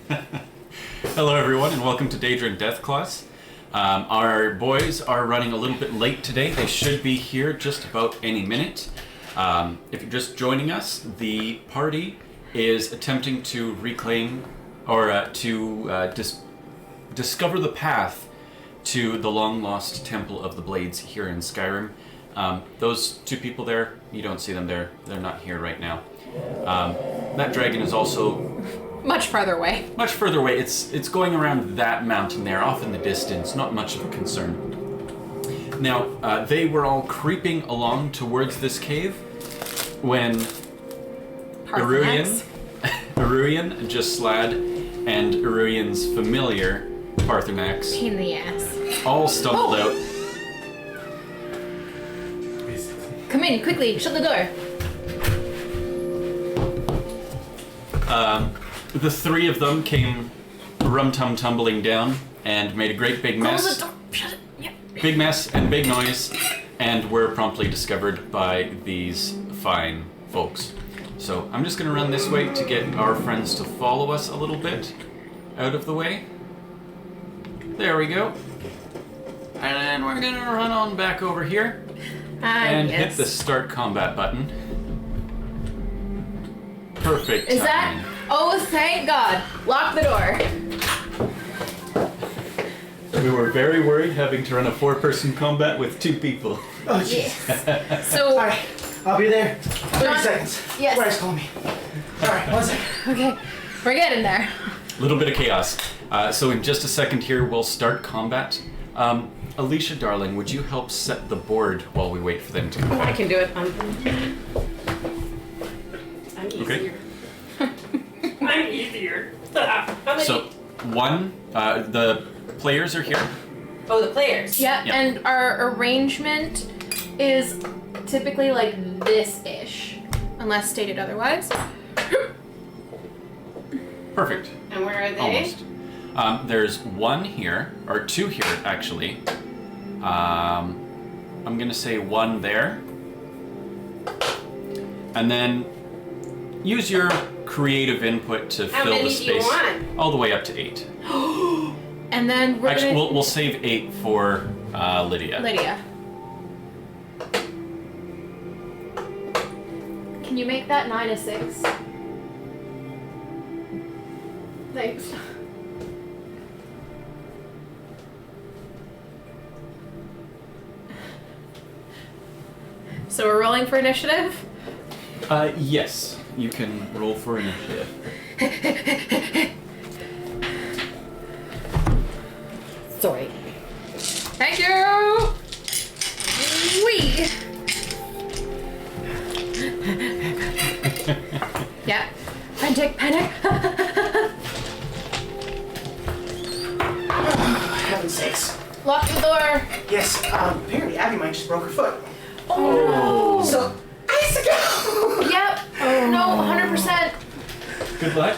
Hello everyone and welcome to Daedra and Deathclaws. Our boys are running a little bit late today. They should be here just about any minute. If you're just joining us, the party is attempting to reclaim or discover the path to the long-lost Temple of the Blades here in Skyrim. Those two people there, you don't see them there. They're not here right now. That dragon is also much farther away. Much further away. It's going around that mountain there, off in the distance. Not much of a concern. Now, they were all creeping along towards this cave when Iruian, Jaslad, and Iruian's familiar, Parthenax, pain in the ass, all stumbled out. Come in, quickly, shut the door. The three of them came rum-tum tumbling down and made a great big mess. Close the door. Shut it. Yep. Big mess and big noise, and were promptly discovered by these fine folks. So I'm just going to run this way to get our friends to follow us a little bit out of the way. There we go. And then we're going to run on back over here and hit the start combat button. Perfect timing. Is that? Oh, thank God. Lock the door. We were very worried having to run a 4-person combat with 2 people. Oh, jeez. Yes. So, Alright, I'll be there. 30 seconds. Yes. Bryce, call me. Alright, 1 second. okay, we're getting there. A little bit of chaos. So in just a second here, we'll start combat. Alicia, darling, would you help set the board while we wait for them to come I back? can do it. I'm easier. Okay. I'm easier. How many? So, one, the players are here. Oh, the players. Yeah, Yeah. and our arrangement is typically like this-ish, unless stated otherwise. Perfect. And where are they? Almost. There's one here, or 2 here, actually. I'm gonna say 1 there. And then use your creative input to How fill many the do you space. want? All the way up to 8. And then we're Actually, gonna... we'll save 8 for Lydia. Lydia. Can you make that 9 a 6? Thanks. So we're rolling for initiative? Yes, you can roll for initiative. Sorry. Thank you! Wee! Yeah. Frantic panic. Heaven's sakes. Lock the door. Yes, apparently Abby might just broke her foot. Oh. So, icicle! Yep. No, 100%. Good luck.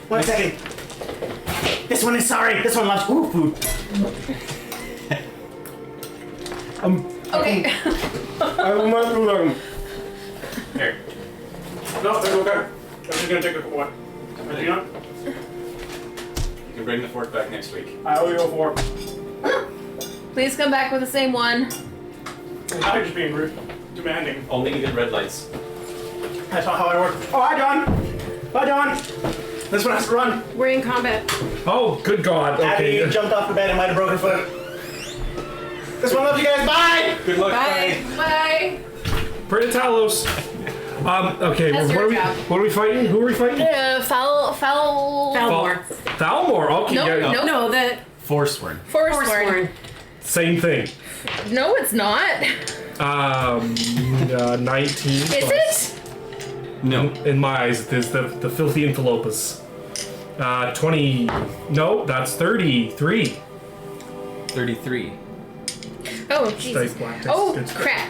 1 second. This one is sorry. This one loves food. Okay. I will not do them. Here. No, that's okay. I'm just gonna take a one. You know, You can bring the fork back next week. I owe you a 4. Please come back with the same one. I'm just being rude, demanding. Only eat at red lights. That's not how I work. Oh, hi, John. Hi, John. This one has to run. We're in combat. Oh, good God. Abby Okay. jumped off the bed and might have broken her foot. This one loves you guys. Bye! Good luck, Bye. Bye. Pray to Talos. Okay, That's what your are we? job. What are we fighting? Who are we fighting? Falmore. Thalmor. Okay. No, yeah. no. No, the Forsworn. Forsworn. Same thing. No, it's not. 19. Is it? No. In my eyes, it is the filthy Anthelopus. 20. No, that's 33. 33. Oh, Dice Jesus. black. Oh, Good stuff. crap.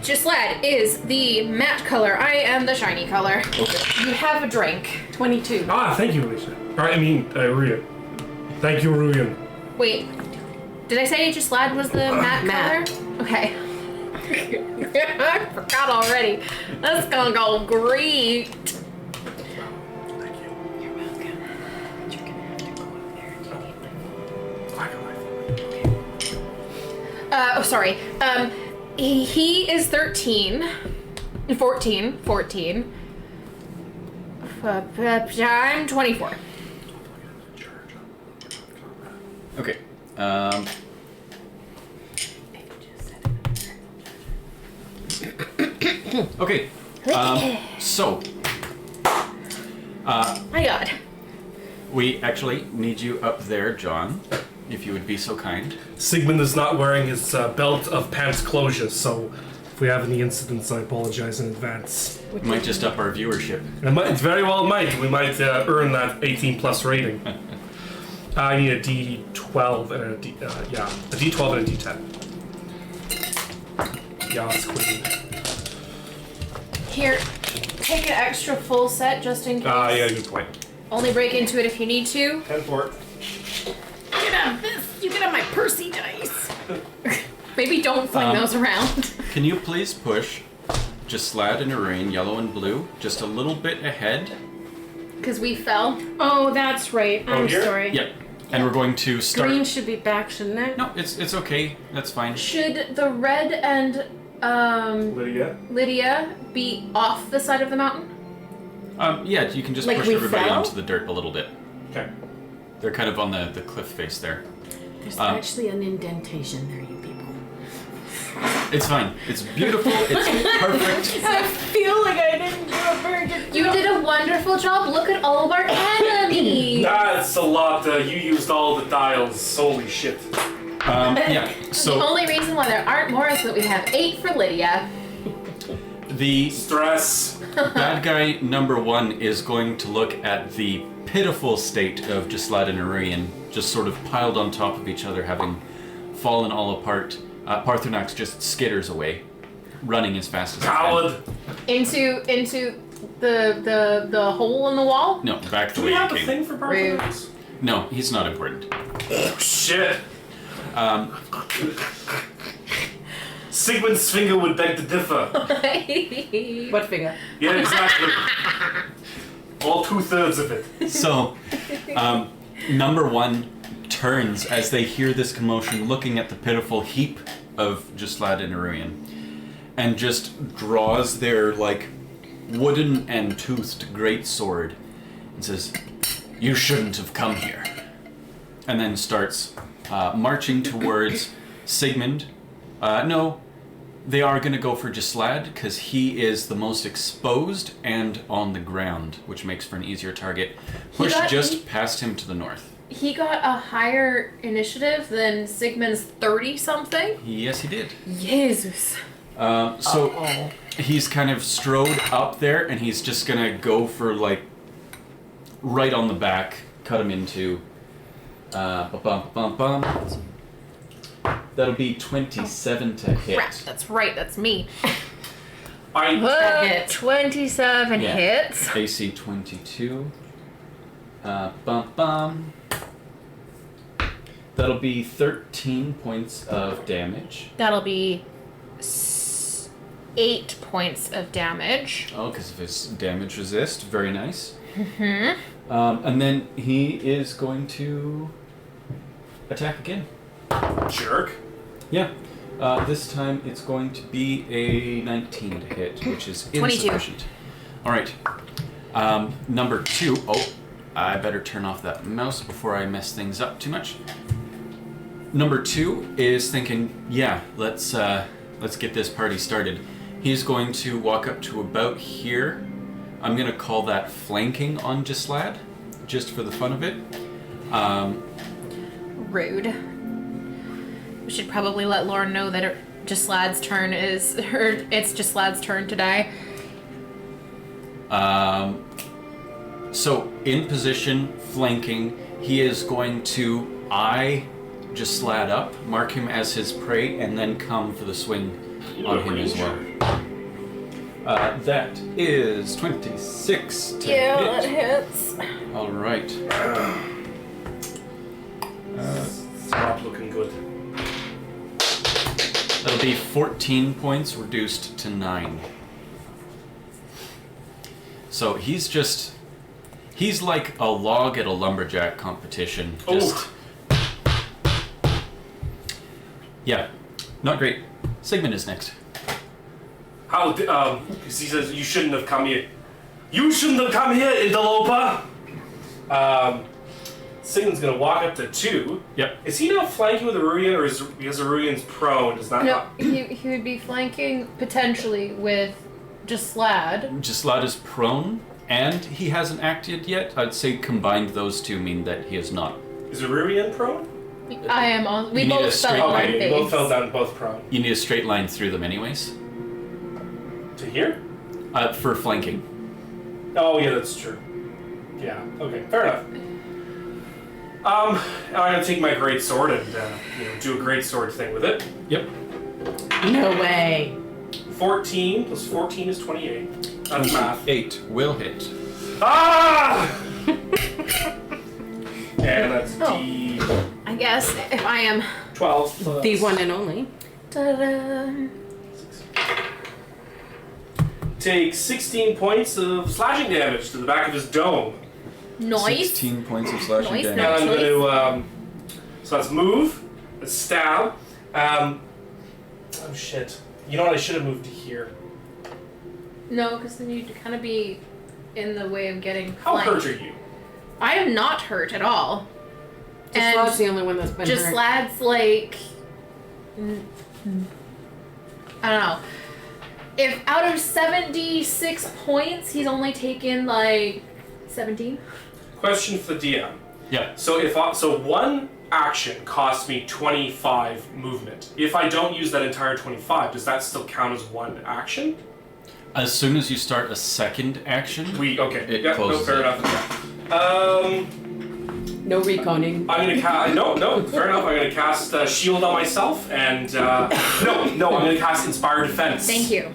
Gislad is the matte color. I am the shiny color. Okay. You have a drink. 22. Ah, thank you, Alicia. I mean, Ruyan. Thank you, Ruyan. Wait, did I say Gislad was the matte Matte. color? Okay. I forgot already. That's gonna go great. Thank you. You're welcome. Sorry. He is 13. 14. I'm 24. Okay. Okay. So. My God. We actually need you up there, John, if you would be so kind. Sigmund is not wearing his belt of pants closure, so if we have any incidents, I apologize in advance. We might just up our viewership. It very well might. We might earn that 18 plus rating. I need a D12 and a D12 and a D10. Yas queen. Here, take an extra full set just in case. Yeah, good point. Only break into it if you need to. 10 for it. You can have this. You can have my Percy dice. Maybe don't fling those around. Can you please push Gislad and Irene, yellow and blue, just a little bit ahead? Because we fell. Oh, that's right. I'm here? sorry. Yep. And we're going to start. Green should be back, shouldn't it? No, it's okay. That's fine. Should the red and Lydia be off the side of the mountain? Yeah, you can just Like push we everybody fell? onto the dirt a little bit. Okay. They're kind of on the cliff face there. There's actually an indentation there, you people. It's fine. It's beautiful. It's perfect. I feel like I didn't do a very good job. You did a wonderful job. Look at all of our enemies. That's a lot. You used all the dials. Holy shit. Yeah. The So only reason why there aren't more is that we have 8 for Lydia. the Stress. bad guy number 1 is going to look at the pitiful state of Gislad and Irene, just sort of piled on top of each other, having fallen all apart. Parthenax just skitters away, running as fast as he can. Coward. Into the hole in the wall. No, back the Do way we you have a came. thing for Parthenax? No, he's not important. Shit. Sigmund's finger would beg to differ. What finger? Yeah, exactly. All 2/3 of it. So, number 1 turns as they hear this commotion, looking at the pitiful heap of Gislad and Irene, and just draws their, like, wooden and toothed greatsword and says, "You shouldn't have come here." And then starts marching towards Sigmund. No, they are going to go for Gislad because he is the most exposed and on the ground, which makes for an easier target. Push just past him to the north. He got a higher initiative than Sigmund's 30-something. Yes, he did. Jesus. So he's kind of strode up there, and he's just going to go for, like, right on the back, cut him into... That'll be 27 to hit. Crap, that's right, that's me. That hits. 27 Yeah. hits. AC 22. That'll be 13 points of damage. That'll be 8 points of damage. Oh, because of his damage resist. Very nice. Mm-hmm. And then he is going to attack again. Jerk. Yeah. This time it's going to be a 19 to hit, which is 22. insufficient. All right. Number 2. Oh, I better turn off that mouse before I mess things up too much. Number 2 is thinking, yeah, let's get this party started. He's going to walk up to about here. I'm gonna call that flanking on Gislad, just for the fun of it. Rude. We should probably let Lauren know that Gislad's turn is it's Gislad's turn to die. So in position, flanking, he is going to eye Gislad up, mark him as his prey, and then come for the swing on him as well. That is 26 to Yeah, hit. that hits. All right. It's not looking good. That'll be 14 points reduced to 9. So he's like a log at a lumberjack competition. Just, yeah. Not great. Sigmund is next. How? Because he says you shouldn't have come here. You shouldn't have come here, interloper. Sigmund's gonna walk up to 2. Yep. Is he now flanking with Aurelian, or is because Aurelian's prone? Does that No, not? he would be flanking potentially with Gislad. Gislad is prone, and he hasn't acted yet. I'd say combined those two mean that he is not. Is Aurelian prone? I am on. We You need a both straight fell on line. my Okay, you both face. fell down, both prone. You need a straight line through them anyways. To here? For flanking. Oh yeah, that's true. Yeah. Okay. Fair enough. I'm gonna take my great sword and do a great sword thing with it. Yep. No way. 14 plus 14 is 28. That's math. 8 will hit. Ah! And that's Oh. D12 I guess if I am. plus The one and only. Ta-da. Take 16 points of slashing damage to the back of his dome. Noise. 16 points of slashing Noise, And damage. I'm going to, so that's move, that's stab. Oh shit. You know what, I should have moved to here. No, because then you'd kind of be in the way of getting. How flanked. hurt are you? I am not hurt at all. Gislad's the only one that's been hurt. Gislad's like. I don't know. If out of 76 points, he's only taken like 17. Question for the DM. Yeah. So so one action costs me 25 movement. If I don't use that entire 25, does that still count as one action? As soon as you start a second action, Okay. It Yeah, no, closes fair it. enough. No reconing. I'm gonna cast. No, fair enough. I'm gonna cast shield on myself, and no, I'm gonna cast inspire defense. Thank you.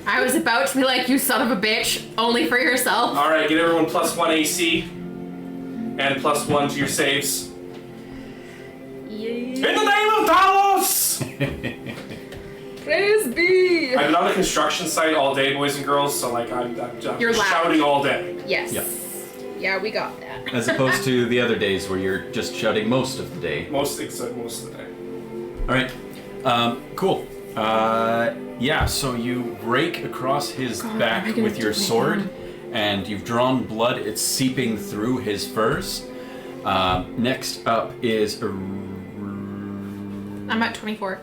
I was about to be like, you son of a bitch, only for yourself. All right, get everyone +1 AC, and +1 to your saves. In the name of Talos! Praise be. I've been on a construction site all day, boys and girls. So like I'm You're loud. shouting all day. Yes. Yeah. Yeah, we got that. as opposed to the other days where you're just shouting most of the day. Most of the day. All right. Cool. Yeah, so you break across his back with your sword, and you've drawn blood. It's seeping through his furs. Next up is I'm at 24.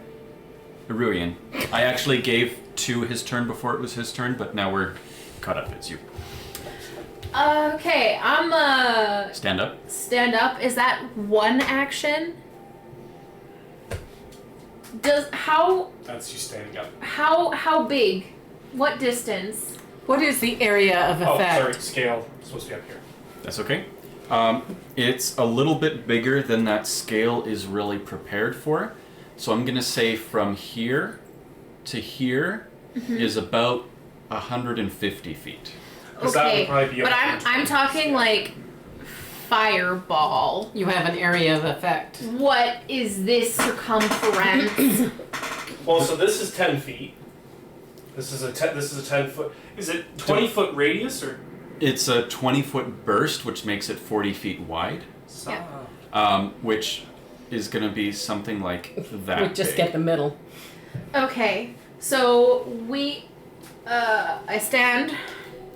Aruian. I actually gave to his turn before it was his turn, but now we're caught up. It's you. Okay, I'm Stand up. stand up. Is that one action? That's you standing up. How big? What distance? What is the area of Oh, effect? sorry, scale. It's supposed to be up here. That's okay. It's a little bit bigger than that scale is really prepared for. So I'm gonna say from here to here is about 150 feet. 'Cause that would Okay, probably be but up I'm talking like fireball. You have an area of effect. What is this circumference? Well, so this is 10 feet. This is a 10 foot. Is it 20 foot radius or? It's a 20-foot burst, which makes it 40 feet wide, which is gonna be something like that. We just big. get the middle. Okay, so I stand.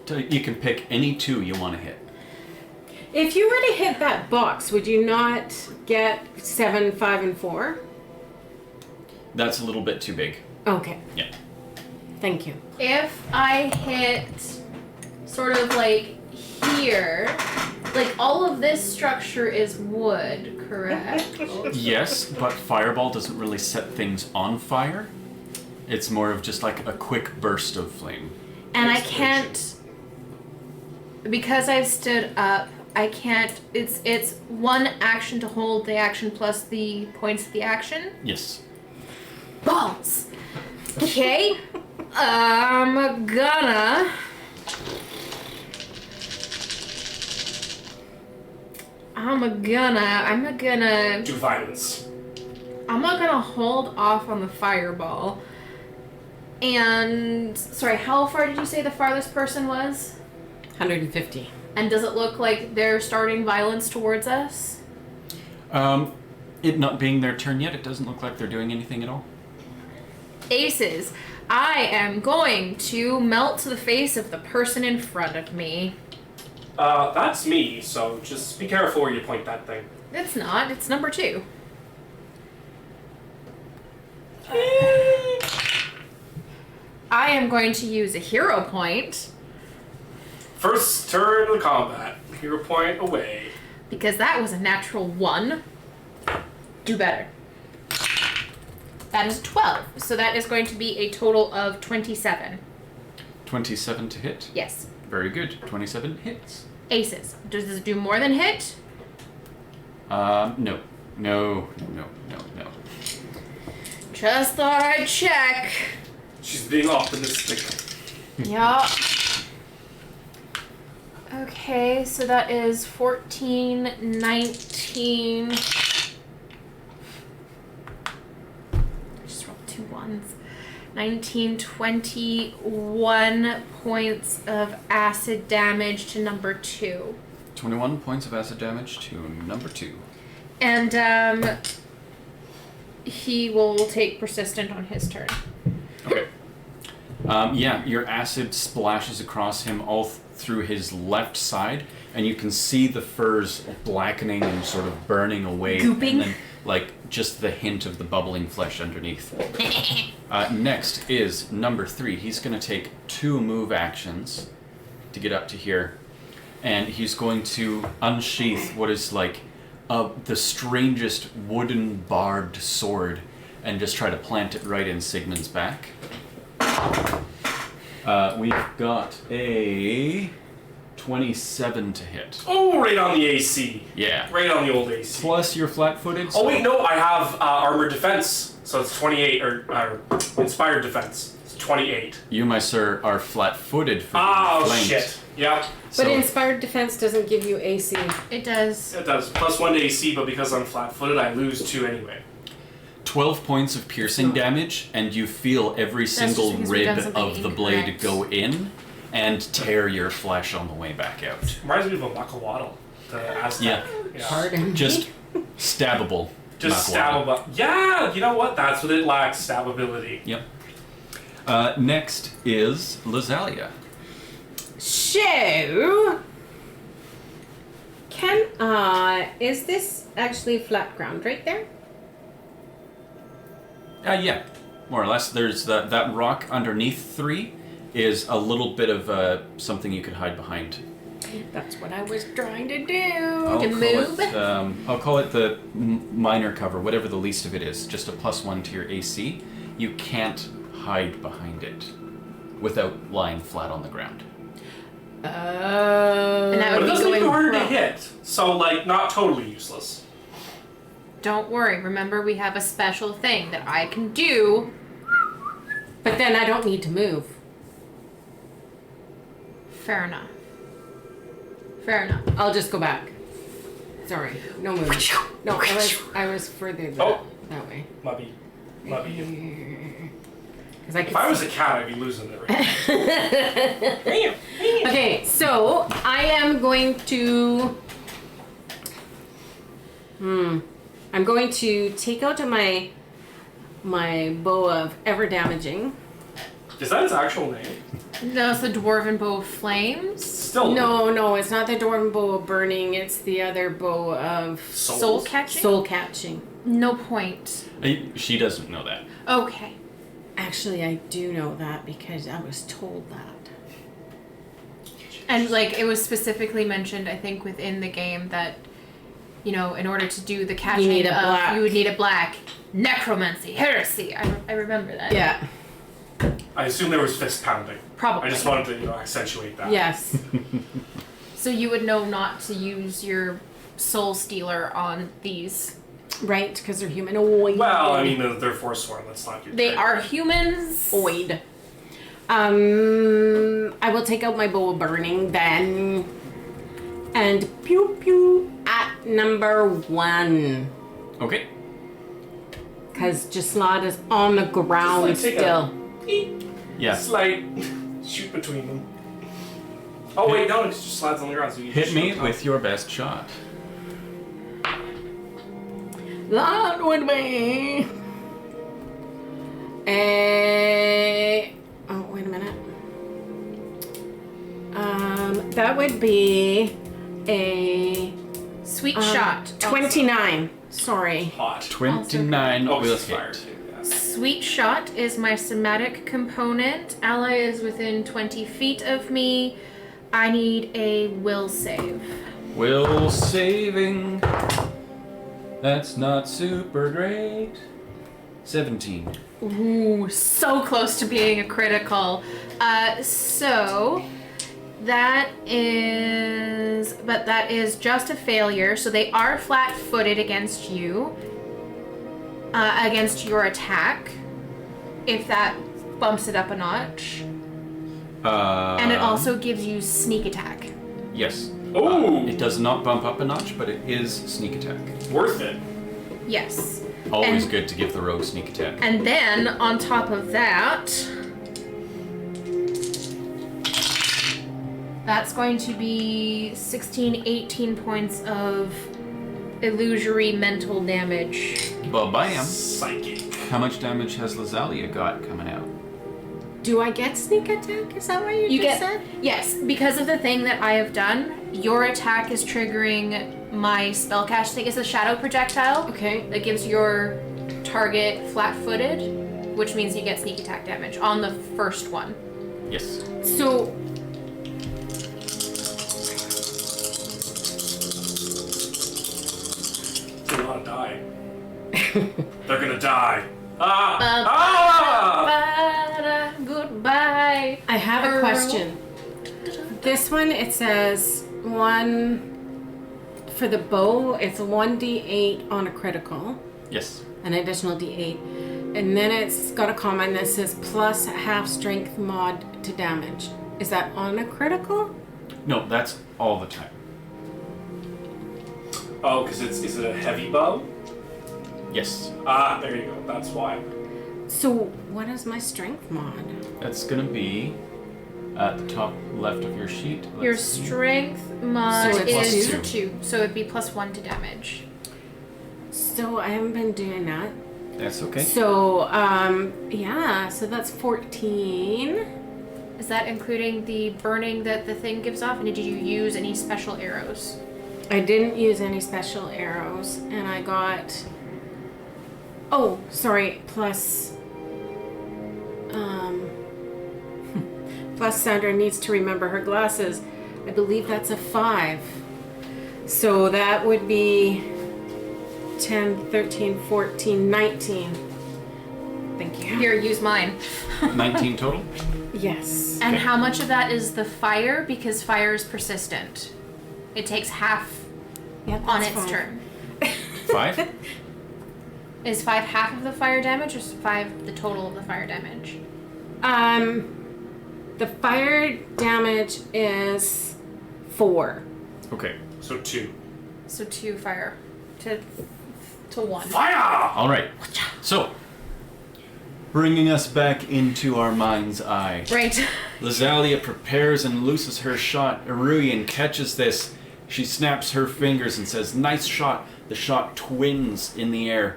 So you can pick any two you want to hit. If you were to hit that box, would you not get 7, 5, and 4? That's a little bit too big. Okay. Yeah. Thank you. If I hit sort of like here, like all of this structure is wood, correct? Yes, but fireball doesn't really set things on fire. It's more of just like a quick burst of flame. And I can't, because I've stood up, I can't, it's one action to hold the action plus the points of the action. Yes. Balls! Okay, I'm gonna... Do violence. I'm not gonna hold off on the fireball. And, sorry, how far did you say the farthest person was? 150. And does it look like they're starting violence towards us? It not being their turn yet, it doesn't look like they're doing anything at all. Aces. I am going to melt the face of the person in front of me. That's me, so just be careful where you point that thing. It's not. It's number 2. I am going to use a hero point First turn of the combat. Hero point away. because that was a natural 1. Do better. That is 12. So that is going to be a total of 27. 27 to hit. Yes. Very good. 27 hits. Aces. Does this do more than hit? No. No. Just thought I'd check. She's being optimistic. Yup. Okay, so that is 14, 19. Just rolled 2 ones. 19, 21 points of acid damage to number 2. 21 points of acid damage to number 2. And he will take persistent on his turn. Okay. Yeah, your acid splashes across him all through his left side, and you can see the furs blackening and sort of burning away. Gooping. And then, like, just the hint of the bubbling flesh underneath. Next is number 3. He's going to take 2 move actions to get up to here, and he's going to unsheath what is like the strangest wooden barbed sword and just try to plant it right in Sigmund's back. We've got a 27 to hit. Oh, right on the AC. Yeah. Right on the old AC. Plus you're flat-footed. Oh wait, no, I have armored defense, so it's 28, or inspired defense. It's 28. You, my sir, are flat-footed for being Oh flanked. shit. Yep. So, But inspired defense doesn't give you AC. It does. It does. Plus 1 to AC, but because I'm flat-footed, I lose 2 anyway. 12 points of piercing damage, and you feel every single just because we've done rib something of the blade incorrect. go in and tear your flesh on the way back out. Reminds me of a Makawaddle, the Aztec. Yeah. Pardon. Just stabbable. Just Makawaddle. stabbable. Yeah, you know what? That's what it lacks, stabbability. Yep. Next is Lazalia. So, is this actually flat ground right there? Yeah, more or less. There's that rock underneath 3 is a little bit of something you could hide behind. That's what I was trying to do. I'll call it the minor cover, whatever the least of it is. Just a +1 to your AC. You can't hide behind it without lying flat on the ground. And that But would it be doesn't make going it harder to prone. hit, so like not totally useless. Don't worry. Remember, we have a special thing that I can do. But then I don't need to move. Fair enough. Fair enough. I'll just go back. Sorry, no move. No, I was further that way. Mubby. Because I could If I was a cat, I'd be losing it right now. Okay, so I am going to. I'm going to take out my bow of ever damaging. Is that his actual name? No, it's the Dwarven Bow of Flames. Still. No, it's not the dwarven bow of burning. It's the other bow of Souls? Soul catching? soul catching. No point. She doesn't know that. Okay. Actually, I do know that because I was told that. And like it was specifically mentioned, I think, within the game that, you know, in order to do the catching need a black. you would need a black necromancy, heresy. I remember that. Yeah. I assume there was fist pounding. Probably. I just wanted to, accentuate that. Yes. So you would know not to use your soul stealer on these. Right, because they're humanoid. Well, I mean, they're Forsworn. Let's not get They are humans. Oid. I will take out my bow of burning then. And pew pew at number 1. Okay. Because Gislad is on the ground Just, like, take still. Yeah. Slight shoot between them. Oh wait, no, it just slides on the ground. So you Hit just me shoot with your best shot. That would be Oh, wait a minute. That would be a Sweet shot. 29. Sorry. Hot. 29 Oh, will it's fire hit. too. Yeah. Sweet shot is my somatic component. Ally is within 20 feet of me. I need a will save. Will saving. That's not super great. 17. Ooh, so close to being a critical. So that is just a failure. So they are flat-footed against you, against your attack. If that bumps it up a notch, and it also gives you sneak attack. Yes. Ooh. It does not bump up a notch, but it is sneak attack. Worth it. Yes. Always And- good to give the rogue sneak attack. And then on top of that, that's going to be 18 points of illusory mental damage. Ba-bam. Psychic. How much damage has Lazalia got coming out? Do I get sneak attack? Is that what you just said? Yes, because of the thing that I have done, your attack is triggering my spellcasting. It's a shadow projectile. Okay. That gives your target flat-footed, which means you get sneak attack damage on the first one. Yes. So, They're gonna die. They're gonna die. Ah! Goodbye. I have a question. This one, it says for the bow, it's 1d8 on a critical, Yes. an additional d8. And then it's got a comment that says plus half strength mod to damage. Is that on a critical? No, that's all the time. Oh, because is it a heavy bow? Yes. Ah, there you go. That's why. So, what is my strength mod? That's gonna be at the top left of your sheet. Your Let's see. strength mod So it's is plus 2, so it'd be +1 to damage. So, I haven't been doing that. That's okay. So, yeah, so that's 14. Is that including the burning that the thing gives off? And did you use any special arrows? I didn't use any special arrows, and I got. Oh, sorry, plus. Plus, Sandra needs to remember her glasses. I believe that's a 5. So that would be 10, 13, 14, 19. Thank you. Here, use mine. 19 total? Yes. And Okay. how much of that is the fire? Because fire is persistent. It takes half Yeah, on that's its fine. turn. 5? Is 5 half of the fire damage, or is 5 the total of the fire damage? The fire damage is 4. Okay. So 2. So 2 fire to 1. Fire! All right. So, bringing us back into our mind's eye. Right. Lazalia prepares and looses her shot. Aruian catches this. She snaps her fingers and says, "Nice shot." The shot twins in the air.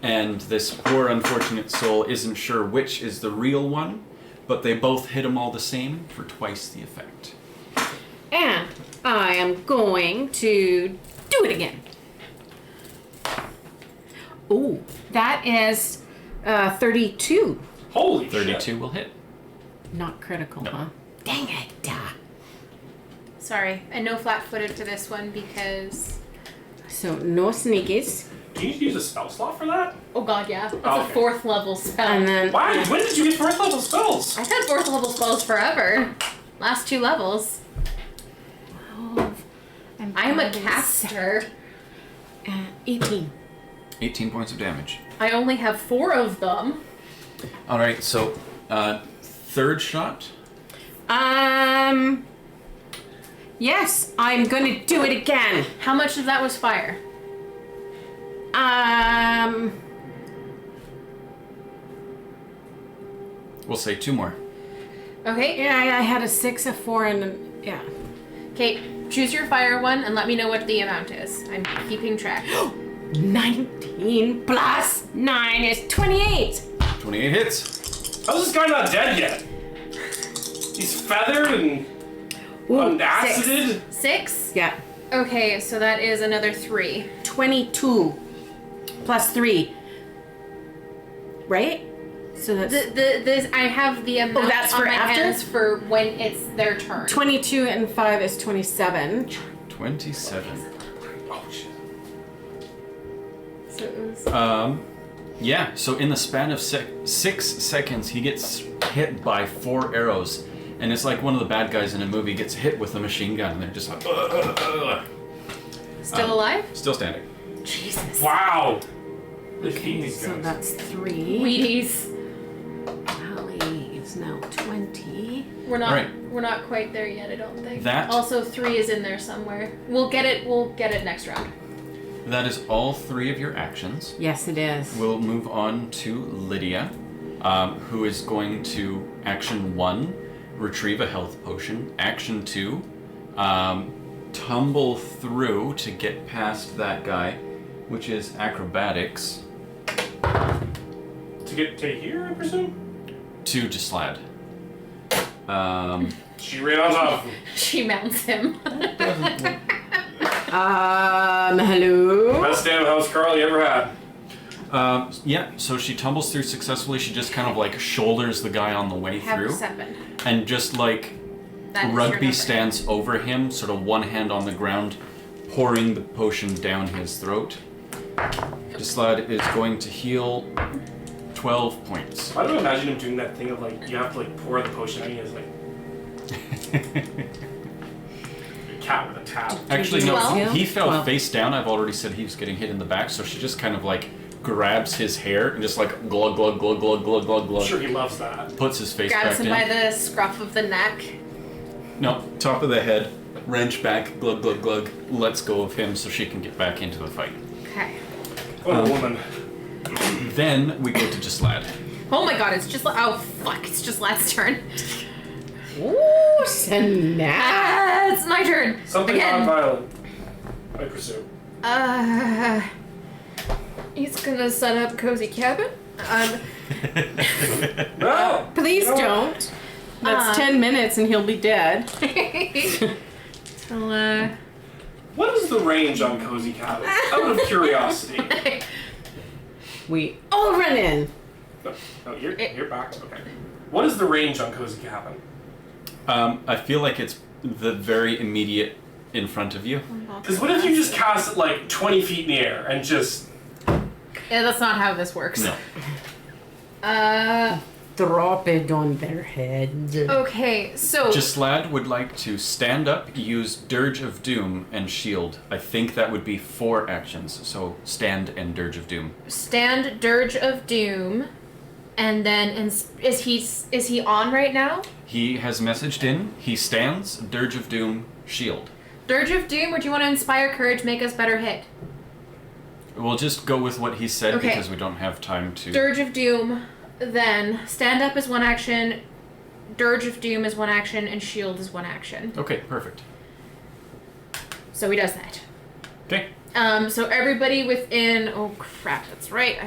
And this poor unfortunate soul isn't sure which is the real one, but they both hit him all the same for twice the effect. And I am going to do it again. Oh, that is 32. Holy 32 shit. will hit. Not critical, No. huh? Dang it. Sorry, and no flat-footed for this one because... So, no sneakies. Do you use a spell slot for that? Oh god, yeah. That's Okay. a 4th level spell. And then Why? When did you get 4th level spells? I've had 4th level spells forever. Last 2 levels. 12, and I'm a 5 is caster. 18. 18 points of damage. I only have 4 of them. All right, so third shot. Yes, I'm gonna do it again. How much of that was fire? We'll say 2 more. Okay. Yeah, I had a 6, a 4, and yeah. Okay, choose your fire one and let me know what the amount is. I'm keeping track. 19 plus 9 is 28. 28 hits. How's this guy not dead yet? He's feathered and acided. 6? Yeah. Okay, so that is another 3. 22 plus 3. Right? So that's I have the amount that's on for my after? hands for when it's their turn. 22 and 5 is 27. 27. Oh shit. So it was Yeah, so in the span of 6 seconds, he gets hit by 4 arrows. And it's like one of the bad guys in a movie gets hit with a machine gun, and they're just like, still alive? Still standing. Jesus. Wow. They feed Okay, these so guys. that's 3. Wheaties. Tally is now 20. We're not. Alright. We're not quite there yet. I don't think. That- Also, 3 is in there somewhere. We'll get it. We'll get it next round. That is all 3 of your actions. Yes, it is. We'll move on to Lydia, who is going to action 1, retrieve a health potion. Action 2, tumble through to get past that guy, which is acrobatics, To get to here, I presume? to Gislad. She ran on top of him. She mounts him. Hello? Best damn house Carly ever had. Yeah, so she tumbles through successfully. She just kind of like shoulders the guy on the way Have through. 7. And just like That is your Rugby number. stands over him, sort of one hand on the ground, pouring the potion down his throat. Gislad is going to heal 12 points. Why do I imagine him doing that thing of like, you have to like pour the potion out and he has like a cat with a tap. Actually, no, 12? he fell 12. face down. I've already said he was getting hit in the back, so she just kind of like grabs his hair and just like glug, glug, glug, glug, glug, glug, I'm glug. sure he loves that. Puts his face Grabs back him by in. the scruff of the neck. No, top of the head, wrench back, glug, glug, glug, lets go of him so she can get back into the fight. Okay. What a woman. Then we go to Gislad. Oh my god, it's just oh fuck, it's just last turn. Ooh, snap. Ah, it's my turn. Something Again. non-violent, I presume. He's gonna set up cozy cabin. No! Please No. don't. That's 10 minutes and he'll be dead. So, What is the range on Cozy Cabin? Out of curiosity. We all run in. No, you're back. Okay. What is the range on Cozy Cabin? I feel like it's the very immediate in front of you. Because what if you just cast it like 20 feet in the air and just... yeah, that's not how this works. No. Drop it on their heads. Okay, so Gislad would like to stand up, use Dirge of Doom, and Shield. I think that would be 4 actions. So stand and Dirge of Doom. stand Dirge of Doom, and then is he on right now? He has messaged in. He stands, Dirge of Doom, Shield. Dirge of Doom, or do you want to inspire courage, make us better hit? We'll just go with what he said Okay. because we don't have time to. Dirge of Doom, then stand up is 1 action, Dirge of Doom is 1 action, and Shield is 1 action. Okay, perfect. So he does that. Okay. So everybody within, oh crap, that's right,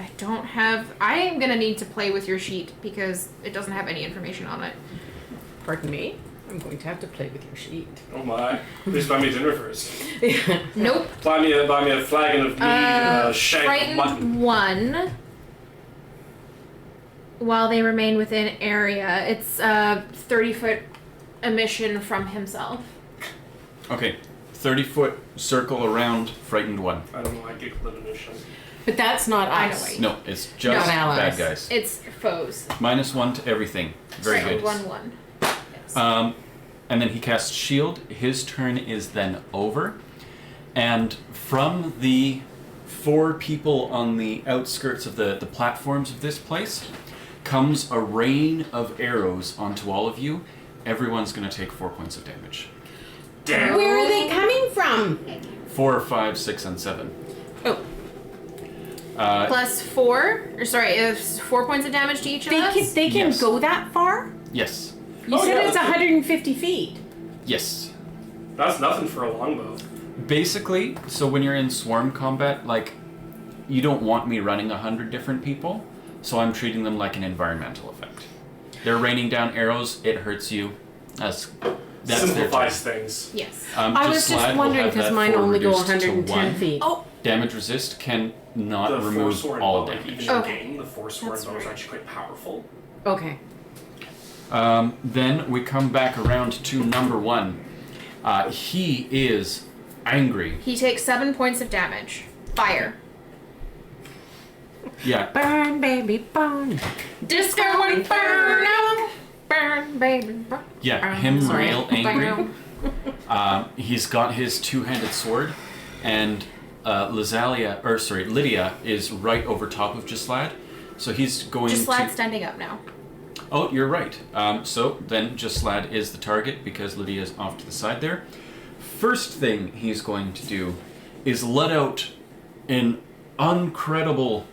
I am gonna need to play with your sheet because it doesn't have any information on it. Pardon me? I'm going to have to play with your sheet. Oh my. Please buy me dinner first. Nope. Buy me a flagon of mead and a shank of mutton. Frightened 1. While they remain within area, it's 30-foot emission from himself. Okay. 30-foot circle around Frightened 1. I don't know, I giggled at initial. But that's not I know us. what you- No, it's just Not allies. bad guys. It's foes. -1 to everything. Very So, good. 1-1. Yes. And then he casts Shield. His turn is then over. And from the 4 people on the outskirts of the platforms of this place comes a rain of arrows onto all of you. Everyone's going to take 4 points of damage. Damn. Where are they coming from? 4, 5, 6, and 7. Oh, Plus 4, or sorry, it's 4 points of damage to each of us? they can Yes. go that far? Yes. You Oh, said yeah, it's that's good. 150 feet. Yes. That's nothing for a longbow. Basically, so when you're in swarm combat, like, you don't want me running 100 different people, so I'm treating them like an environmental effect. They're raining down arrows, it hurts you. That's their Simplifies turn. things. Yes. I was Slad just will wondering have because that mine forward only go reduced to 110 1. feet. Oh, Damage resist can not The remove Force Sword, all but, like, damage. even in Okay. game, the Force Sword That's is right. actually quite powerful. Okay. Then we come back around to number 1. He is angry. he takes 7 points of damage. Fire. Yeah. Burn, baby, burn. Disco Inferno. Burn, baby, burn. Yeah, him Sorry. real angry. He's got his two-handed sword, and Lydia is right over top of Gislad. So he's going Just to... Slad's standing up now. Oh, you're right. So then Gislad is the target because Lydia is off to the side there. First thing he's going to do is let out an incredible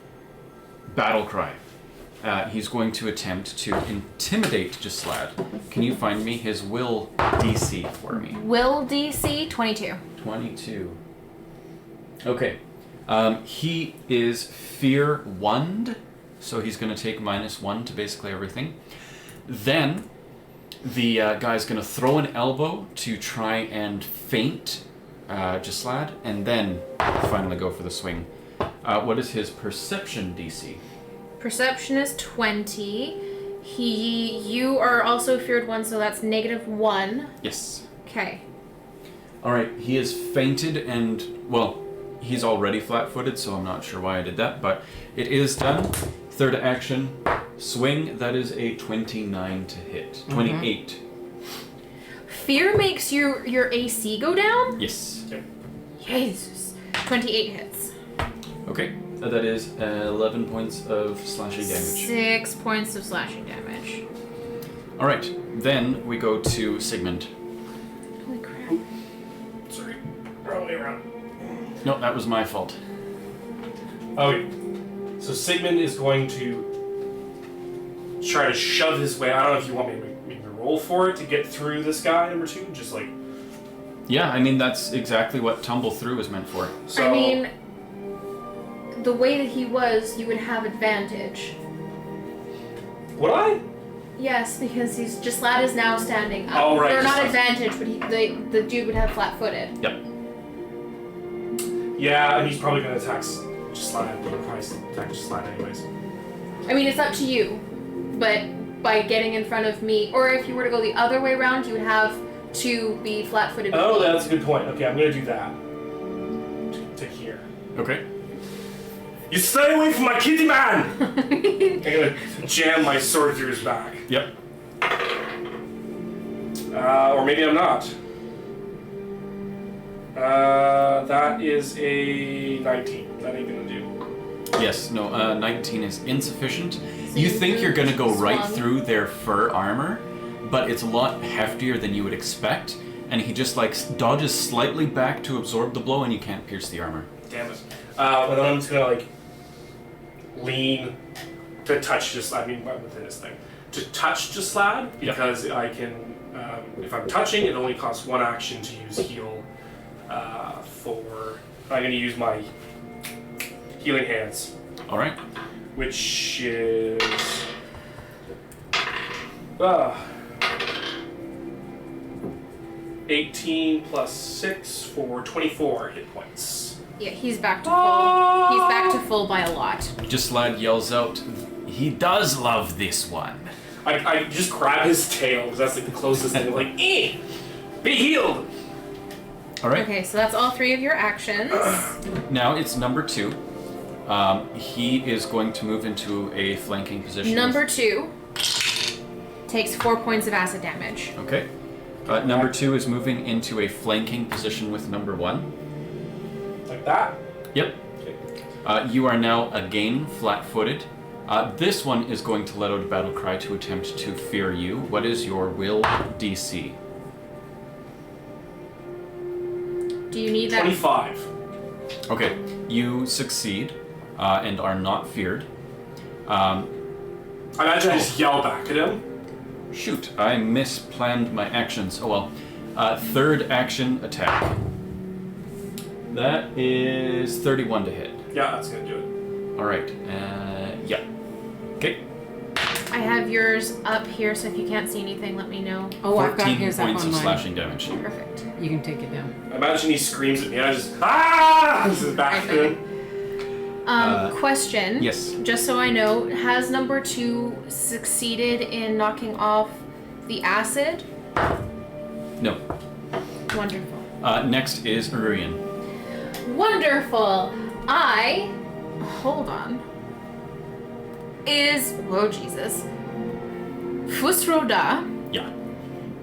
battle cry. He's going to attempt to intimidate Gislad. Can you find me his will DC for me? Will DC 22. 22. Okay. He is fear 1, so he's going to take -1 to basically everything. Then the guy's going to throw an elbow to try and feint Gislad, and then finally go for the swing. What is his perception DC? Perception is 20. You are also feared 1, so that's -1. Yes. Okay. All right. He is feinted, and well, he's already flat-footed, so I'm not sure why I did that, but it is done. Third action, swing. That is a 29 to hit. 28. Fear makes your AC go down? Yes. Jesus. 28 hits. Okay. That is 11 points of slashing damage. 6 points of slashing damage. All right. Then we go to Sigmund. Holy crap. Sorry. Wrong way around. No, that was my fault. Okay. So Sigmund is going to try to shove his way. I don't know if you want me to maybe roll for it to get through this guy, number 2. Just like. Yeah, I mean, that's exactly what tumble through is meant for. So, I mean, the way that he was, you would have advantage. would I? Yes, because Gislad is now standing up. Oh, right, Or not Gislad. advantage, but the dude would have flat-footed. Yep. Yeah, and he's probably going to attack Gislad. He'll probably attack Gislad anyways. I mean, it's up to you, but by getting in front of me, or if you were to go the other way around, you would have to be flat-footed. with Oh, me. that's a good point. Okay, I'm going to do that. To here. Okay. You stay away from my kitty man! I'm going to jam my sword through his back. Yep. Or maybe I'm not. That is a 19. That ain't gonna do. Yes. No. 19 is insufficient. So You you think you're gonna go right swung. through their fur armor, but it's a lot heftier than you would expect, and he just like dodges slightly back to absorb the blow, and you can't pierce the armor. Damn it. And then I'm just gonna like lean to touch within this thing. To touch Gislad, because I can, if I'm touching, it only costs 1 action to use heal I'm gonna use my healing hands, All right. which is 18 plus 6 for 24 hit points. Yeah, he's back to full. He's back to full by a lot. Gislad yells out, "He does love this one." I just grab his tail because that's like the closest thing. Like, be healed. All right. Okay, so that's all 3 of your actions. Now it's number 2. He is going to move into a flanking position. Number 2 takes 4 points of acid damage. Okay. Number 2 is moving into a flanking position with number 1. Like that. Yep. You are now again flat-footed. This one is going to let out a battle cry to attempt to fear you. What is your will DC? Do you need that? 25. Okay, you succeed and are not feared. I imagine I just yell back at him. Shoot, I misplanned my actions. Oh well. Third action attack. That is 31 to hit. Yeah, that's gonna do it. All right. Yeah. Okay. I have yours up here, so if you can't see anything, let me know. Oh, I've got 14 his up points on of mine. slashing damage. Perfect. You can take it down. I imagine he screams at me. I just this is back to him. Question. Yes. Just so I know, has number 2 succeeded in knocking off the acid? No. Wonderful. Next is Urian. Wonderful. Hold on. Oh Jesus. Fusroda, Yeah.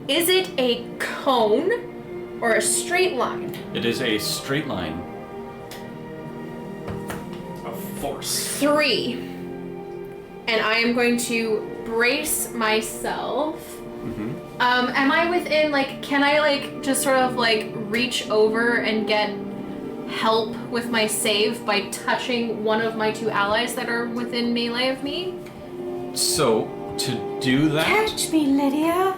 is it a cone or a straight line? It is a straight line. Of force. 3. And I am going to brace myself. Am I within, can I, just sort of, reach over and get help with my save by touching one of my 2 allies that are within melee of me? So, to do that, Catch me, Lydia.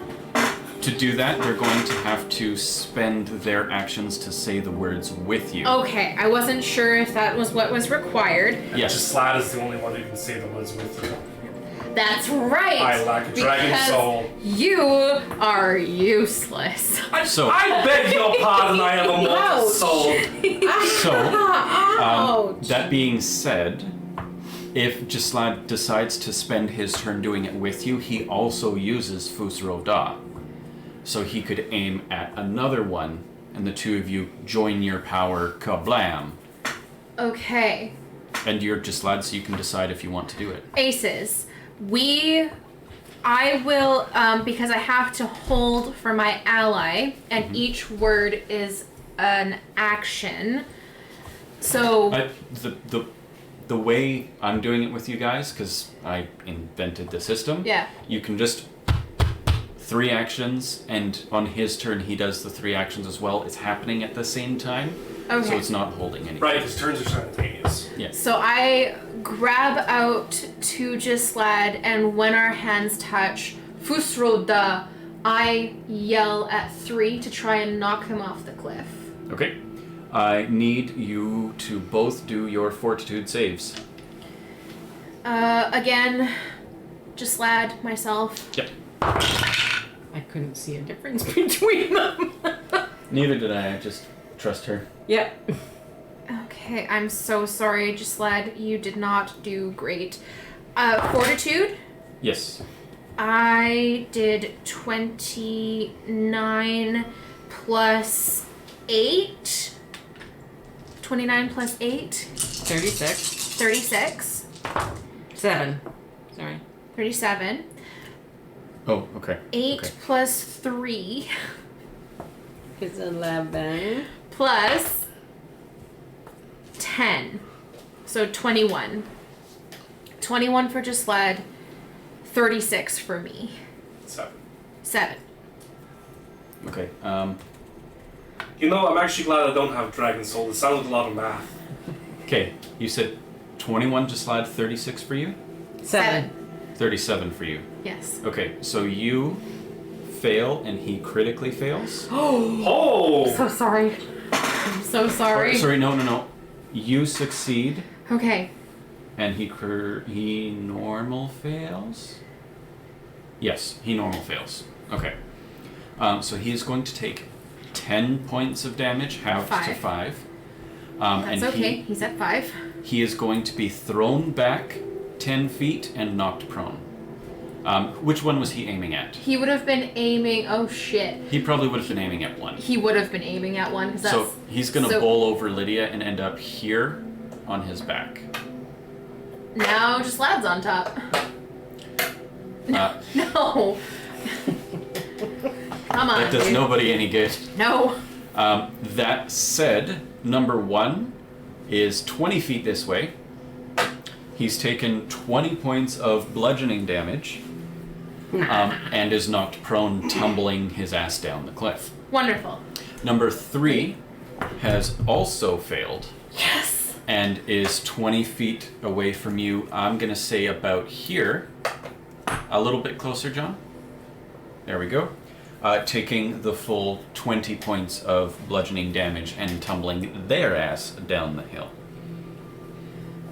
they're going to have to spend their actions to say the words with you. Okay, I wasn't sure if that was what was required. Yes. Just Slad is the only one who can say the words with you. That's right! I lack a dragon because soul. You are useless. So, I beg your pardon, I have a mortal Ouch. soul. that being said, if Gislad decides to spend his turn doing it with you, he also uses Fusro Da. So he could aim at another one, and the 2 of you join your power, kablam. Okay. And you're Gislad, so you can decide if you want to do it. Aces. I will, because I have to hold for my ally, and each word is an action. So, The way I'm doing it with you guys, because I invented the system, yeah. you can just 3 actions, and on his turn he does the 3 actions as well. It's happening at the same time, so Okay. it's not holding anything. Right, his turns are simultaneous. Yeah. So I grab out to Gislad, and when our hands touch, Fusroda, I yell at 3 to try and knock him off the cliff. Okay. I need you to both do your fortitude saves. Again, Gislad, myself. Yep. I couldn't see a difference between them. Neither did I just trust her. Yep. Okay, I'm so sorry, Gislad. You did not do great. Fortitude? Yes. I did 29 plus 8. 29 plus 8. 36. 36. 7. Sorry. 37. Oh, okay. 8 Okay. plus 3 It's 11. plus 10. So 21. 21 for Gislad. 36 for me. 7. 7. Okay. You know, I'm actually glad I don't have dragon soul. It sounds like a lot of math. Okay. You said 21 to slide, 36 for you? 7. 37 for you. Yes. Okay, so you fail and he critically fails. Oh! So sorry. I'm so sorry. Sorry, no. You succeed Okay. and he normal fails? Yes, he normal fails. Okay. So he is going to take 10 points of damage, halved to 5. That's okay. He's at 5. He is going to be thrown back 10 feet and knocked prone. Which one was he aiming at? He would have been aiming. Oh shit. He probably would have been aiming at one. He would have been aiming at one because that's. So he's going to bowl over Lydia and end up here on his back. Now just lads on top. Uh, No. Come on. that does dude. nobody any good. No. That said, number 1 is 20 feet this way. He's taken 20 points of bludgeoning damage and is knocked prone, tumbling his ass down the cliff. Wonderful. Number 3 has also failed. Yes. And is 20 feet away from you. I'm going to say about here. A little bit closer, John. There we go. Taking the full 20 points of bludgeoning damage and tumbling their ass down the hill.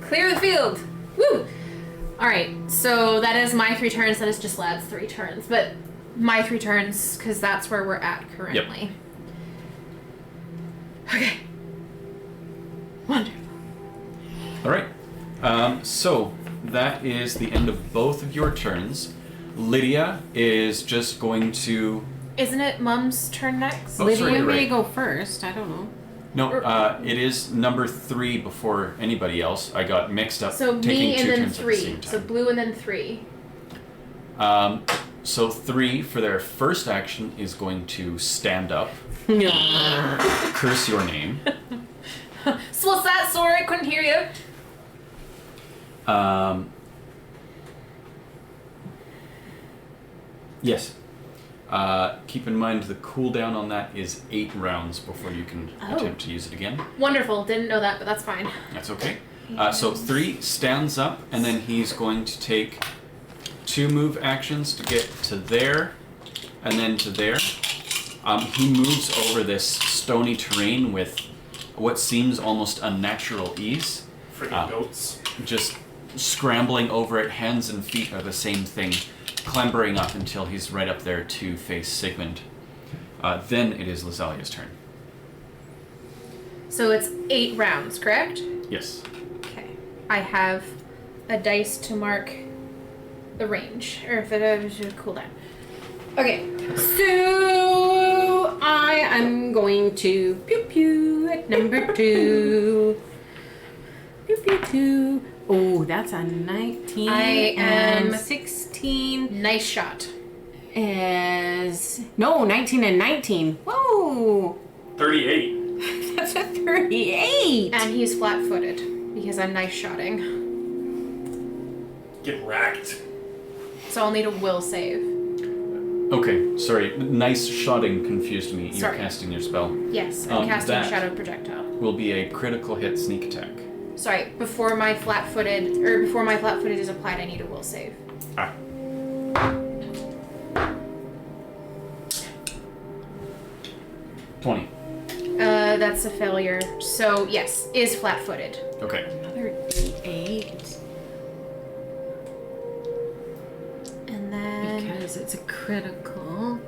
Clear the field. Woo. Alright, so that is my 3 turns. That is just Lad's 3 turns. But my 3 turns, because that's where we're at currently. Okay. Wonderful. Alright. So, that is the end of both of your turns. Lydia is just going to... Isn't it Mum's turn next? Oh, Lydia sorry, you're may right. go first. I don't know. No, it is number 3 before anybody else. I got mixed up So taking me and 2 then turns at the 3. same So time. blue and then 3. So 3 for their first action is going to stand up, curse your name. So what's that? Sorry, I couldn't hear you. Yes. Keep in mind the cooldown on that is 8 rounds before you can attempt to use it again. Wonderful. Didn't know that, but that's fine. That's okay. So 3 stands up, and then he's going to take 2 move actions to get to there, and then to there. He moves over this stony terrain with what seems almost unnatural ease. Freaking goats. Just scrambling over it, hands and feet are the same thing, clambering up until he's right up there to face Sigmund. Then it is Lazalia's turn. So it's 8 rounds, correct? Yes. Okay. I have a dice to mark the range, or if it cooldown. Okay. So I am going to pew pew at number 2. Pew pew pew. Oh, that's a 19. I am- and 16 Nice shot. is 19 and 19. Whoa, 38. that's a 38. And he's flat-footed because I'm nice shotting. Get racked. So I'll need a will save. Okay, sorry. Nice shotting confused me. You're Sorry. casting your spell. Yes, I'm casting that- Shadow Projectile. Will be a critical hit sneak attack. Sorry, before my flat-footed is applied, I need a will save. Ah. $20. That's a failure. So yes, is flat-footed. Okay. Another D8 And then because it's a critical.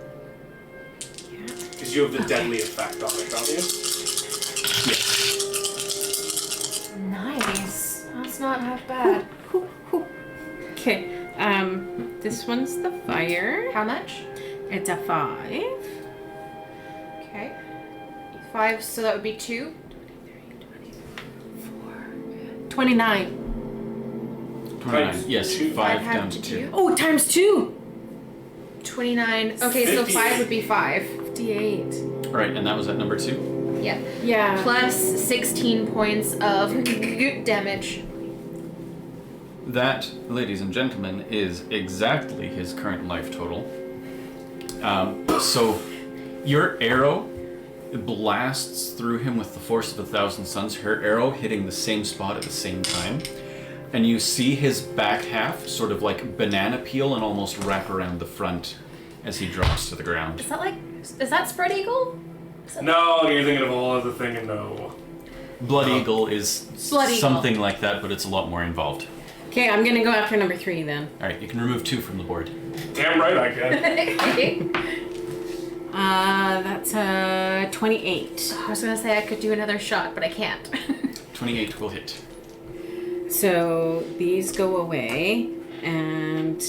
Because you have the deadly effect on it, don't you? nice. That's not half bad. Okay, this one's the fire. How much? It's a 5. Okay. 5, so that would be 2. 29. 29. Yes, Two. 5 half down to to 2. Oh, times 2. 29. Okay, so 5 would be 5. 58. Alright, and that was at number 2. Yeah. Yeah. Plus 16 points of damage. That, ladies and gentlemen, is exactly his current life total. So, your arrow blasts through him with the force of 1,000 suns, her arrow hitting the same spot at the same time. And you see his back half sort of like banana peel and almost wrap around the front as he drops to the ground. Is that Spread Eagle? No, you're thinking of a whole other thing, and no. Blood Eagle is Blood Eagle. something like that, but it's a lot more involved. Okay, I'm gonna go after number 3 then. Alright, you can remove 2 from the board. Damn right I can. That's a 28. I was gonna say I could do another shot, but I can't. 28 will hit. So these go away, and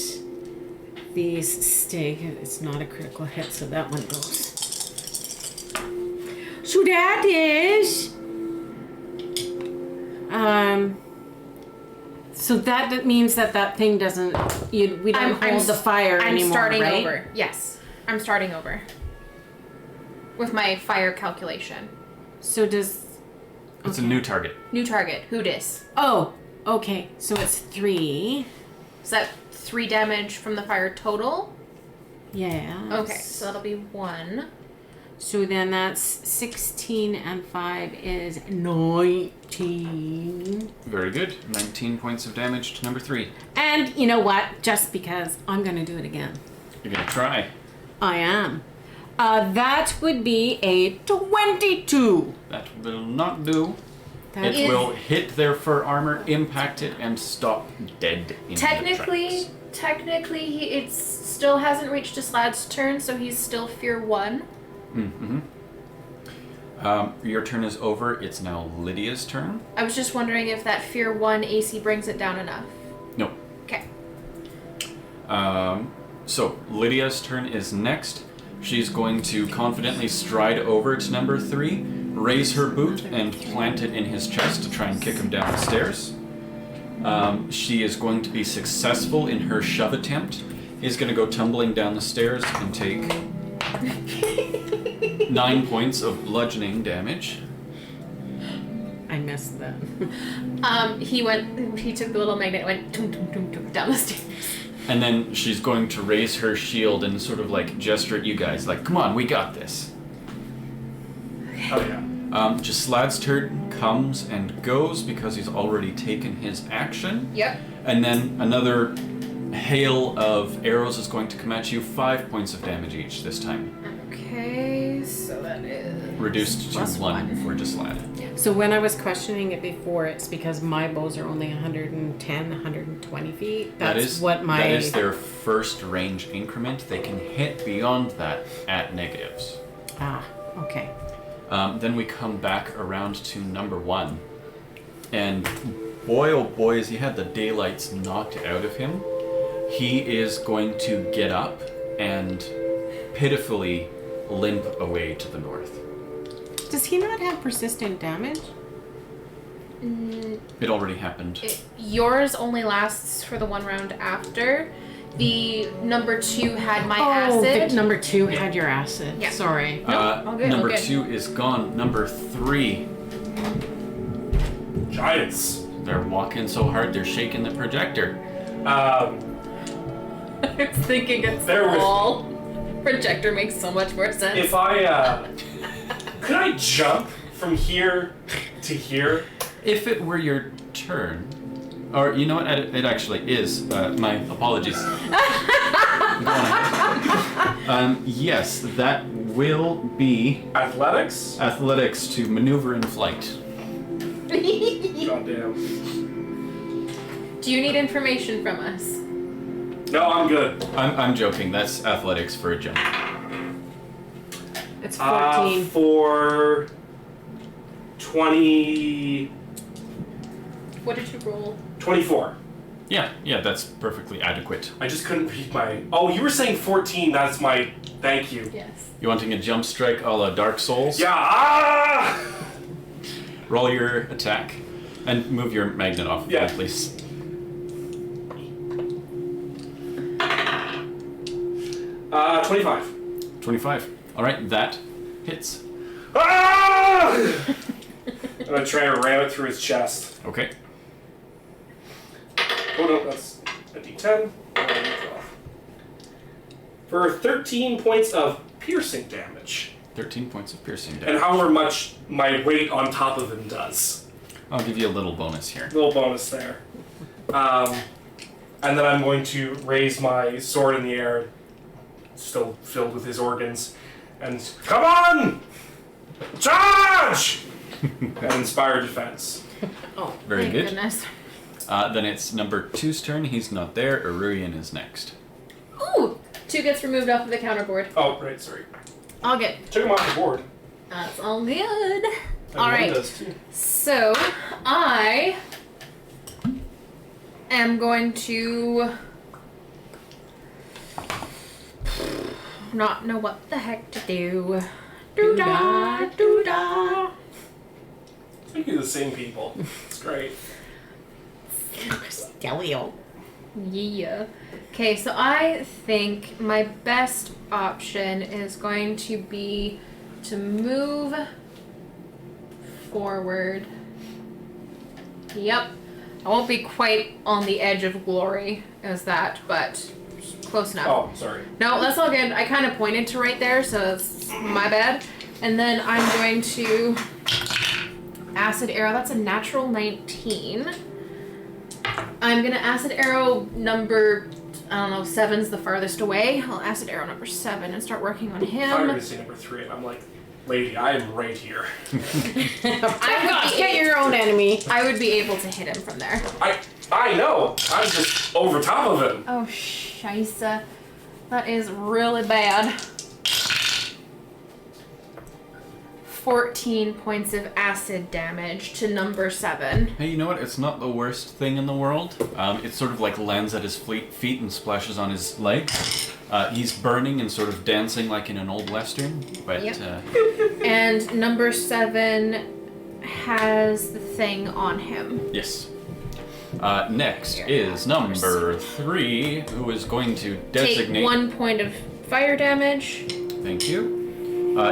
these stay. It's not a critical hit, so that one goes. So that is. So that means that thing doesn't. We don't hold the fire I'm anymore, starting right? over. Yes, I'm starting over. With my fire calculation. So does. It's a new target. New target. Who dis? Oh, okay. So it's 3. Is that 3 damage from the fire total? Yeah. Okay, so that'll be 1. So then that's 16 and 5 is 19. Very good. 19 points of damage to number 3. And you know what? Just because I'm going to do it again. You're gonna try. I am. That would be a 22. That will not do. That It will hit their fur armor, impact it, and stop dead in the tracks. Technically, it still hasn't reached Slad's turn, so he's still Fear 1. Mm-hmm. Your turn is over. It's now Lydia's turn. I was just wondering if that Fear 1 AC brings it down enough. No. Okay. So Lydia's turn is next. She's going to confidently stride over to number 3, raise her boot, and plant it in his chest to try and kick him down the stairs. She is going to be successful in her shove attempt. Is going to go tumbling down the stairs and take 9 points of bludgeoning damage. I missed that. He took the little magnet and went tum, tum, tum, tum, down the stairs. And then she's going to raise her shield and sort of like gesture at you guys, like, come on, we got this. Oh yeah. Jaslad's turn comes and goes because he's already taken his action. Yep. And then another hail of arrows is going to come at you, 5 points of damage each this time. Okay, so that is... Reduced to Plus 1 for Jaslad. So when I was questioning it before, it's because my bows are only 110, 120 feet. That's what my... That is their first range increment. They can hit beyond that at negatives. Ah, okay. Then we come back around to number 1. And boy, oh boy, as he had the daylights knocked out of him, he is going to get up and pitifully limp away to the north. Does he not have persistent damage? It already happened. Yours only lasts for the one round after. The number 2 had my acid. Number 2 had your acid. Yeah. Sorry. all good, Number all good. 2 is gone. Number 3, Giants. they're walking so hard they're shaking the projector. I was thinking it's There was- all. Projector makes so much more sense. If I could I jump from here to here? If it were your turn, or you know what, it actually is. My apologies. Go on ahead. Yes, that will be Athletics? athletics to maneuver in flight. Goddamn. Do you need information from us? No, I'm good. I'm joking. That's athletics for a jump. It's 14. For 20... What did you roll? 24. Yeah, that's perfectly adequate. I just couldn't read my... Oh, you were saying 14. That's my... Thank you. Yes. You wanting a jump strike a la Dark Souls? Yeah. Ah! Roll your attack. And move your magnet off, Yeah. please. 25. 25. Alright, that hits. Ah! I'm gonna try to ram it through his chest. Okay. Oh no, that's a D10. For 13 points of piercing damage. 13 points of piercing And damage. however much my weight on top of him does. I'll give you a little bonus here. Little bonus there. And then I'm going to raise my sword in the air, still filled with his organs, and come on! Charge! And inspire defense. Oh, Very thank good. goodness. Then it's number 2's turn. He's not there. Aurelian is next. Ooh! 2 gets removed off of the counterboard. Oh, right, sorry. All good. Took him off the board. That's all good. And All one right. does too. So, I am going to not know what the heck to do. Doo-dah, doo-dah. I think you're the same people. It's great. Stelio. Yeah. Okay, so I think my best option is going to be to move forward. Yep. I won't be quite on the edge of glory as that, but close enough. Oh, sorry. No, that's all good. I kind of pointed to right there, so it's my bad. And then I'm going to acid arrow. That's a natural 19. I'm gonna acid arrow number, I don't know, 7's the farthest away. I'll acid arrow number 7 and start working on I thought you were him. going to say number 3, and I'm like, lady, I am right here. Get your own enemy. I would be able to hit him from there. I know. I'm just over top of him. Oh, scheisse. That is really bad. 14 points of acid damage to number 7. Hey, you know what? It's not the worst thing in the world. It sort of like lands at his feet and splashes on his legs. He's burning and sort of dancing like in an old western. But Yep. And number 7 has the thing on him. yes. Next is number 3, who is going to designate. Take 1 point of fire damage. Thank you.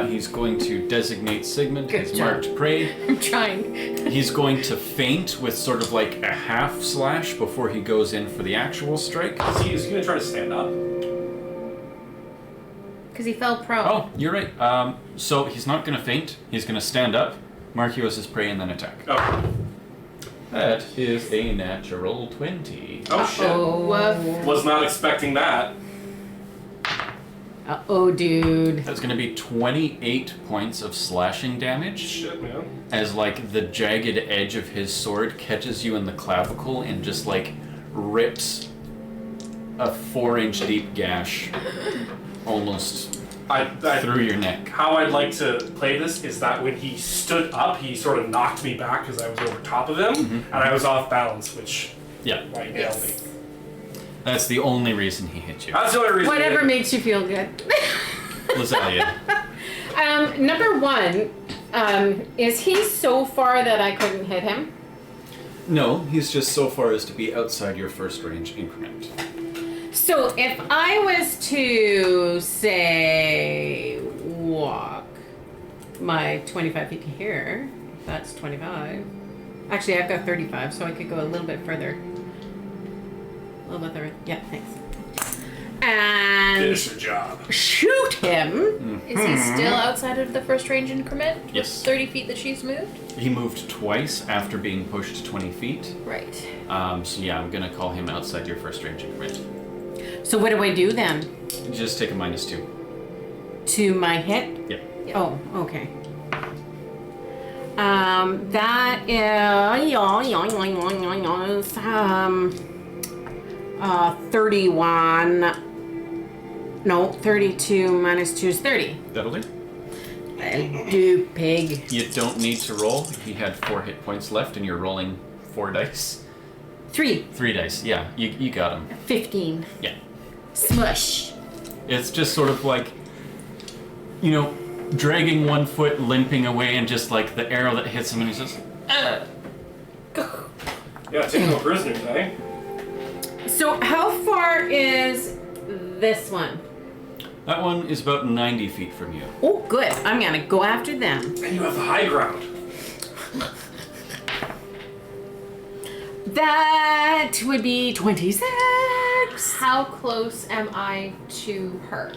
He's going to designate Sigmund Good his job. marked prey. I'm trying. He's going to feint with sort of like a half slash before he goes in for the actual strike. Is he going to try to stand up? Because he fell prone. Oh, you're right. So he's not going to feint. He's going to stand up, mark you as his prey, and then attack. Oh. That is a natural 20. Oh, shit. Woof. Was not expecting that. Uh-oh, dude. That's going to be 28 points of slashing damage. Shit, man. As like the jagged edge of his sword catches you in the clavicle and just like rips a 4-inch deep gash almost through your neck. How I'd like to play this is that when he stood up, he sort of knocked me back because I was over top of him, and I was off balance, which Yeah, like nailed me. that's the only reason he hit you. That's the only reason. Whatever makes you feel good. Lazalia. Number 1, is he so far that I couldn't hit him? No, he's just so far as to be outside your first range increment. So if I was to, say, walk my 25 feet here, that's 25. Actually, I've got 35, so I could go a little bit further. A little bit further. Yeah, thanks. And Finish the job. shoot him. Is he still outside of the first range increment? with Yes. 30 feet that she's moved? He moved twice after being pushed 20 feet. Right. So yeah, I'm gonna call him outside your first range increment. So what do I do then? Just take a -2. To my hit? Yep. Oh, okay. That is 31. No, 32 minus 2 is 30. That'll do. Do pig. You don't need to roll. He had 4 hit points left, and you're rolling 4 dice. 3. 3 dice. Yeah, you got him. 15. Yeah. Smush. It's just sort of like, you know, dragging one foot, limping away, and just like the arrow that hits him, and he says, "Ah." Yeah, take no prisoners, eh? So how far is this one? That one is about 90 feet from you. Oh, good. I'm gonna go after them. And you have the high ground. That would be 26. How close am I to her?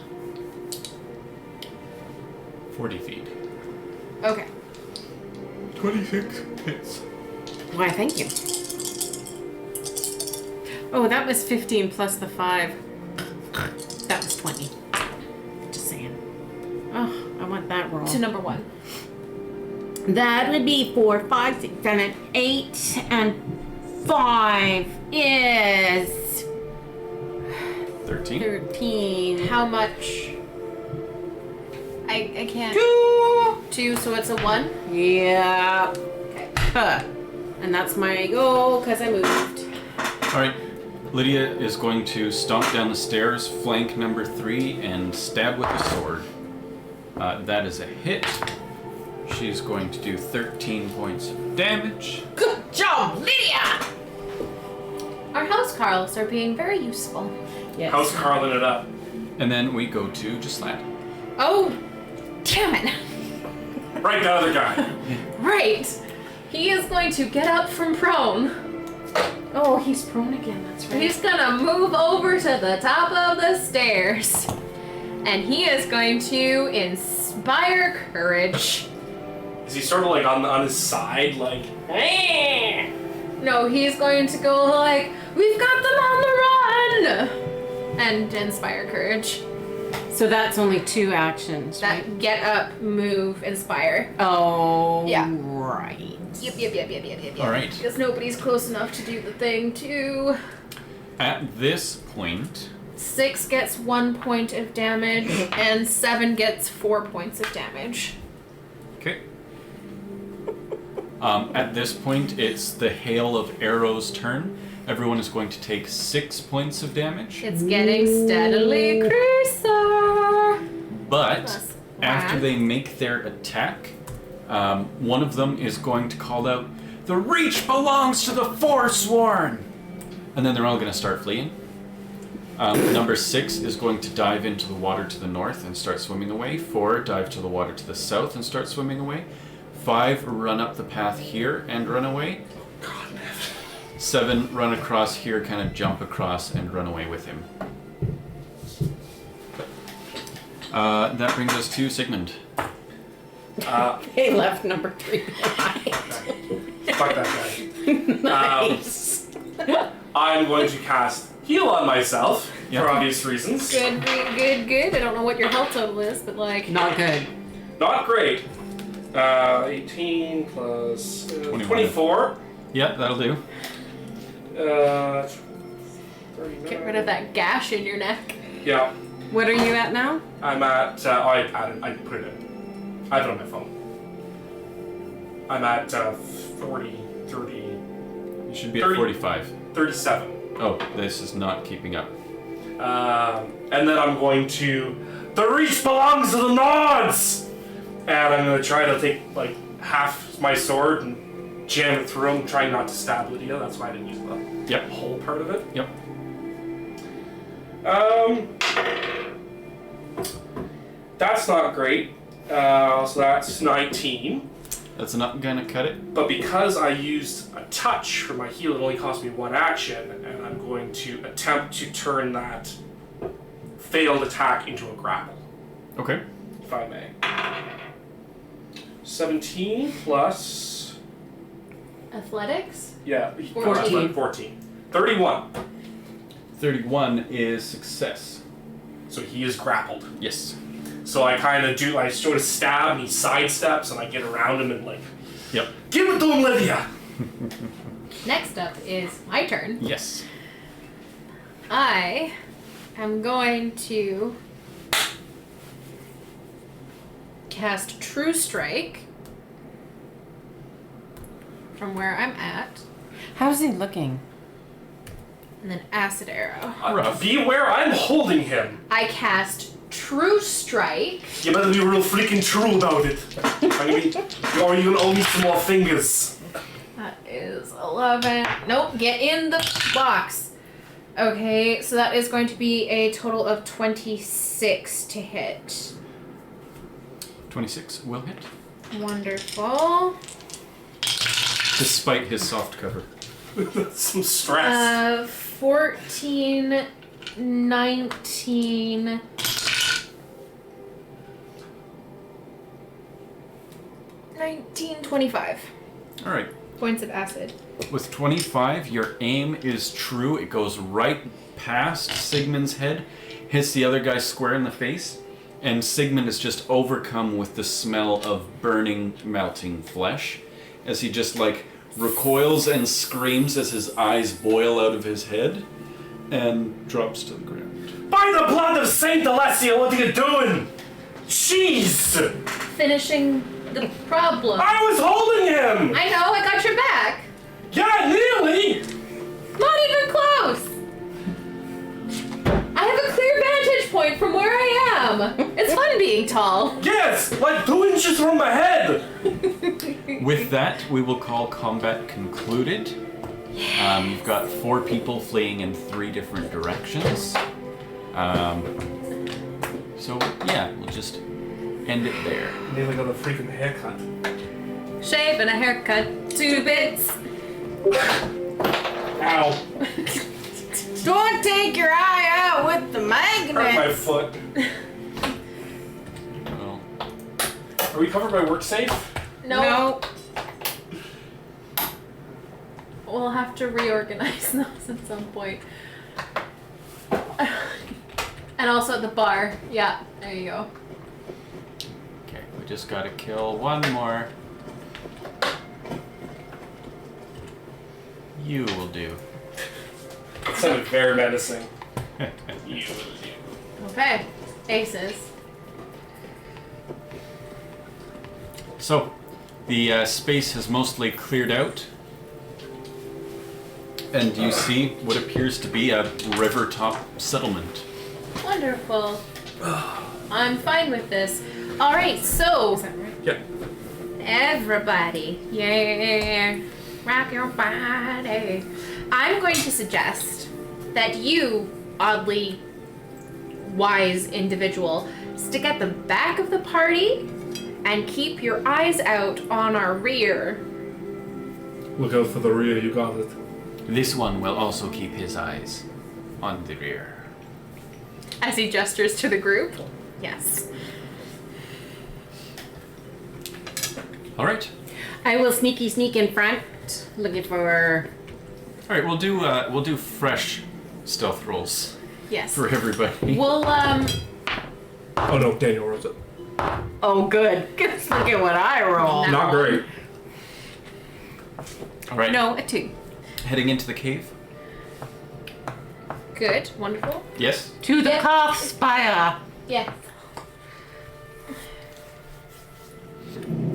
40 feet. Okay. 26 hits. Why, thank you. Oh, that was 15 plus the 5. That was 20. Just saying. Oh, I want that roll. To number 1. That would be 4, 5, 6, 7, 8, and 5 is 13. 13. How much? I can't. 2, so it's a 1? Yeah. And that's my goal because I moved. Alright. Lydia is going to stomp down the stairs, flank number 3, and stab with the sword. That is a hit. She's going to do 13 points of damage. Good job, Lydia! Our house Carls are being very useful. Yes. How's Carlin it up? And then we go to Gislad. Oh, damn it. Right, the other guy. Right. He is going to get up from prone. Oh, he's prone again, that's right. He's gonna move over to the top of the stairs. And he is going to inspire courage. Is he sort of like on his side, like? No, he's going to go like, we've got them on the run! And inspire courage. So that's only 2 actions, right? That get up, move, inspire. Oh, Yeah. right. Yep. All right. Because nobody's close enough to do the thing, too. At this point, 6 gets 1 point of damage, and 7 gets 4 points of damage. okay. At this point, it's the hail of arrows' turn. Everyone is going to take 6 points of damage. It's getting steadily closer. But Plus after one. they make their attack, one of them is going to call out, "The reach belongs to the Forsworn!" And then they're all going to start fleeing. Number 6 is going to dive into the water to the north and start swimming away. 4 dive to the water to the south and start swimming away. 5 run up the path here and run away. 7 run across here, kind of jump across and run away with him. That brings us to Sigmund. They left number 3 behind. Fuck that guy. Nice. I'm going to cast Heal on myself Yeah. for obvious reasons. Good. I don't know what your health total is, but like... Not good. Not great. 18 plus 24. Yeah, that'll do. 39. Get rid of that gash in your neck. Yeah. What are you at now? I'm at. I put it in. I have it on my phone. I'm at 40, 30, You should be 30. at 45. 37. Oh, this is not keeping up. And then I'm going to. The reach belongs to the Nods! And I'm going to try to take like half my sword and jam it through him, trying not to stab Lydia. That's why I didn't use the Yep. whole part of it. Yep. That's not great. So that's 19. That's not gonna cut it. But because I used a touch for my heal, it only cost me 1 action, and I'm going to attempt to turn that failed attack into a grapple, Okay. if I may. 17 plus... Athletics? Yeah, 14. 14. 31. 31 is success. So he is grappled. Yes. So I kind of do, I sort of stab, and he sidesteps, and I get around him and like, Yep. give it to him, Lydia! Next up is my turn. Yes. I am going to cast True Strike from where I'm at, How's he looking? and then Acid Arrow. Rough. Beware, I'm holding him! I cast True Strike. You better be real freaking true about it. Or you're gonna owe me some more fingers. That is 11. Nope, get in the box. Okay, so that is going to be a total of 26 to hit. 26 will hit. Wonderful. Despite his soft cover. Some stress. 14, 19, 25 Alright. points of acid. With 25, your aim is true. It goes right past Sigmund's head, hits the other guy square in the face, and Sigmund is just overcome with the smell of burning, melting flesh as he just like recoils and screams as his eyes boil out of his head and drops to the ground. By the blood of Saint Alessia, what are you doing? Jeez! Finishing the problem. I was holding him! I know, I got your back. Yeah, nearly! Not even close. I have a clear vantage point from where I am. It's fun being tall. Yes, like 2 inches from my head! With that, we will call combat concluded. You've got 4 people fleeing in 3 different directions. So yeah, we'll just end it there. Nearly got a freaking haircut. Shave and a haircut, 2 bits. Ow. Don't take your eye out with the Hurt my magnet. foot. Well, Are we covered by work safe? No. We'll have to reorganize those at some point. And also at the bar. Yeah, there you go. Okay, we just gotta kill one more. You will do. It sounded very menacing. You will do. Okay. Aces. So, the space has mostly cleared out. And you see what appears to be a river-top settlement. Wonderful. I'm fine with this. Alright, so Yeah. everybody, yeah, rock your body. I'm going to suggest that you, oddly wise individual, stick at the back of the party and keep your eyes out on our rear. Look out for the rear, you got it. This one will also keep his eyes on the rear. As he gestures to the group. Yes. Alright. I will sneaky sneak in front, looking for. Alright, we'll do fresh stealth rolls Yes. for everybody. We'll, Oh no, Daniel rolls it. Oh, good. Just look at what I roll. Not great. Alright. no, a 2. Heading into the cave? Good. Wonderful. Yes? To the Yeah. Karthspire. Yes.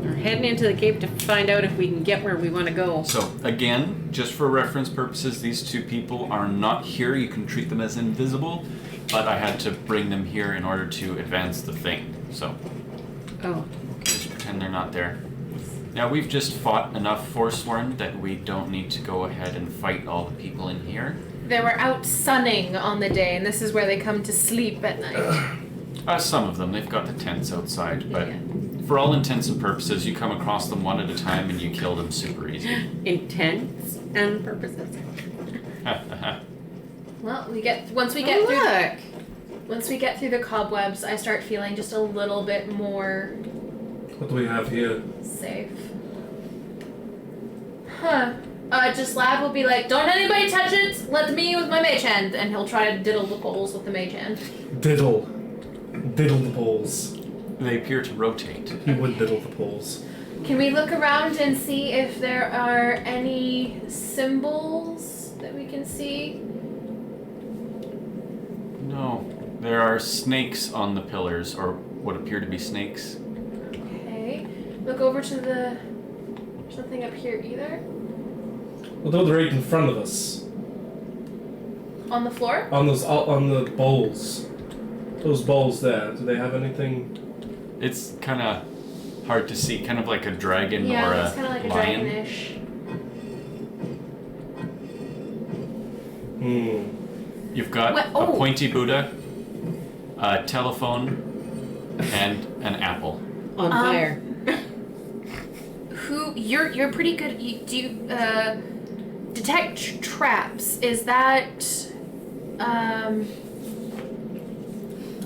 We're heading into the cave to find out if we can get where we want to go. So, again, just for reference purposes, these two people are not here. You can treat them as invisible, but I had to bring them here in order to advance the thing. So, Oh. just pretend they're not there. Now, we've just fought enough Forsworn that we don't need to go ahead and fight all the people in here. They were out sunning on the day, and this is where they come to sleep at night. Some of them, they've got the tents outside, but Yeah. for all intents and purposes, you come across them one at a time and you kill them super easy. Intents and purposes. Well, once we get through Look. once we get through the cobwebs, I start feeling just a little bit more What do we have here? safe. Huh. Just Lad will be like, don't anybody touch it, let me with my mage hand, and he'll try to diddle the poles with the mage hand. Diddle. Diddle the poles. They appear to rotate. He would diddle the poles. Can we look around and see if there are any symbols that we can see? No, there are snakes on the pillars, or what appear to be snakes. Okay. Look over to the... There's nothing up here either. Well, they're right in front of us. On the floor? On the bowls. Those bowls there. Do they have anything? It's kind of hard to see, kind of like a dragon or Yeah, a it's kind of like a lion. dragonish. You've got What? a Oh. pointy Buddha, a telephone, and an apple. On fire. You're pretty good. Do you detect traps? Is that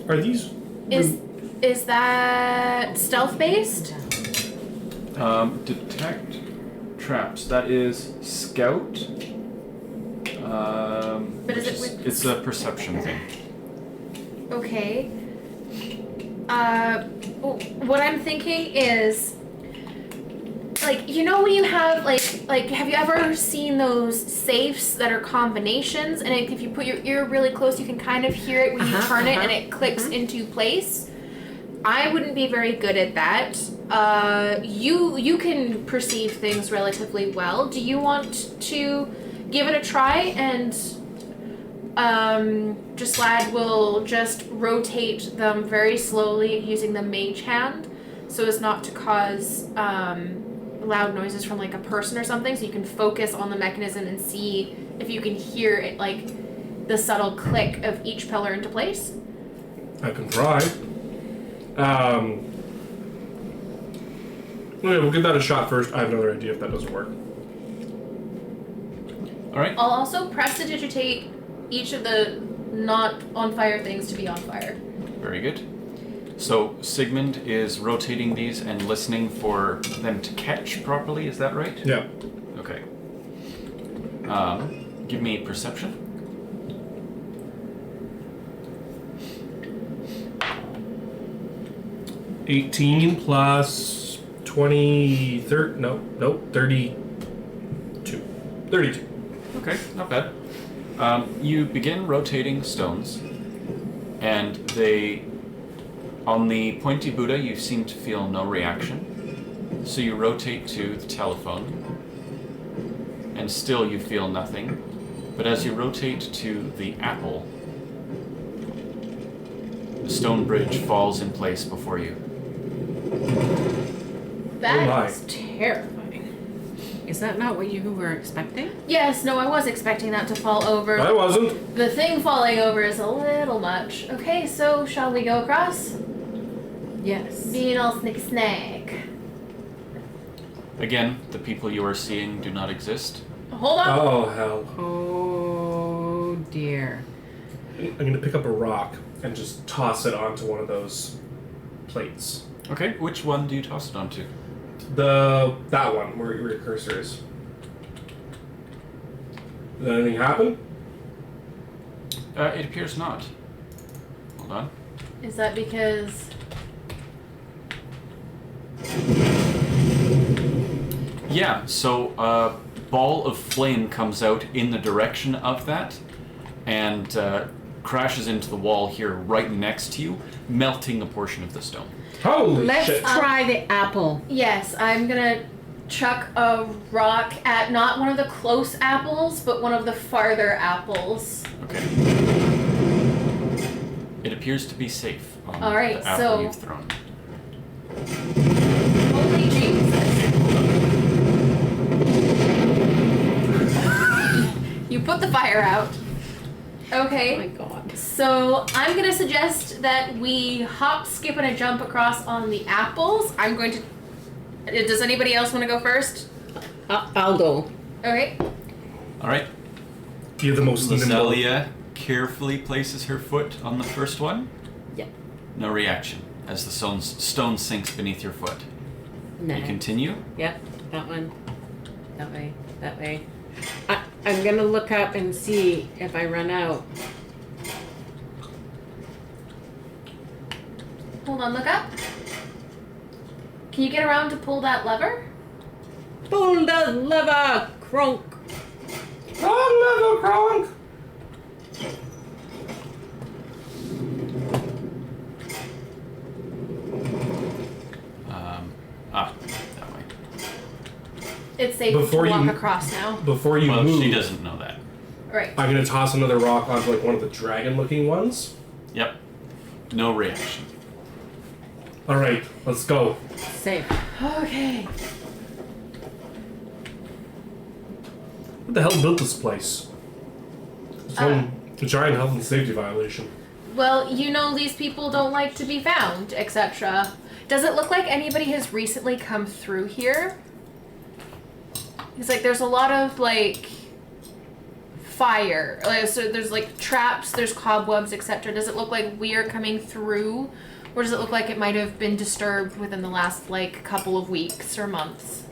Are these? is that stealth based? Detect traps. That is scout. But is it with- It's a perception thing. Okay. What I'm thinking is, like, you know when you have like have you ever seen those safes that are combinations, and if you put your ear really close, you can kind of hear it when you turn it, and it clicks into place. I wouldn't be very good at that. You can perceive things relatively well. Do you want to give it a try? And Gislad will just rotate them very slowly using the mage hand, so as not to cause loud noises from like a person or something. So you can focus on the mechanism and see if you can hear it, like the subtle click of each pillar into place. I can try. Okay, we'll give that a shot first. I have another idea if that doesn't work. All right. I'll also prestidigitate each of the not on fire things to be on fire. Very good. So Sigmund is rotating these and listening for them to catch properly. Is that right? Yeah. Okay. Give me perception. 18 plus 20, 32. 32. Okay, not bad. You begin rotating stones, and they, on the pointy Buddha, you seem to feel no reaction. So you rotate to the telephone, and still you feel nothing. But as you rotate to the apple, the stone bridge falls in place before you. That is terrifying. Is that not what you were expecting? Yes, no, I was expecting that to fall over. I wasn't. The thing falling over is a little much. Okay, so shall we go across? Yes. Being all snick-snack. Again, the people you are seeing do not exist. Hold on. Oh, hell. Oh dear. I'm going to pick up a rock and just toss it onto one of those plates. Okay, which one do you toss it onto? That one, where your cursor is. Did anything happen? It appears not. Hold on. Is that because... Yeah, so a ball of flame comes out in the direction of that and crashes into the wall here right next to you, melting a portion of the stone. Holy Let's shit. try the apple. Yes, I'm gonna chuck a rock at not one of the close apples, but one of the farther apples. Okay. It appears to be safe on All right, the apple so- you've thrown. Holy Jesus. You put the fire out. Okay. Oh my god. So I'm gonna suggest that we hop, skip, and a jump across on the apples. I'm going to. Does anybody else want to go first? I'll go. Okay. All right. You're the most nimble. Lazelia carefully places her foot on the first one. Yep. No reaction as the stone sinks beneath your foot. No. You continue. Yep. That one. That way. That way. I'm gonna look up and see if I run out. Hold on, look up. Can you get around to pull that lever? Pull the lever, Kronk. Oh, level Kronk! That way. It's safe Before to walk you- across now. Before you Well, move, she doesn't know that. Right. I'm going to toss another rock onto like one of the dragon-looking ones. Yep. No reaction. All right, let's go. Safe. Okay. Who the hell built this place? It's a giant health and safety violation. Well, you know these people don't like to be found, etc. Does it look like anybody has recently come through here? It's like there's a lot of like fire. Like, so there's like traps, there's cobwebs, etc. Does it look like we are coming through, or does it look like it might have been disturbed within the last like couple of weeks or months?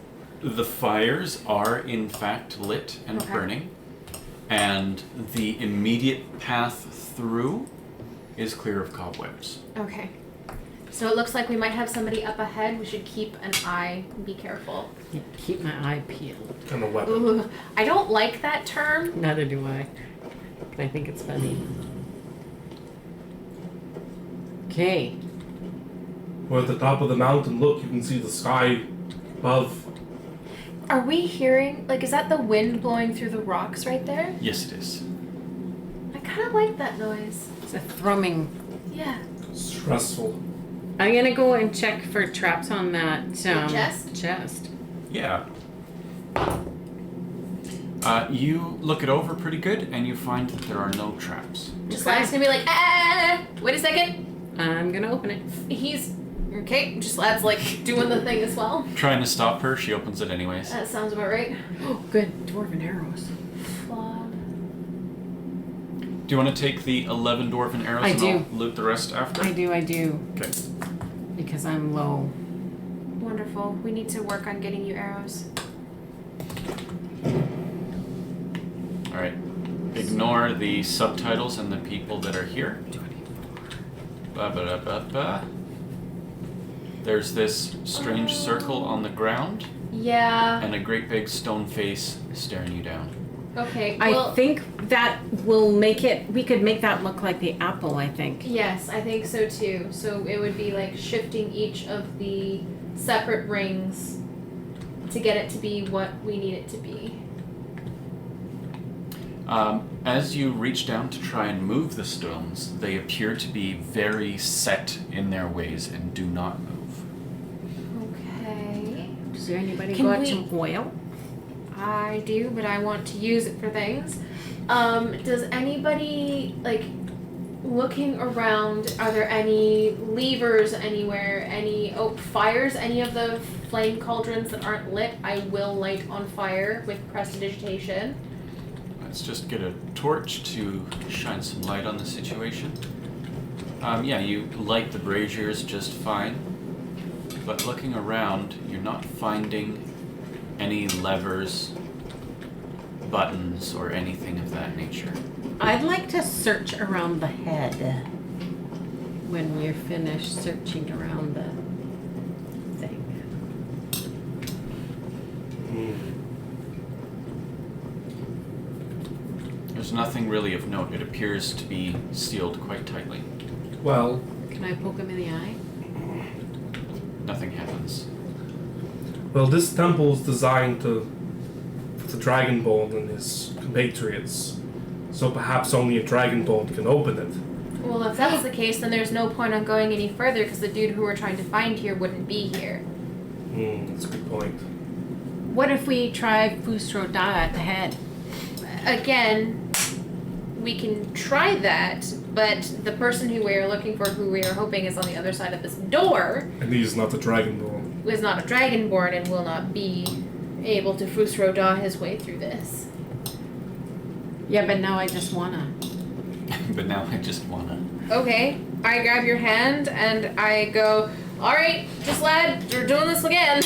The fires are in fact lit and Okay. burning, and the immediate path through is clear of cobwebs. Okay. So it looks like we might have somebody up ahead. We should keep an eye and be careful. Keep my eye peeled. Kind of weapon. Ooh, I don't like that term. Neither do I. I think it's funny. Okay. We're at the top of the mountain. Look, you can see the sky above. Are we hearing, like, is that the wind blowing through the rocks right there? Yes, it is. I kind of like that noise. It's a thrumming. Yeah. Stressful. I'm gonna go and check for traps on that chest? chest. Yeah. You look it over pretty good, and you find that there are no traps. Just Lad's gonna be like, wait a second. I'm gonna open it. He's, okay, just Lad's like doing the thing as well. Trying to stop her, she opens it anyways. That sounds about right. Oh, good. Dwarven arrows. Flawed. Do you want to take the 11 dwarven arrows I and do. I'll loot the rest after? I do. Okay. Because I'm low. Wonderful. We need to work on getting you arrows. Alright. Ignore the subtitles and the people that are here. Ba-ba-da-ba-ba. There's this strange circle on the ground Yeah. and a great big stone face staring you down. Okay. I Well, think that will make it. We could make that look like the apple. I think. yes, I think so too. So it would be like shifting each of the separate rings to get it to be what we need it to be. As you reach down to try and move the stones, they appear to be very set in their ways and do not move. Okay. Does there anybody Can got we- some oil? I do, but I want to use it for things. Does anybody, like, looking around, are there any levers anywhere, any fires, any of the flame cauldrons that aren't lit? I will light on fire with prestidigitation. Let's just get a torch to shine some light on the situation. Yeah, you light the braziers just fine, but looking around, you're not finding any levers, buttons, or anything of that nature. I'd like to search around the head when we're finished searching around the thing. There's nothing really of note. It appears to be sealed quite tightly. Well, Can I poke him in the eye? Nothing happens. this temple is designed to the Dragonborn and his compatriots, so perhaps only a Dragonborn can open it. Well, if that's the case, then there's no point on going any further because the dude who we're trying to find here wouldn't be here. That's a good point. What if we try Fusro Da at the head? Again, we can try that, but the person who we are looking for, who we are hoping is on the other side of this door, And he's not a Dragonborn. is not a Dragonborn and will not be able to Fusro Da his way through this. Yeah, but now I just wanna. But now I just wanna. Okay, I grab your hand and I go, alright, just lad, we're doing this again.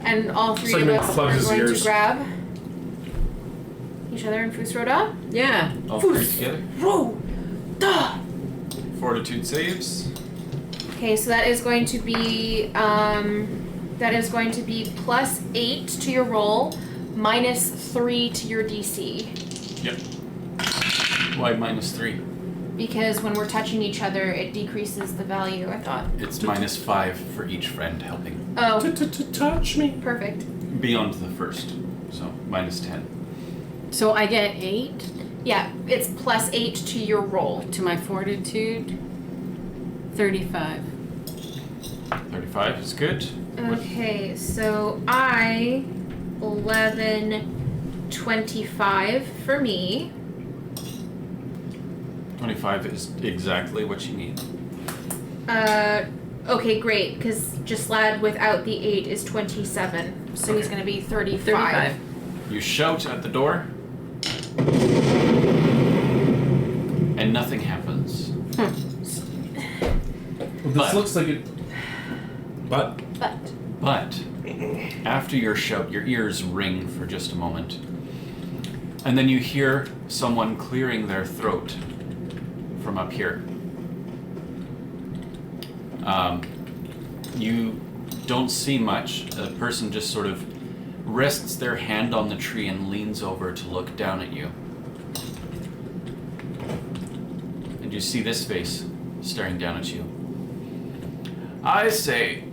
And all three of Simon us plugs are his going ears. to grab each other and Fusro Da. Yeah. All three together. Fusro Da! Fortitude saves. Okay, so that is going to be +8 to your roll, -3 to your DC. Yep. Why -3? Because when we're touching each other, it decreases the value, I thought. It's -5 for each friend helping. Oh, Touch me. perfect. Beyond the first. So -10. So I get 8 Yeah, it's +8 to your roll. to my fortitude. 35. 35 is good. Okay, so 11, 25 for me. 25 is exactly what you need. Okay, great, because Gislad without the 8 is 27, so he's Okay. going to be 35. You shout at the door, and nothing happens. Well, this But- looks like it. But But, after your shout, your ears ring for just a moment. And then you hear someone clearing their throat from up here. You don't see much. The person just sort of rests their hand on the tree and leans over to look down at you. And you see this face staring down at you. I say,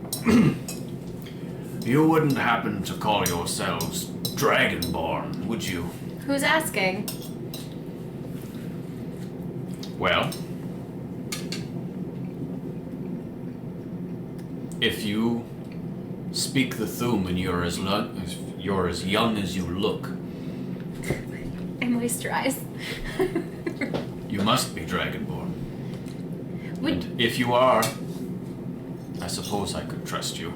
you wouldn't happen to call yourselves Dragonborn, would you? who's asking? Well, if you speak the Thum and you're as young as you look, I moisturize. you must be Dragonborn. Would, And if you are, I suppose I could trust you.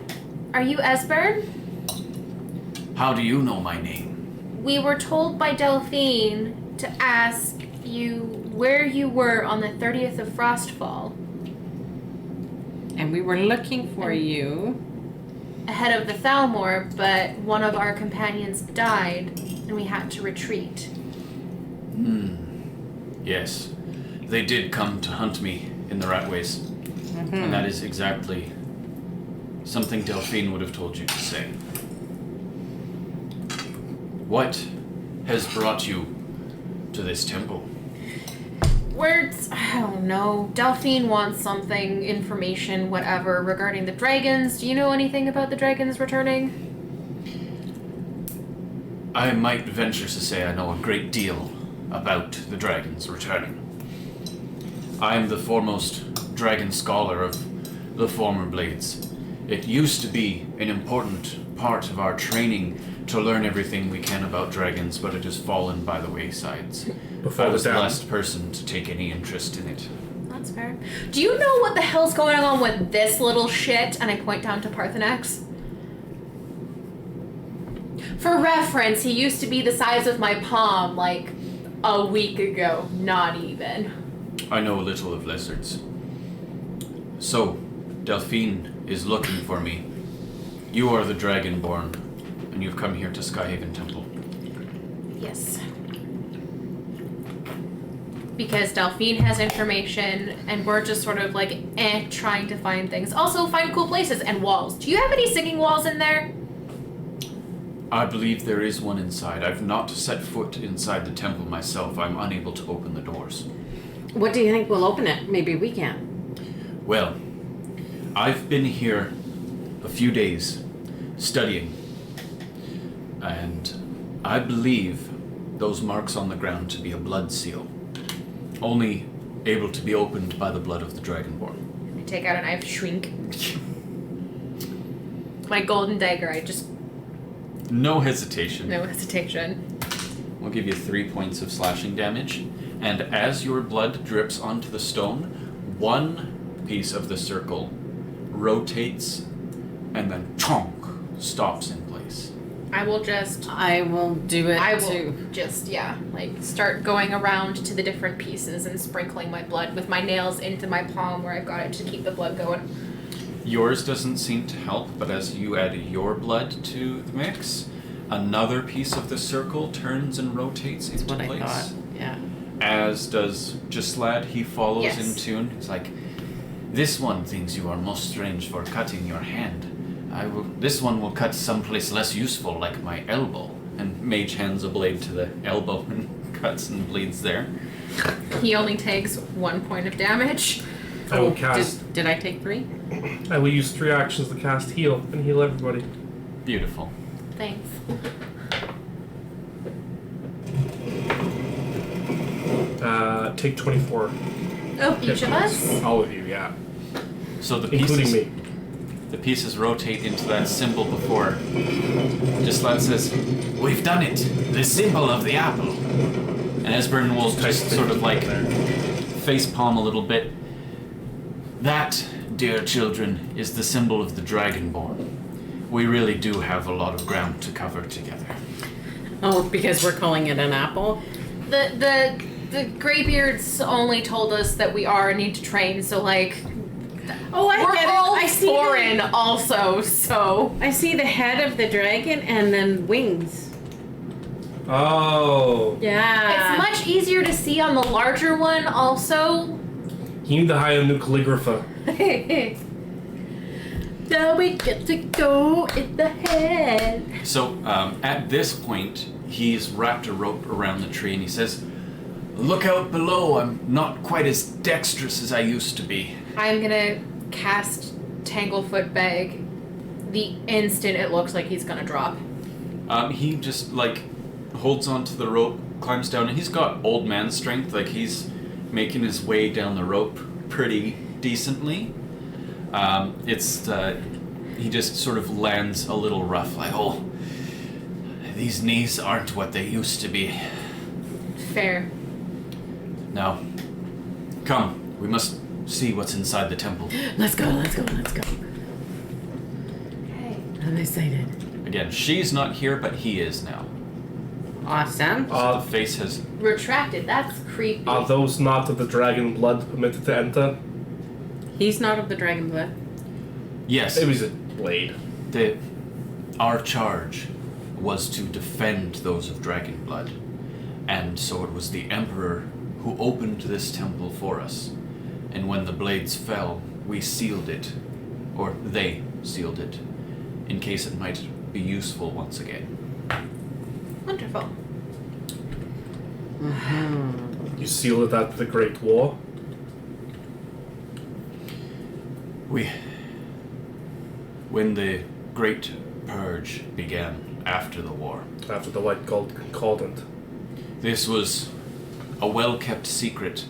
are you Esbern? How do you know my name? We were told by Delphine to ask you where you were on the 30th of Frostfall, And we were looking for you. ahead of the Thalmor, but one of our companions died, and we had to retreat. Yes, they did come to hunt me in the Ratways. And that is exactly something Delphine would have told you to say. What has brought you to this temple? I don't know. Delphine wants something, information, whatever, regarding the dragons. Do you know anything about the dragons returning? I might venture to say I know a great deal about the dragons returning. I am the foremost dragon scholar of the former Blades. It used to be an important part of our training to learn everything we can about dragons, but it has fallen by the waysides. Before I was the down. last person to take any interest in it. That's fair. Do you know what the hell's going on with this little shit? And I point down to Parthenax. For reference, he used to be the size of my palm like a week ago. Not even. I know a little of lizards. So, Delphine is looking for me. You are the Dragonborn, and you've come here to Skyhaven Temple. Yes. Because Delphine has information, and we're just sort of like, trying to find things. Also, find cool places and walls. Do you have any singing walls in there? I believe there is one inside. I've not set foot inside the temple myself. I'm unable to open the doors. What do you think will open it? Maybe we can. Well, I've been here a few days studying, and I believe those marks on the ground to be a blood seal, only able to be opened by the blood of the Dragonborn. I take out a knife, shrink. My golden dagger, I just, No hesitation. no hesitation. We'll give you 3 points of slashing damage, and as your blood drips onto the stone, one piece of the circle rotates and then chonk stops in place. I will just, I will do it I will too. just, start going around to the different pieces and sprinkling my blood with my nails into my palm where I've got it to keep the blood going. Yours doesn't seem to help, but as you add your blood to the mix, another piece of the circle turns and rotates That's into what place. I thought. Yeah. As does Gislad, he follows Yes. in tune. He's like, this one thinks you are most strange for cutting your hand. This one will cut someplace less useful, like my elbow. And Mage hands a blade to the elbow and cuts and bleeds there. He only takes 1 point of damage. I will cast. Did I take 3? I will use 3 actions to cast heal and heal everybody. Beautiful. Thanks. Take 24. Oh, each of us? All of you, yeah. So the Including pieces, me. the pieces rotate into that symbol before. Gislad says, "We've done it! The symbol of the apple!" And Esbern will just sort of like face palm a little bit. That, dear children, is the symbol of the Dragonborn. We really do have a lot of ground to cover together. Oh, because we're calling it an apple? The Greybeards only told us that we are need to train, so like Oh, I we're get all it. I see foreign also, so I see the head of the dragon and then wings. Oh. Yeah. it's much easier to see on the larger one also. You need to hire a new calligrapher. Now we get to go in the head. So at this point, he's wrapped a rope around the tree and he says, "Look out below, I'm not quite as dexterous as I used to be." I'm gonna cast Tanglefoot Bag the instant it looks like he's gonna drop. He just like holds onto the rope, climbs down, and he's got old man strength, like he's making his way down the rope pretty decently. He just sort of lands a little rough, like, oh, these knees aren't what they used to be. Fair. Now, come, we must see what's inside the temple. Let's go. Okay. I'm excited. Again, she's not here, but he is now. Awesome. So the face has... Retracted, that's creepy. Are those not of the dragon blood permitted to enter? He's not of the dragon blood. Yes, It was a blade. our charge was to defend those of dragon blood. And so it was the Emperor who opened this temple for us. And when the blades fell, we sealed it. Or they sealed it, in case it might be useful once again. Wonderful. You sealed it after the Great War? When the Great Purge began after the war, After the White Cauldron. this was a well-kept secret,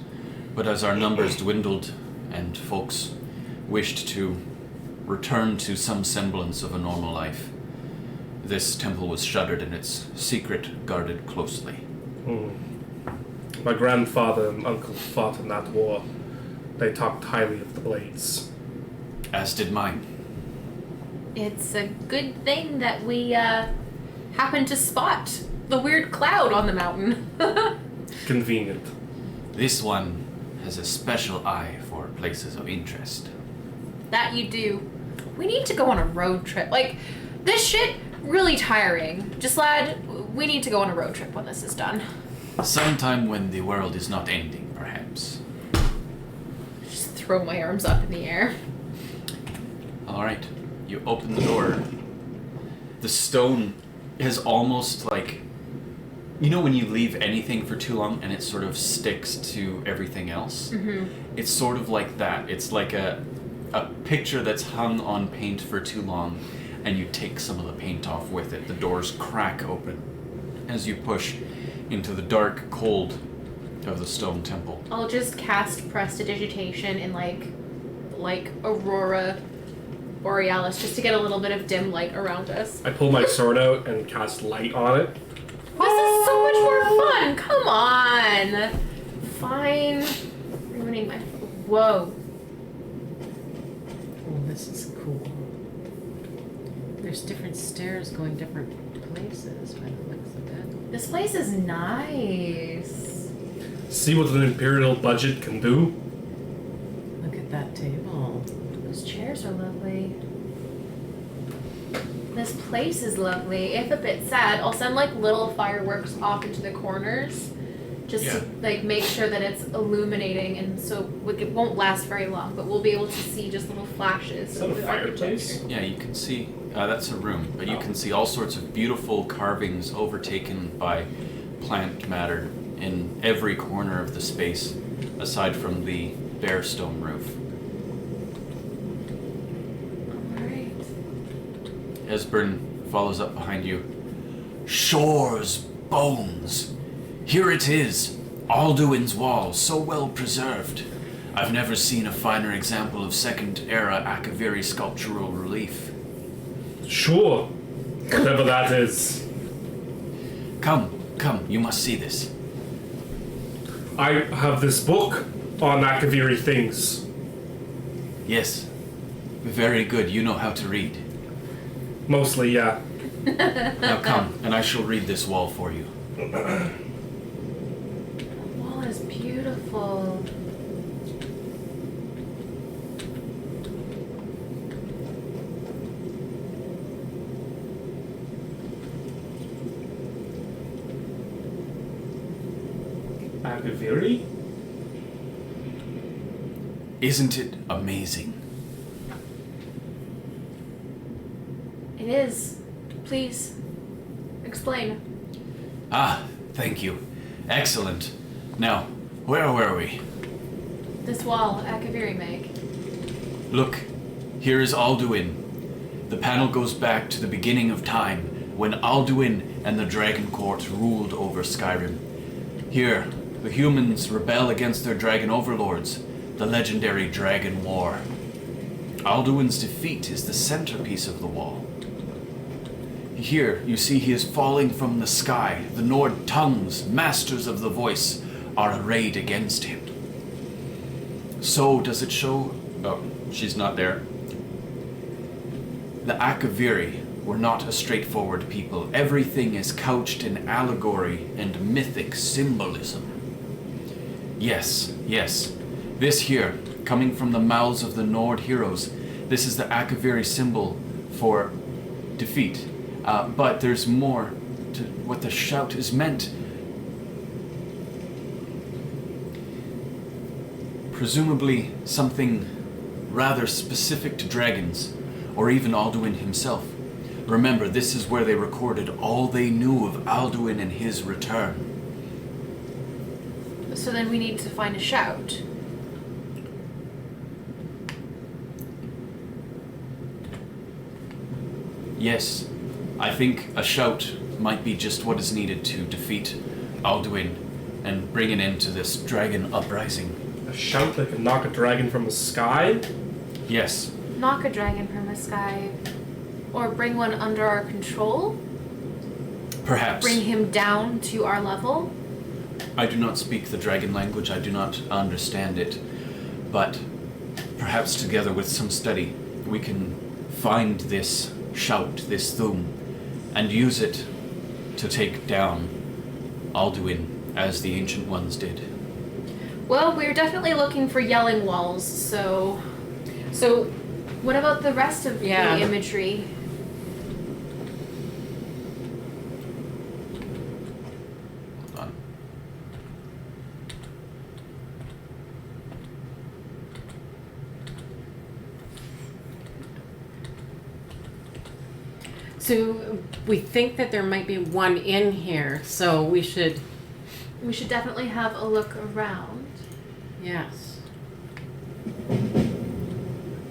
but as our numbers dwindled and folks wished to return to some semblance of a normal life, this temple was shuttered and its secret guarded closely. My grandfather and uncle fought in that war. They talked highly of the blades. As did mine. It's a good thing that we happened to spot the weird cloud on the mountain. Convenient. This one has a special eye for places of interest. That you do. We need to go on a road trip. Like, this shit, really tiring. Just, lad, we need to go on a road trip when this is done. Sometime when the world is not ending, perhaps. Just throw my arms up in the air. Alright, you open the door. The stone is almost like... You know when you leave anything for too long and it sort of sticks to everything else? Mm-hmm. It's sort of like that. It's like a picture that's hung on paint for too long and you take some of the paint off with it. The doors crack open as you push into the dark cold of the stone temple. I'll just cast Prestidigitation in like Aurora Borealis just to get a little bit of dim light around us. I pull my sword out and cast light on it. This is so much more fun! Come on! Fine. Ruining my... Whoa. Oh, this is cool. There's different stairs going different places by the looks of it. This place is nice. See what an Imperial budget can do? Look at that table. Those chairs are lovely. This place is lovely. If a bit sad, I'll send like little fireworks off into the corners just to like make sure that it's illuminating, and so it won't last very long, but we'll be able to see just little flashes. Is that a the fireplace? architecture. Yeah, you can see... that's a room, but you can see all sorts of beautiful carvings overtaken by plant matter in every corner of the space, aside from the bare stone roof. Alright. Esbern follows up behind you. Shore's bones! Here it is! Alduin's wall, so well preserved. I've never seen a finer example of second-era Akaviri sculptural relief. Sure. Whatever that is. Come, you must see this. I have this book on Akaviri things. Yes. Very good, you know how to read. Mostly, yeah. Now come, and I shall read this wall for you. The wall is beautiful. Akaviri? Isn't it amazing? It is. Please, explain. Ah, thank you. Excellent. Now, where were we? This wall, Akaviri make. Look, here is Alduin. The panel goes back to the beginning of time, when Alduin and the Dragon Court ruled over Skyrim. Here, the humans rebel against their dragon overlords, the legendary Dragon War. Alduin's defeat is the centerpiece of the wall. Here, you see he is falling from the sky. The Nord tongues, masters of the voice, are arrayed against him. So does it show... Oh, she's not there. The Akaviri were not a straightforward people. Everything is couched in allegory and mythic symbolism. Yes. This here, coming from the mouths of the Nord heroes, this is the Akaviri symbol for defeat. But there's more to what the shout is meant. Presumably something rather specific to dragons. or even Alduin himself. Remember, this is where they recorded all they knew of Alduin and his return. So then we need to find a shout. Yes, I think a shout might be just what is needed to defeat Alduin and bring an end to this dragon uprising. A shout that can knock a dragon from the sky? Yes, Knock a dragon from the sky. Or bring one under our control. perhaps. Bring him down to our level. I do not speak the dragon language, I do not understand it, but perhaps together with some study, we can find this shout, this thum, and use it to take down Alduin as the Ancient Ones did. Well, we're definitely looking for yelling walls, so what about the rest of Yeah. the imagery? Hold on. So we think that there might be one in here, so we should, We should definitely have a look around. yes.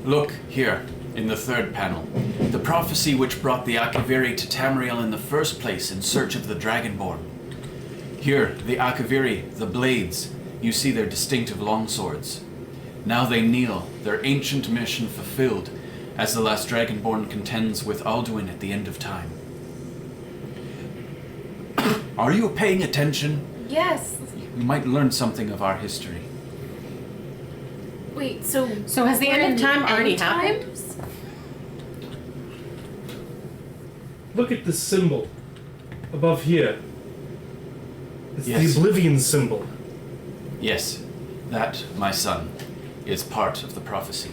Look here, in the third panel. The prophecy which brought the Akaviri to Tamriel in the first place in search of the Dragonborn. Here, the Akaviri, the blades, you see their distinctive longswords. Now they kneel, their ancient mission fulfilled, as the last Dragonborn contends with Alduin at the end of time. Are you paying attention? Yes. You might learn something of our history. Wait, so So has the we're end in of the time already end happened? times? Look at the symbol above here. It's Yes. the Oblivion symbol. Yes, that, my son, is part of the prophecy.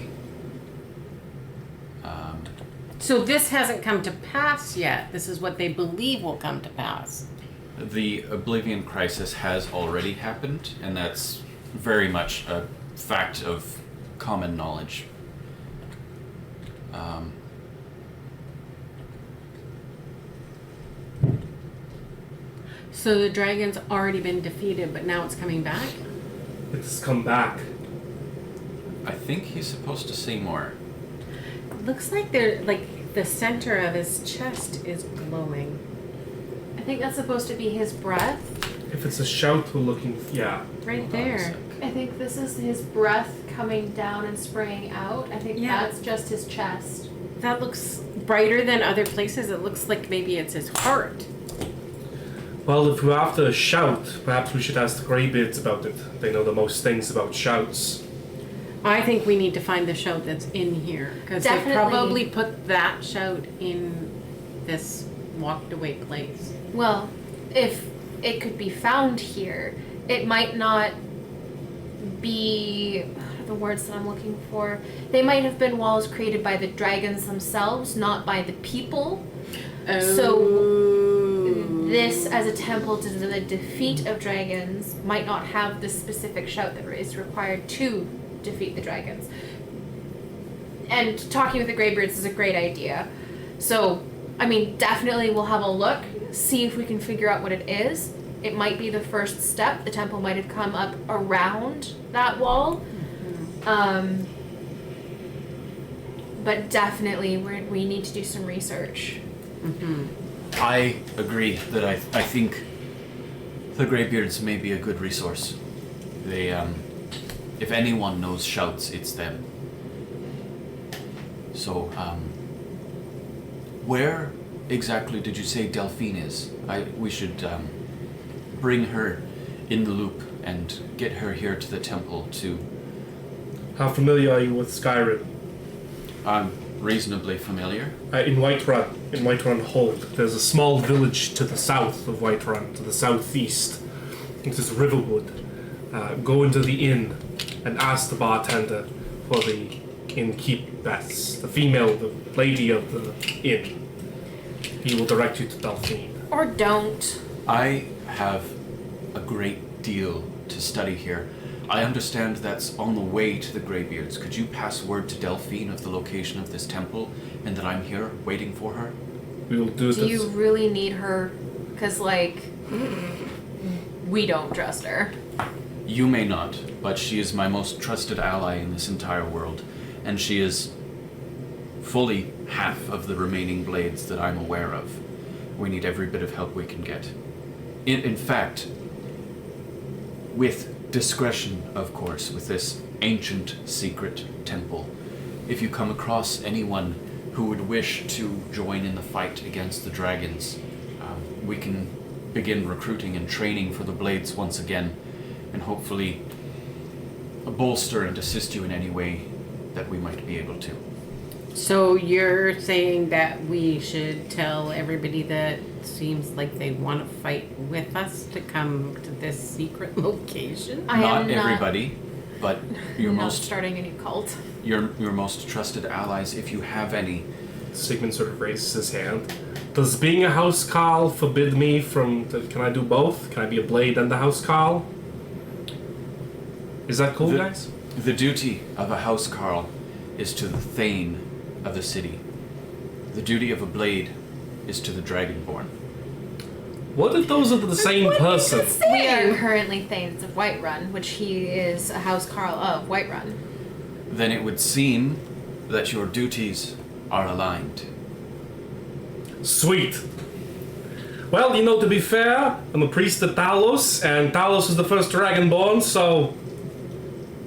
So this hasn't come to pass yet. This is what they believe will come to pass. The Oblivion Crisis has already happened, and that's very much a fact of common knowledge. So the dragon's already been defeated, but now it's coming back? It has come back. I think he's supposed to say more. Looks like they're like the center of his chest is glowing. I think that's supposed to be his breath. If it's a shout, we're looking. Yeah. Right Hold on a there. sec. I think this is his breath coming down and spraying out. I think Yeah. that's just his chest. That looks brighter than other places. It looks like maybe it's his heart. Well, if we're after a shout, perhaps we should ask the Greybeards about it. They know the most things about shouts. I think we need to find the shout that's in here because they Definitely. probably put that shout in this walked away place. Well, if it could be found here, it might not be the words that I'm looking for. They might have been walls created by the dragons themselves, not by the people. This, as a temple to the defeat of dragons, might not have the specific shout that is required to defeat the dragons. And talking with the Greybeards is a great idea. So, I mean, definitely we'll have a look, see if we can figure out what it is. It might be the first step. The temple might have come up around that wall. But definitely we need to do some research. I agree that I think the Greybeards may be a good resource. They, if anyone knows shouts, it's them. So, where exactly did you say Delphine is? We should bring her in the loop and get her here to the temple to... How familiar are you with Skyrim? I'm reasonably familiar. In Whiterun Hold, there's a small village to the south of Whiterun, to the southeast. It is Riverwood. Go into the inn and ask the bartender for the innkeepess, the female, the lady of the inn. He will direct you to Delphine. Or don't. I have a great deal to study here. I understand that's on the way to the Greybeards. Could you pass word to Delphine of the location of this temple and that I'm here waiting for her? We will do Do you really need her? Because, like, we don't trust her. You may not, but she is my most trusted ally in this entire world, and she is fully half of the remaining blades that I'm aware of. We need every bit of help we can get. In fact, with discretion, of course, with this ancient secret temple, if you come across anyone who would wish to join in the fight against the dragons, we can begin recruiting and training for the blades once again, and hopefully bolster and assist you in any way that we might be able to. So you're saying that we should tell everybody that seems like they want to fight with us to come to this secret location? I am Not everybody, but your not most starting any cult. your most trusted allies, if you have any. Sigmund sort of raises his hand. Does being a housecarl forbid me from... Can I do both? Can I be a blade and the housecarl? Is that cool, guys? The duty of a housecarl is to the thane of the city. The duty of a blade is to the Dragonborn. What if those are the same person? We are currently Thanes of Whiterun, which he is a housecarl of Whiterun. Then it would seem that your duties are aligned. Sweet. Well, you know, to be fair, I'm a priest of Talos, and Talos is the first Dragonborn, so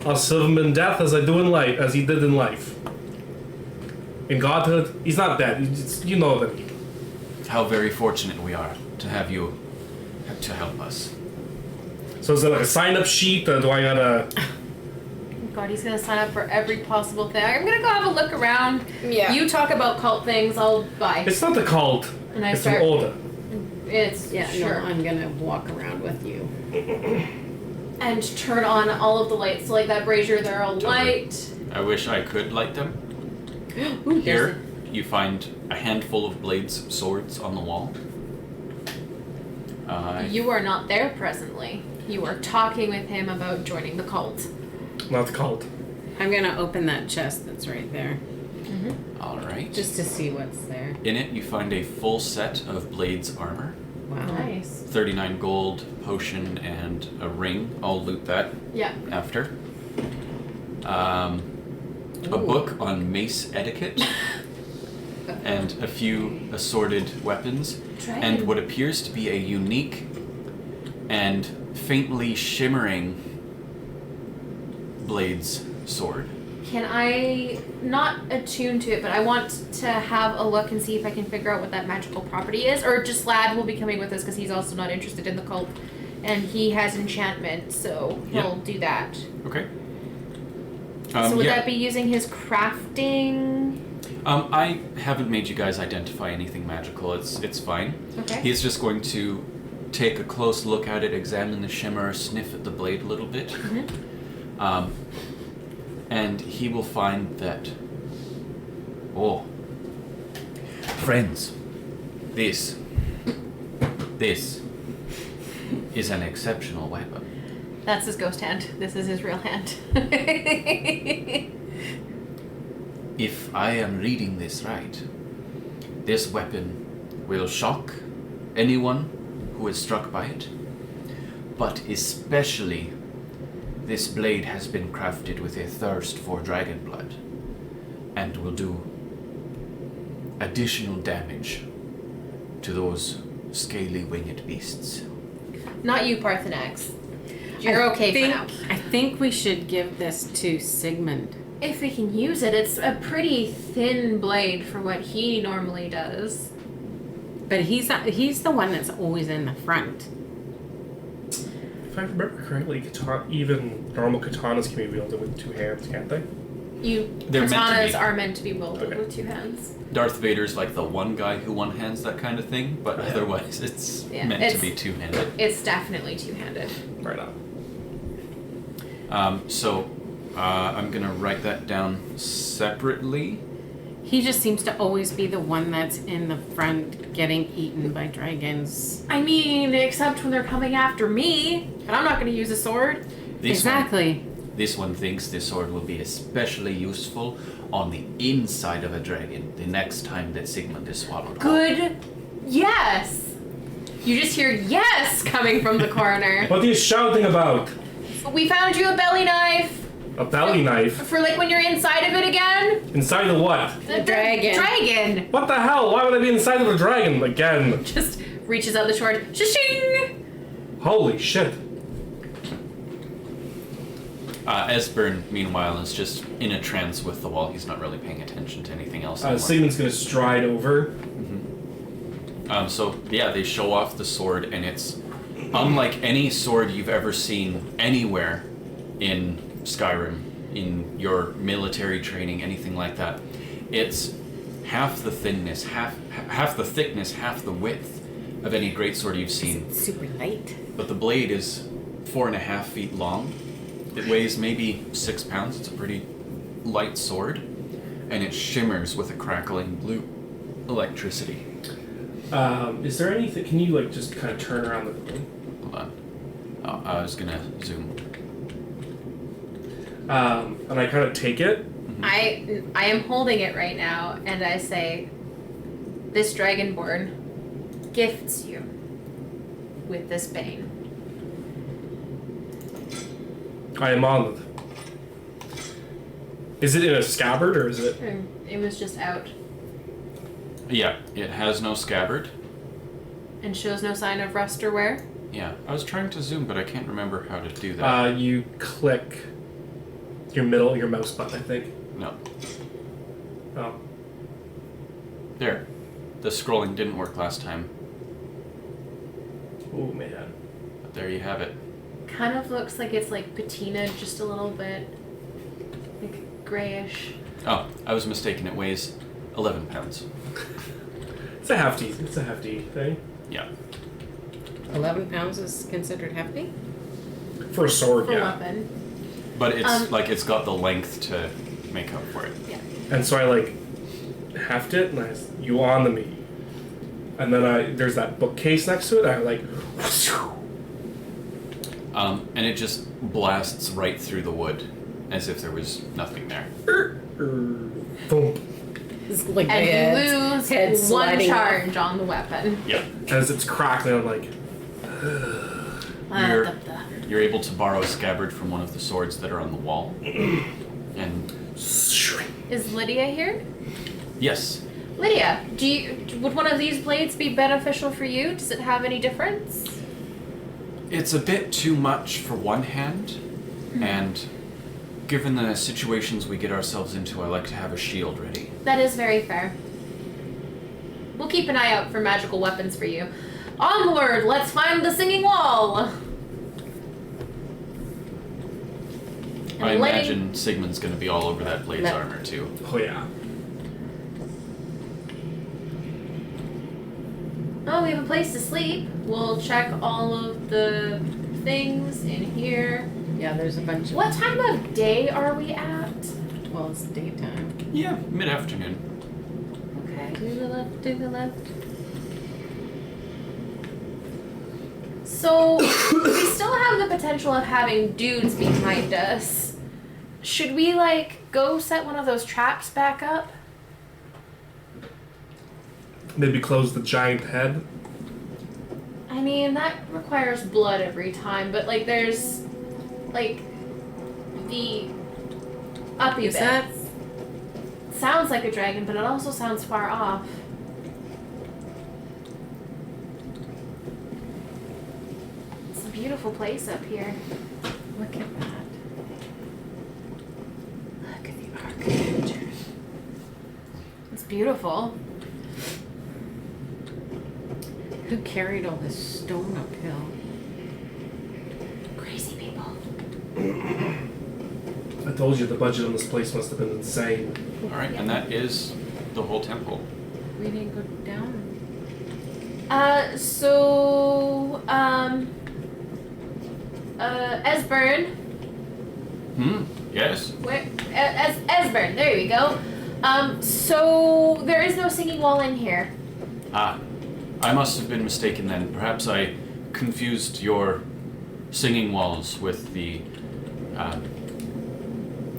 I'll serve him in death as I do in life, as he did in life. In godhood, he's not dead. You know that. How very fortunate we are to have you to help us. So is there like a sign-up sheet, or do I gotta? God, he's gonna sign up for every possible thing. I'm gonna go have a look around. Yeah. You talk about cult things, I'll buy. It's not a cult. And I It's start- an order. It's Yeah, sure. no, I'm gonna walk around with you. And turn on all of the lights. So like that brazier, they're all light. I wish I could light them. Ooh, Here, you find a handful of blades, swords on the wall. You are not there presently. You are talking with him about joining the cult. Not cult. I'm gonna open that chest that's right there, All right. just to see what's there. In it, you find a full set of blades armor, Wow. Nice. 39 gold, potion, and a ring. I'll loot that Yeah. after. A Ooh. book on mace etiquette, and a few assorted weapons, and what appears to be a unique and faintly shimmering blades sword. Can I not attune to it, but I want to have a look and see if I can figure out what that magical property is, or just Lad will be coming with us because he's also not interested in the cult, and he has enchantment, so he'll do that. Okay. So would yeah. that be using his crafting? I haven't made you guys identify anything magical. It's fine. Okay. He's just going to take a close look at it, examine the shimmer, sniff at the blade a little bit. And he will find that... Oh. Friends, this is an exceptional weapon. That's his ghost hand. This is his real hand. If I am reading this right, this weapon will shock anyone who is struck by it, but especially this blade has been crafted with a thirst for dragon blood and will do additional damage to those scaly winged beasts. Not you, Parthenax. You're okay for now. I think we should give this to Sigmund. If we can use it, it's a pretty thin blade for what he normally does. But he's the one that's always in the front. If I remember correctly, even normal katanas can be wielded with two hands, can't they? They're meant to Katanas be. are meant to be wielded Okay. with two hands. Darth Vader's like the one guy who one-hands that kind of thing, but otherwise it's Yeah, meant it's- to be two-handed. It's definitely two-handed. Right on. I'm gonna write that down separately. He just seems to always be the one that's in the front getting eaten by dragons. I mean, except when they're coming after me, but I'm not going to use a sword. Exactly. This one thinks this sword will be especially useful on the inside of a dragon the next time that Sigmund is swallowed whole. Good. Yes. You just hear yes coming from the corner. What are you shouting about? We found you a belly knife A belly knife? for like when you're inside of it again. Inside of what? The dragon. Dragon. What the hell? Why would I be inside of a dragon again? Just reaches out the sword. Shing. Holy shit. Esbern, meanwhile, is just in a trance with the wall. He's not really paying attention to anything else anymore. Sigmund's gonna stride over. So, yeah, they show off the sword, and it's unlike any sword you've ever seen anywhere in Skyrim, in your military training, anything like that. It's half the thickness, half the thickness, half the width of any greatsword you've seen. Super light. But the blade is 4.5 feet long. It weighs maybe 6 pounds. It's a pretty light sword, and it shimmers with a crackling blue electricity. Is there anything? Can you like just kind of turn around the building? Hold on. Oh, I was gonna zoom. And I kind of take it. I am holding it right now, and I say, this Dragonborn gifts you with this bane. I am honored. Is it in a scabbard or is it? It was just out Yeah, it has no scabbard. and shows no sign of rust or wear. Yeah, I was trying to zoom, but I can't remember how to do that. You click your mouse button, I think. No. Oh. There. The scrolling didn't work last time. Oh man. But there you have it. Kind of looks like it's like patinaed just a little bit, like grayish. Oh, I was mistaken. It weighs 11 pounds. It's a hefty thing. Yeah. 11 pounds is considered hefty? For a sword, For yeah. weapon. But it's like it's got the length to make up for it. Yeah. And so I like heft it and you on the me. And then there's that bookcase next to it, I like And it just blasts right through the wood, as if there was nothing there. thump. It's like And head you lose one sliding charge on the weapon. Yeah. As it's crackling, I'm like, You're, you're able to borrow a scabbard from one of the swords that are on the wall. And Is Lydia here? yes, Lydia, would one of these blades be beneficial for you? Does it have any difference? it's a bit too much for one hand, and given the situations we get ourselves into, I like to have a shield ready. That is very fair. We'll keep an eye out for magical weapons for you. Onward, let's find the singing wall. I imagine Sigmund's going to be all over that blade's No. armor too. oh yeah. Oh, we have a place to sleep. We'll check all of the things in here. Yeah, there's a bunch of... What time of day are we at? Well, it's daytime. Yeah, mid-afternoon. Okay. To the left, to the left. So, we still have the potential of having dudes behind us. Should we, like, go set one of those traps back up? Maybe close the giant head. I mean, that requires blood every time, but, like, there's, like, the uppy Is that... bits. Sounds like a dragon, but it also sounds far off. It's a beautiful place up here. Look at that. Look at the architecture. It's beautiful. Who carried all this stone uphill? Crazy people. I told you the budget on this place must have been insane. Alright, and that is the whole temple. We didn't go down. Esbern. Yes? Where? Esbern, there we go. So there is no singing wall in here. Ah, I must have been mistaken then. Perhaps I confused your singing walls with the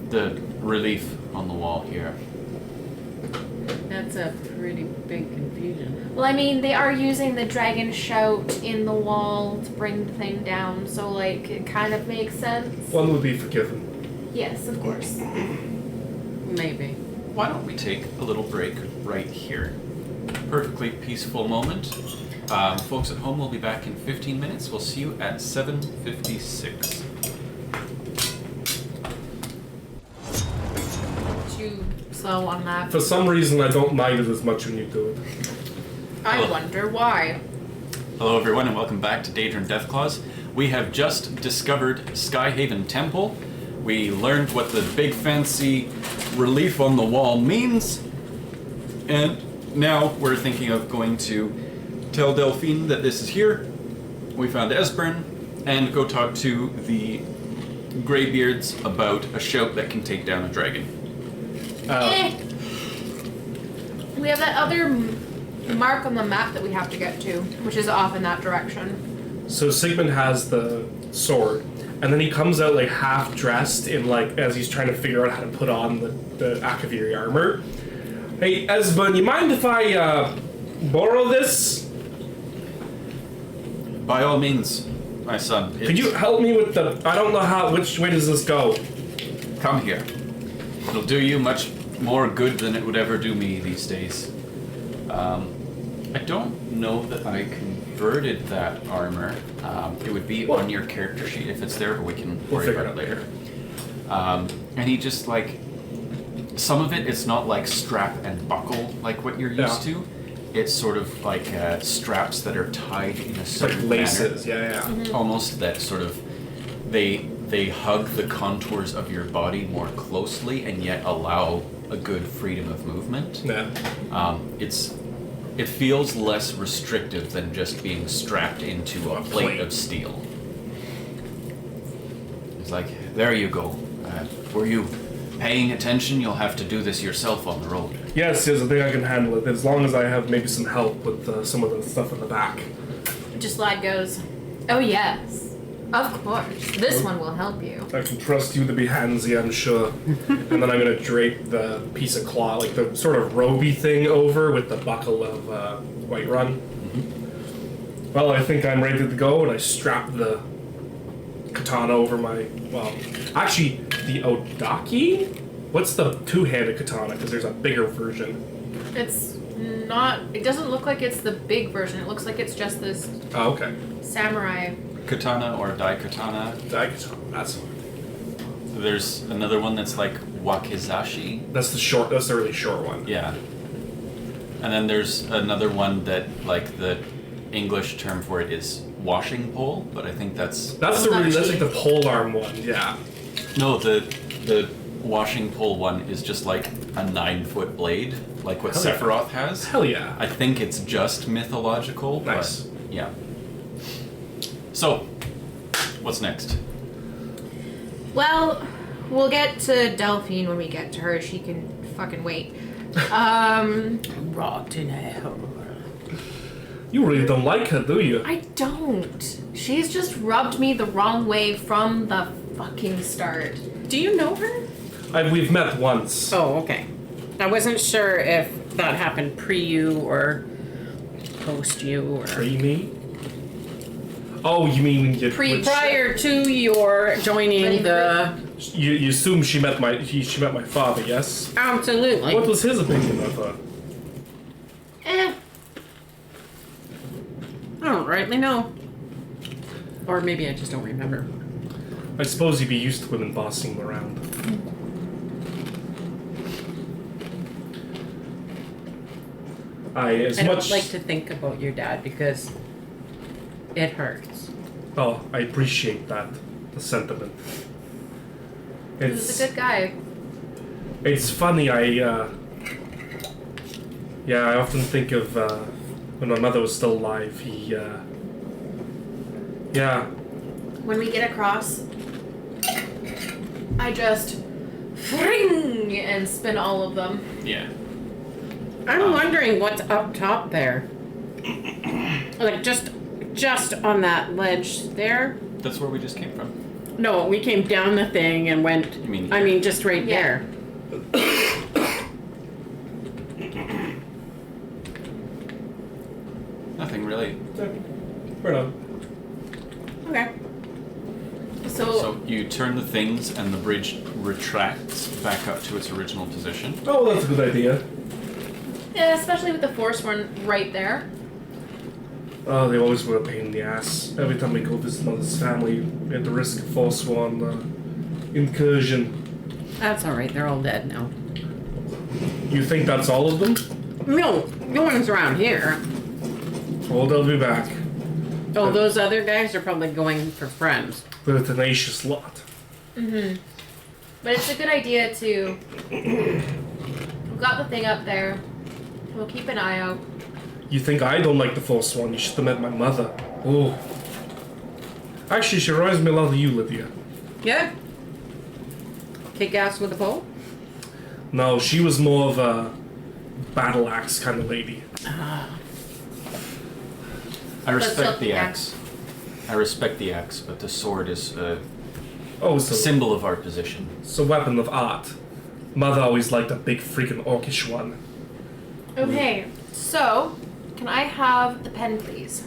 the relief on the wall here. That's a pretty big confusion. Well, I mean, they are using the dragon shout in the wall to bring the thing down, so, like, it kind of makes sense. One would be forgiven. Yes, of course. Maybe. Why don't we take a little break right here? Perfectly peaceful moment. Folks at home will be back in 15 minutes. We'll see you at 7:56. Too slow on that. For some reason, I don't mind it as much when you do it. I Hello. wonder why. Hello everyone and welcome back to Daedra and Deathclaws. We have just discovered Skyhaven Temple. We learned what the big fancy relief on the wall means. And now we're thinking of going to tell Delphine that this is here. We found Esbern and go talk to the Greybeards about a shout that can take down a dragon. We have that other mark on the map that we have to get to, which is off in that direction. So Sigmund has the sword, and then he comes out like half dressed in like as he's trying to figure out how to put on the Akaviri armor. Hey Esbern, you mind if I borrow this? By all means, my son. Could you help me with the? I don't know which way does this go? Come here. It'll do you much more good than it would ever do me these days. I don't know that I converted that armor. It would be on your character sheet if it's there, but we can worry figure about it it later. And he just like, some of it, it's not like strap and buckle like what you're used to. It's sort of like straps that are tied in a Like certain laces, manner. yeah. Almost that sort of, they hug the contours of your body more closely and yet allow a good freedom of movement. Yeah. It feels less restrictive than just being strapped into a plate of steel. It's like, there you go. Were you paying attention? You'll have to do this yourself on the road. Yes, I think I can handle it as long as I have maybe some help with some of the stuff in the back. Just lad goes, oh yes, of course. This one will help you. I can trust you to be handsy, I'm sure. And then I'm gonna drape the piece of cloth, like the sort of roby thing over with the buckle of Whiterun. Mm-hmm. Well, I think I'm ready to go, and I strap the katana over my, actually, the Odaki? What's the two-handed katana? Because there's a bigger version. It's not, it doesn't look like it's the big version. It looks like it's just this Oh, okay. samurai. Katana or daikatana. Daikatana, that's There's another one that's like wakizashi. that's the really short one. Yeah. And then there's another one that, like, the English term for it is washing pole, but I think that's That's like the polearm one, yeah. no, the washing pole one is just like a 9-foot blade, like what Hell yeah. Sephiroth has. Hell yeah. I think it's just mythological, Nice. but yeah. So, what's next? Well, we'll get to Delphine when we get to her. She can fucking wait. Rot in hell. You really don't like her, do you? I don't. She's just rubbed me the wrong way from the fucking start. Do you know her? We've met once. Oh, okay. I wasn't sure if that happened pre you or post you or Pre-me? Oh, you mean you... prior to your joining the. You assume she met my father, yes? Absolutely. What was his opinion of her? I don't rightly know. Or maybe I just don't remember. I suppose you'd be used to women bossing him around. I don't like to think about your dad because it hurts. Oh, I appreciate that. The sentiment. He was a good guy. It's funny, I often think of, when my mother was still alive, When we get across, I just fring and spin all of them. Yeah. I'm wondering what's up top there. Like just on that ledge there. That's where we just came from. No, we came down the thing and went. You mean I here? mean, just right Yeah. there. Nothing really. Right on. Okay. So you turn the things and the bridge retracts back up to its original position. Oh, that's a good idea. Yeah, especially with the force one right there. Oh, they always were a pain in the ass. Every time we go visit mother's family, we had to risk a Forsworn incursion. That's all right. They're all dead now. You think that's all of them? No one's around here. Well, they'll be back. Oh, those other guys are probably going for friends. They're a tenacious lot. But it's a good idea to. We've got the thing up there. We'll keep an eye out. You think I don't like the Forsworn? You should have met my mother. Oh. Actually, she reminds me a lot of you, Lydia. Yeah. Kick ass with a pole. No, she was more of a battle axe kind of lady. I respect flip the the axe. I respect the axe, but the sword is a Oh, it's a, symbol of our position. it's a weapon of art. Mother always liked a big freaking orcish one. Okay, so can I have the pen, please?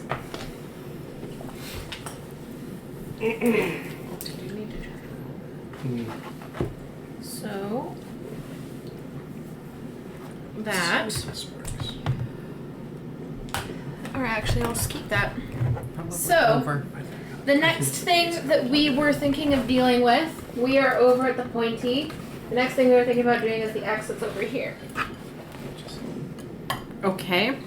So that, or actually, I'll just keep that. Probably So- over. The next thing that we were thinking of dealing with, we are over at the pointy. The next thing we were thinking about doing is the X that's over here. Okay.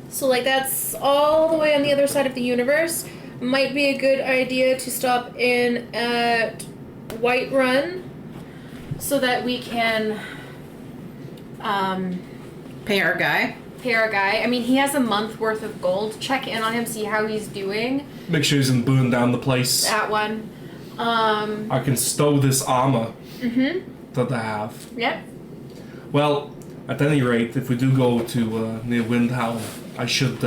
So like that's all the way on the other side of the universe. Might be a good idea to stop in at Whiterun so that we can Pay our guy. pay our guy. I mean, he has a month worth of gold. Check in on him, see how he's doing. Make sure he doesn't burn down the place. That one. I can stow this armor that I have. Yep. Well, at any rate, if we do go to near Windhelm, I should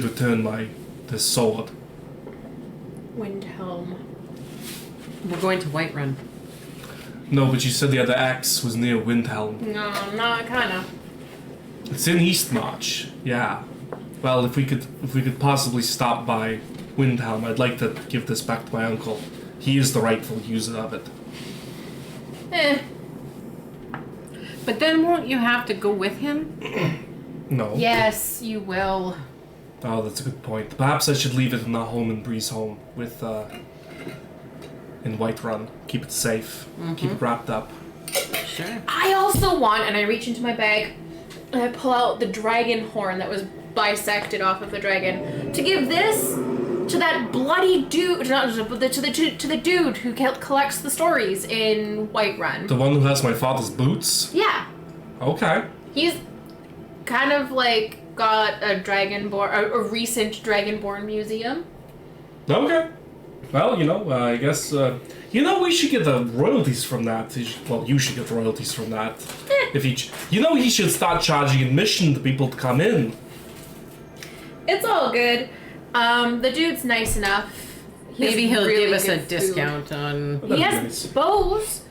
return this sword. Windhelm. We're going to Whiterun. No, but you said the other axe was near Windhelm. No, not kinda. It's in Eastmarch. Yeah. Well, if we could possibly stop by Windhelm, I'd like to give this back to my uncle. He is the rightful user of it. But then won't you have to go with him? No. Yes, you will. Oh, that's a good point. Perhaps I should leave it in our home in Breeze Home with in Whiterun. Keep it safe. Keep it wrapped up. Sure. I also want, and I reach into my bag, and I pull out the dragon horn that was bisected off of the dragon, to give this to that bloody dude, to the dude who collects the stories in Whiterun. The one who has my father's boots? Yeah, Okay. he's kind of like got a Dragonborn, a recent Dragonborn museum. Okay. Well, I guess, we should get the royalties from that. You should get royalties from that. If he should start charging admission to people to come in. It's all good. The dude's nice enough. He has Maybe he'll really give us a good food. discount on. He has bows.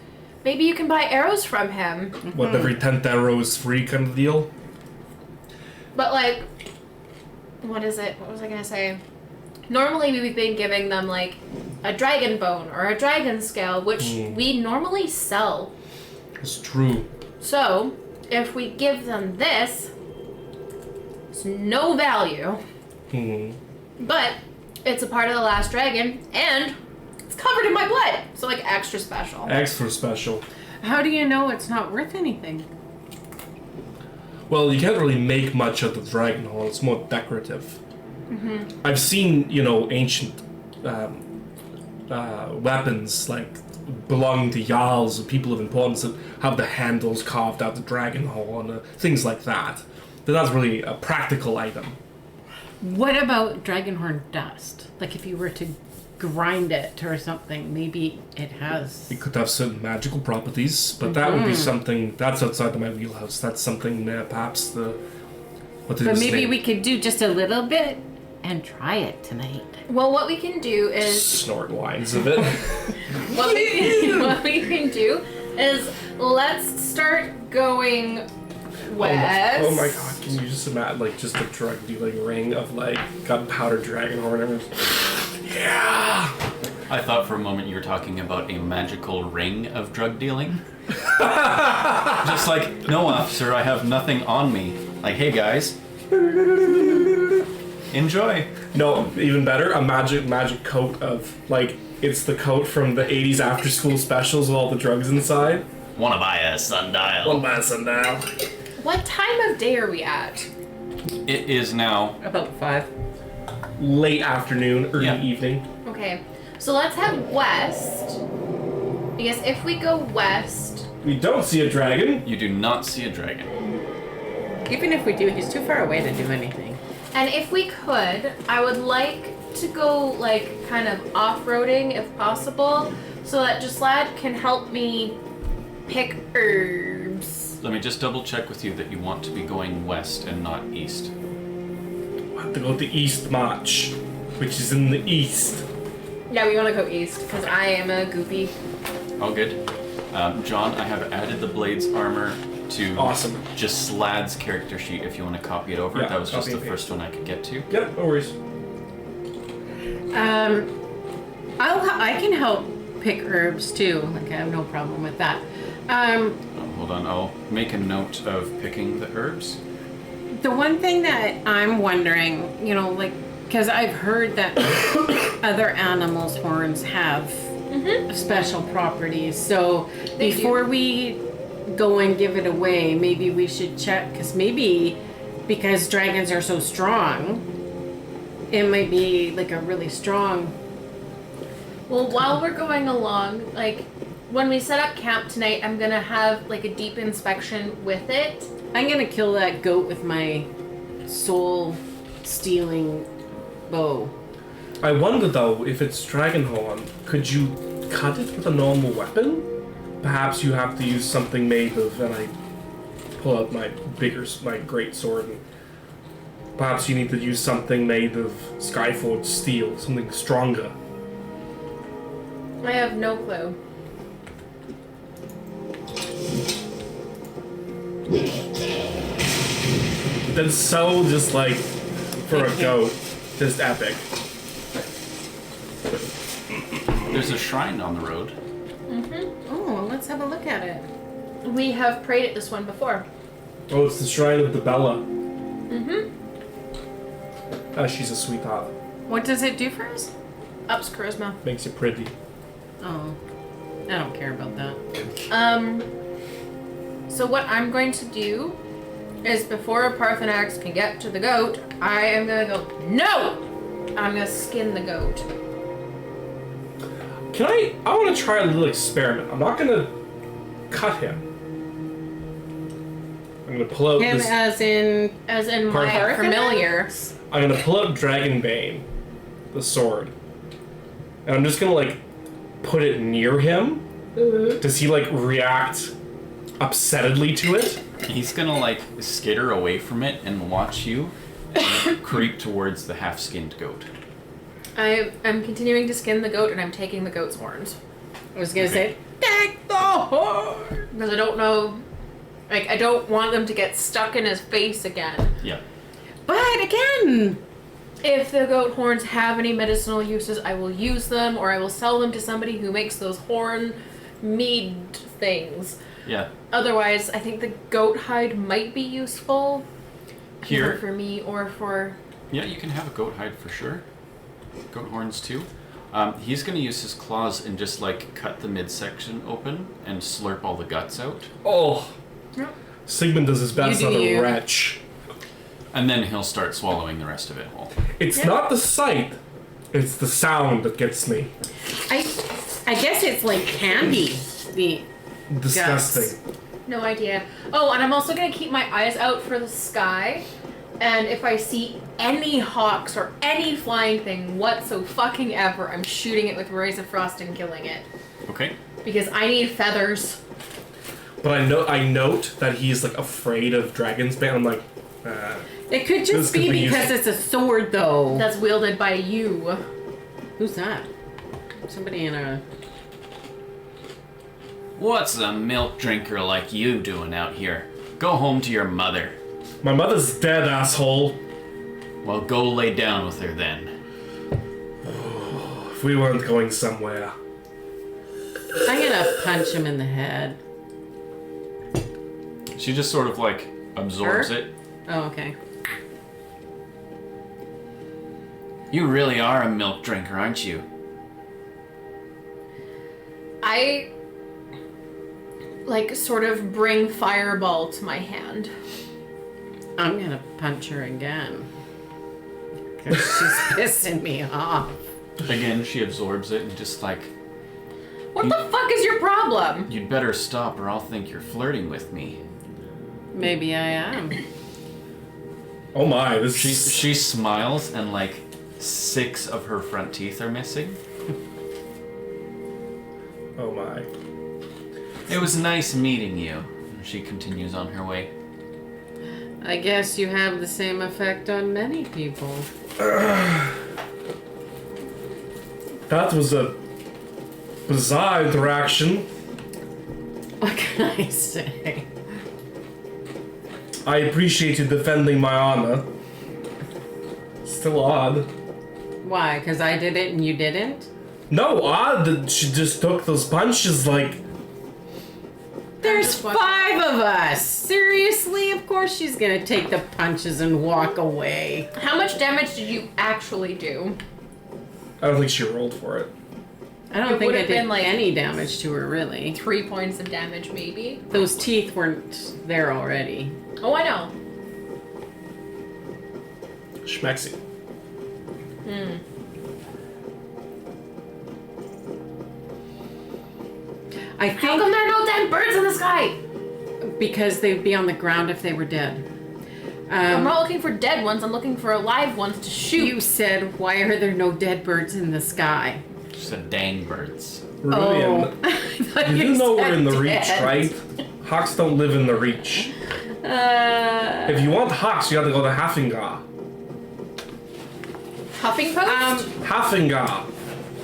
Maybe you can buy arrows from him. What, every 10th arrow is free kind of deal? But like, what is it? What was I gonna say? Normally we've been giving them like a dragon bone or a dragon scale, which we normally sell. It's true. So if we give them this, it's no value. But it's a part of the last dragon, and it's covered in my blood, so like extra special. Extra special. How do you know it's not worth anything? Well, you can't really make much of the dragon horn. It's more decorative. I've seen, ancient weapons like belonging to jarls or people of importance that have the handles carved out the dragon horn, things like that. But that's really a practical item. What about dragonhorn dust? Like if you were to grind it or something, maybe it has. It could have certain magical properties, but that would be something that's outside of my wheelhouse. That's something perhaps But maybe we could do just a little bit and try it tonight. Well, what we can do is Snort lines of it. what we can do is let's start going west. Oh my god, can you just imagine, like, just a drug dealing ring of, like, gunpowder dragonborn and everything? Yeah! I thought for a moment you were talking about a magical ring of drug dealing. Just like, no, officer, I have nothing on me. Like, hey guys, enjoy. No, even better, a magic coat of, like, it's the coat from the 80s after school specials with all the drugs inside. Wanna buy a sundial? One by sundial. What time of day are we at? It is now. About 5. Late afternoon, early Yeah. evening. Okay, so let's head west. I guess if we go west, We don't see a dragon. You do not see a dragon. Even if we do, he's too far away to do anything. and if we could, I would like to go like kind of off-roading if possible, so that Gislad can help me pick herbs. Let me just double check with you that you want to be going west and not east. We'll have to go to East March, which is in the east. Yeah, we want to go east because I am a goopy. All good. John, I have added the Blade's armor to Awesome. just Slad's character sheet if you want to copy it over. Yeah, That was just copy the and first one I could get to. Yep, no worries. I can help pick herbs too. Like I have no problem with that. Hold on, I'll make a note of picking the herbs. The one thing that I'm wondering, you know, like, because I've heard that other animals' horns have special properties. So They do. before we go and give it away, maybe we should check, because maybe because dragons are so strong, it might be like a really strong. Well, while we're going along, like when we set up camp tonight, I'm gonna have like a deep inspection with it. I'm gonna kill that goat with my soul stealing bow. I wonder though, if it's Dragonhorn, could you cut it with a normal weapon? Perhaps you have to use something made of, and I pull out my great sword, and perhaps you need to use something made of Skyforged steel, something stronger. I have no clue. That's so just like, for a goat, just epic. There's a shrine on the road. Oh, well, let's have a look at it. We have prayed at this one before. Oh, it's the Shrine of the Bella. She's a sweetheart. What does it do for us? Ups charisma. Makes you pretty. Oh, I don't care about that. So what I'm going to do is before Parthenax can get to the goat, I am gonna go, no! I'm gonna skin the goat. Can I want to try a little experiment. I'm not gonna cut him. I'm gonna pull out Him this. as in As in my Parthenax? familiar. I'm gonna pull out Dragonbane, the sword, and I'm just gonna like put it near him. Does he like react upsettedly to it? He's gonna like skitter away from it and watch you creep towards the half-skinned goat. I'm continuing to skin the goat and I'm taking the goat's horns. I was gonna Okay. say, take the horn. Because I don't know, like, I don't want them to get stuck in his face again. Yeah. But again, If the goat horns have any medicinal uses, I will use them or I will sell them to somebody who makes those horn mead things. Yeah. Otherwise, I think the goat hide might be useful. Here. Either for me or for... Yeah, you can have a goat hide for sure. Goat horns too. He's gonna use his claws and just like cut the midsection open and slurp all the guts out. Oh, Yep. Sigmund does his best You on do a you. wretch. And then he'll start swallowing the rest of it whole. It's Yeah. not the sight, it's the sound that gets me. I guess it's like candy. The Disgusting. No idea. Oh, and I'm also going to keep my eyes out for the sky. And if I see any hawks or any flying thing whatsoever, I'm shooting it with Rays of Frost and killing it. Okay. Because I need feathers. But I note that he's like afraid of Dragon's Bane. I'm like, It could This just could be be because it's a sword, though. That's wielded by you. Who's that? Somebody in a... What's a milk drinker like you doing out here? Go home to your mother. My mother's dead, asshole. Well, go lay down with her then. If we weren't going somewhere. I'm gonna punch him in the head. She just sort of like absorbs Her? it. Oh, okay. You really are a milk drinker, aren't you? I like sort of bring fireball to my hand. I'm gonna punch her again. Because she's pissing me off. Again, she absorbs it and just like, What the fuck is your problem? you'd better stop or I'll think you're flirting with me. Maybe I am. Oh my, this She smiles and like 6 of her front teeth are missing. Oh my. It was nice meeting you. She continues on her way. I guess you have the same effect on many people. That was a bizarre interaction. What can I say? I appreciate you defending my honor. Still odd. Why? Because I did it and you didn't? No, odd that she just took those punches like... There's 5 of us! Seriously? Of course she's gonna take the punches and walk away. How much damage did you actually do? I don't think she rolled for it. I don't It think I would've did been, like- any damage to her, really. 3 points of damage, maybe. Those teeth weren't there already. Oh, I know. Schmexy. I How think come there are no dead birds in the sky? because they'd be on the ground if they were dead. I'm not looking for dead ones. I'm looking for alive ones to shoot. You said, why are there no dead birds in the sky? She said dang birds. Rubian, I thought you do know we're in the said Reach, dead. right? Hawks don't live in the Reach. If you want hawks, you gotta go to Haffingar. Huffing Post? Haffingar.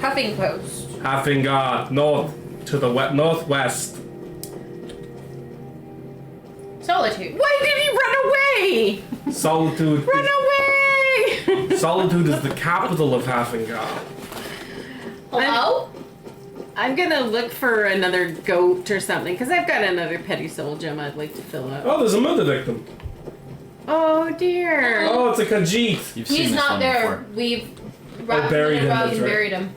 Huffing Post. Haffingar, north to the northwest. Solitude. Why did he run away? Solitude. Run away! Solitude is the capital of Haffingar. Hello? I'm gonna look for another goat or something, because I've got another petty soul gem I'd like to fill up. Oh, there's a murder victim. Oh dear. Oh, it's a Khajiit. You've seen He's this not one there. before. We've wrapped buried him in a him, rug that's and right. buried him.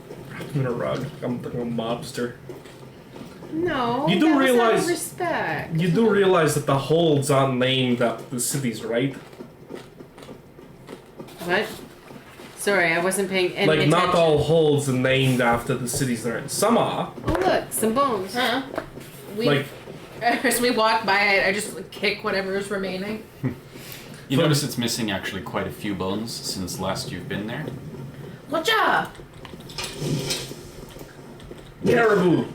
I'm in a rug. I'm a mobster. No. You do that was out realize- of respect. You do realize that the holds aren't named after the cities, right? What? Sorry, I wasn't paying any Like, attention. not all holds are named after the cities they're in. Some are. Oh look, some bones. Huh? We, Like, as we walk by it, I just kick whatever is remaining. You notice it's missing actually quite a few bones since last you've been there. Whatcha? caribou.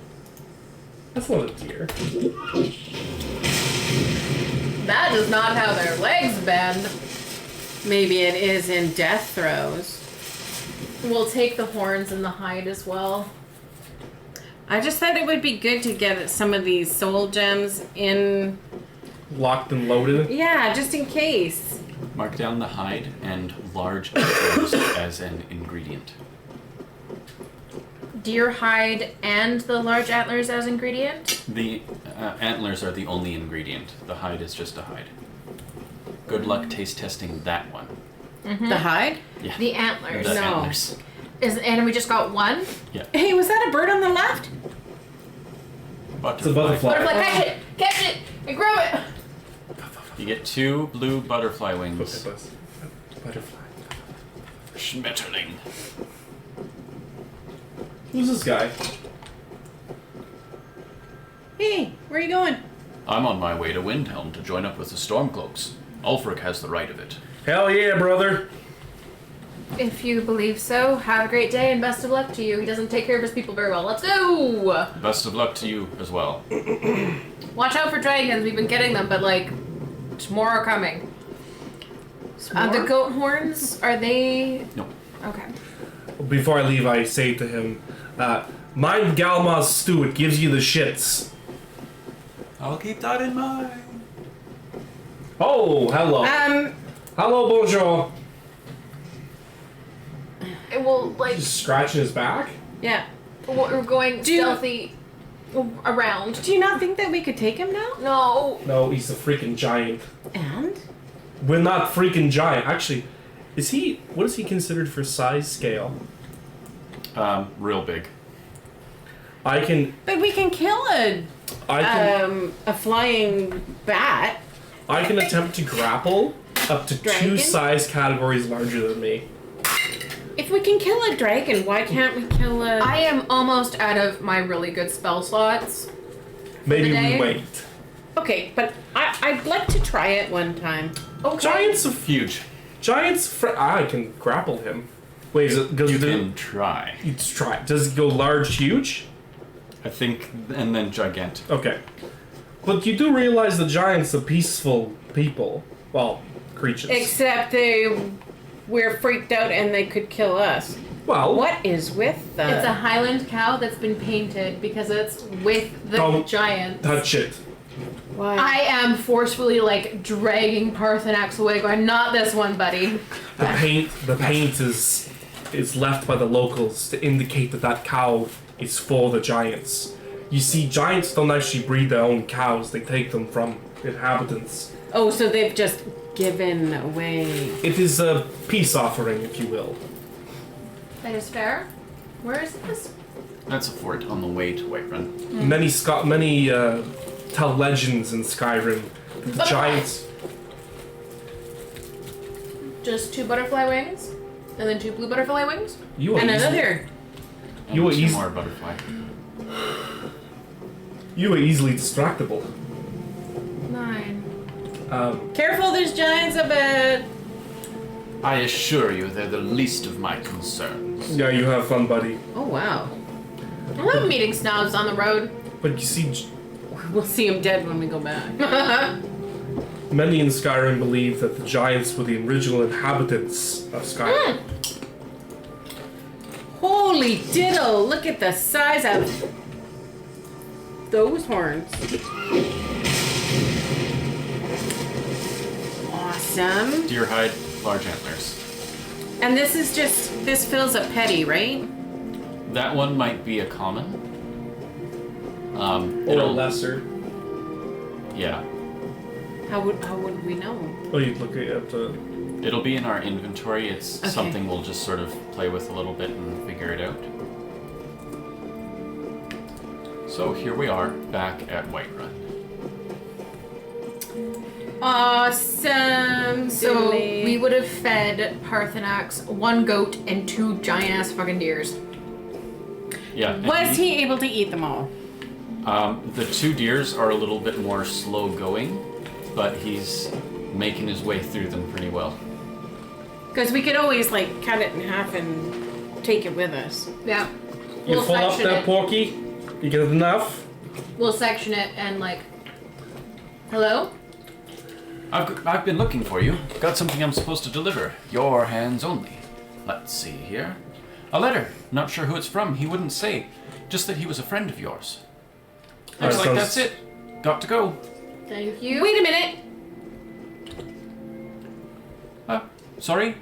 That's not a deer. That is not how their legs bend. Maybe it is in death throes. We'll take the horns and the hide as well. I just thought it would be good to get some of these soul gems in. Locked and loaded. Yeah, just in case. Mark down the hide and large antlers as an ingredient. Deer hide and the large antlers as ingredient. The antlers are the only ingredient. The hide is just a hide. Good luck taste testing that one. The hide? Yeah. The antlers. The No. antlers. And we just got one? Hey, was that a bird on the left? It's a butterfly. Butterfly, catch it! Catch it! And grab it! You get 2 blue butterfly Look at wings. this. Butterfly. Schmetterling. Who's this guy? Hey, where are you going? I'm on my way to Windhelm to join up with the Stormcloaks. Ulfric has the right of it. Hell yeah, brother. If you believe so, have a great day and best of luck to you. He doesn't take care of his people very well. Let's go! Best of luck to you as well. Watch out for dragons. We've been getting them, but like, more are coming. The goat horns, are they... No. Okay. Before I leave, I say to him, mind Galma's stew, it gives you the shits. I'll keep that in mind. Oh, hello. Hello, bonjour. It will, like... Just scratching his back? Yeah. We're going stealthy around. Do you not think that we could take him now? No. No, he's a freaking giant. And? We're not freaking giant. Actually, what is he considered for size scale? Real big. But we can kill a flying bat. I can attempt to grapple up to Dragon? 2 size categories larger than me. If we can kill a dragon, why can't we kill a... I am almost out of my really good spell slots. Maybe the day? we wait. Okay, but I'd like to try it one time. Okay. Giants of Huge. I can grapple him. Wait, goes You can try. Let's try. Does it go large, huge? I think, and then gigantic. Okay. But you do realize the giants are peaceful people. Well, creatures. Except we're freaked out and they could kill us. Well, What is with the... It's a Highland cow that's been painted because it's with the Don't giant. touch it. Why? I am forcefully like dragging Parthenax away, going, "Not this one, buddy." The paint is left by the locals to indicate that cow is for the giants. You see, giants don't actually breed their own cows; they take them from inhabitants. Oh, so they've just given away... It is a peace offering, if you will. That is fair. Where is this? That's a fort on the way to Whiterun. Many tell legends in Skyrim that the giants. Just 2 butterfly wings, and then 2 blue butterfly wings. You are And easily, another... You were And 2 easy- more butterfly. you are easily distractible. 9. Careful, there's giants up at... I assure you, they're the least of my concerns. Yeah, you have fun, buddy. Oh, wow. I love meeting snobs on the road. But you see, We'll see him dead when we go back. many in Skyrim believe that the giants were the original inhabitants of Skyrim. Holy diddle! Look at the size of those horns. Awesome. Deer hide, large antlers. And this fills a petty, right? That one might be a common. Or It'll- lesser. Yeah. How would we know? Oh, you'd look at the. It'll be in our inventory. It's Okay. something we'll just sort of play with a little bit and figure it out. So here we are, back at Whiterun. Awesome. So Diddly. we would have fed Parthenax 1 goat and 2 giant ass fucking deers. Yeah. and Was he able to eat them all? The 2 deers are a little bit more slow going, but he's making his way through them pretty well. Because we could always like cut it in half and take it with us. Yeah. You We'll full up section there, it. Porky? You get enough? We'll section it and like. Hello? I've been looking for you. Got something I'm supposed to deliver. Your hands only. Let's see here. A letter. Not sure who it's from. He wouldn't say. Just that he was a friend of yours. Looks That like sounds- that's it. Got to go. Thank you. Wait a minute. Sorry?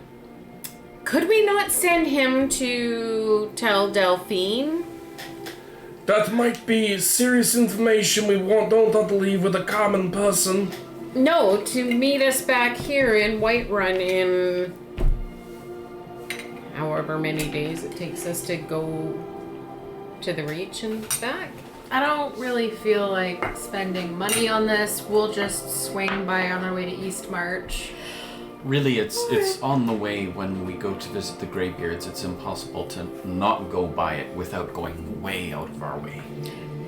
Could we not send him to tell Delphine? That might be serious information we don't want to leave with a common person. No, to meet us back here in Whiterun in however many days it takes us to go to the Reach and back. I don't really feel like spending money on this. We'll just swing by on our way to East March. Really, it's on the way when we go to visit the Greybeards. It's impossible to not go by it without going way out of our way.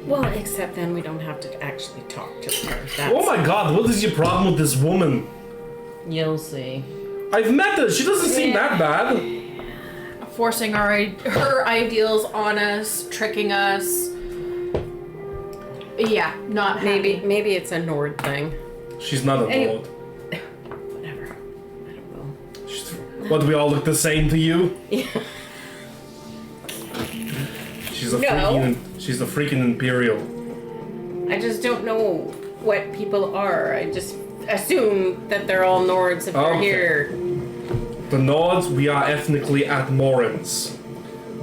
Well, except then we don't have to actually talk to her. That's, Oh my god, what is your problem with this woman? You'll see. I've met her, she doesn't seem that bad. Forcing her ideals on us, tricking us. Yeah, not happy. Maybe it's a Nord thing. She's not a Hey. lord. Whatever. I don't know. What, we all look the same to you? Yeah. She's a No. she's the freaking Imperial. I just don't know what people are. I just assume that they're all Nords if they're Okay. here. The Nords, we are ethnically Atmorans.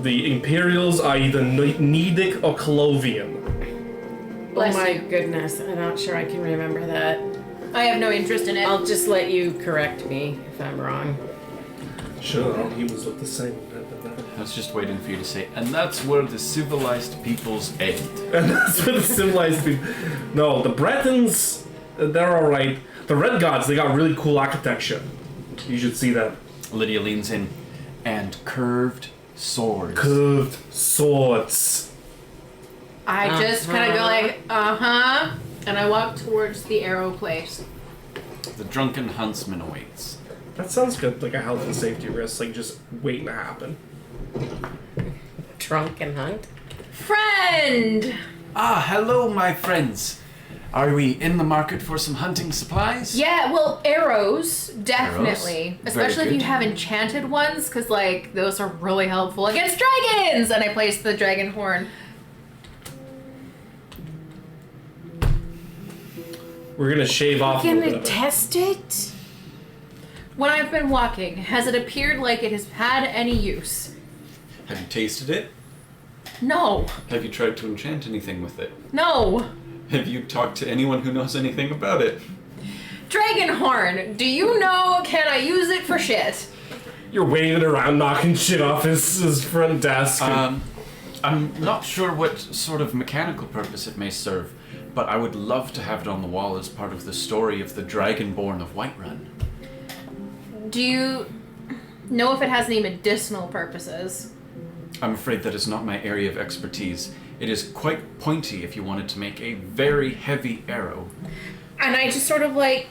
The Imperials are either Nedic or Colovian. Bless oh my you. goodness, I'm not sure I can remember that. I have no interest in it. I'll just let you correct me if I'm wrong. Sure, all humans look the same. I was just waiting for you to say, and that's where the civilized peoples end. And that's what the civilized people... No, the Bretons, they're alright. The Red Gods, they got really cool architecture. You should see that. Lydia leans in, and curved swords. Curved swords. I just kind of go like, and I walk towards the arrow place. The drunken huntsman awaits. That sounds good, like a health and safety risk, like just waiting to happen. Drunk and hunt? Friend! Ah, hello, my friends. Are we in the market for some hunting supplies? Yeah, well, arrows, definitely. Arrows? Very Especially if you good. have enchanted ones, because, like, those are really helpful against dragons! And I place the dragon horn. We're gonna shave off a Can little we bit of it. test it? When I've been walking, has it appeared like it has had any use? Have you tasted it? No. Have you tried to enchant anything with it? No. Have you talked to anyone who knows anything about it? Dragon horn, do you know, can I use it for shit? You're waving around, knocking shit off his front desk. I'm not sure what sort of mechanical purpose it may serve, but I would love to have it on the wall as part of the story of the Dragonborn of Whiterun. Do you know if it has any medicinal purposes? I'm afraid that is not my area of expertise. It is quite pointy if you wanted to make a very heavy arrow. And I just sort of like,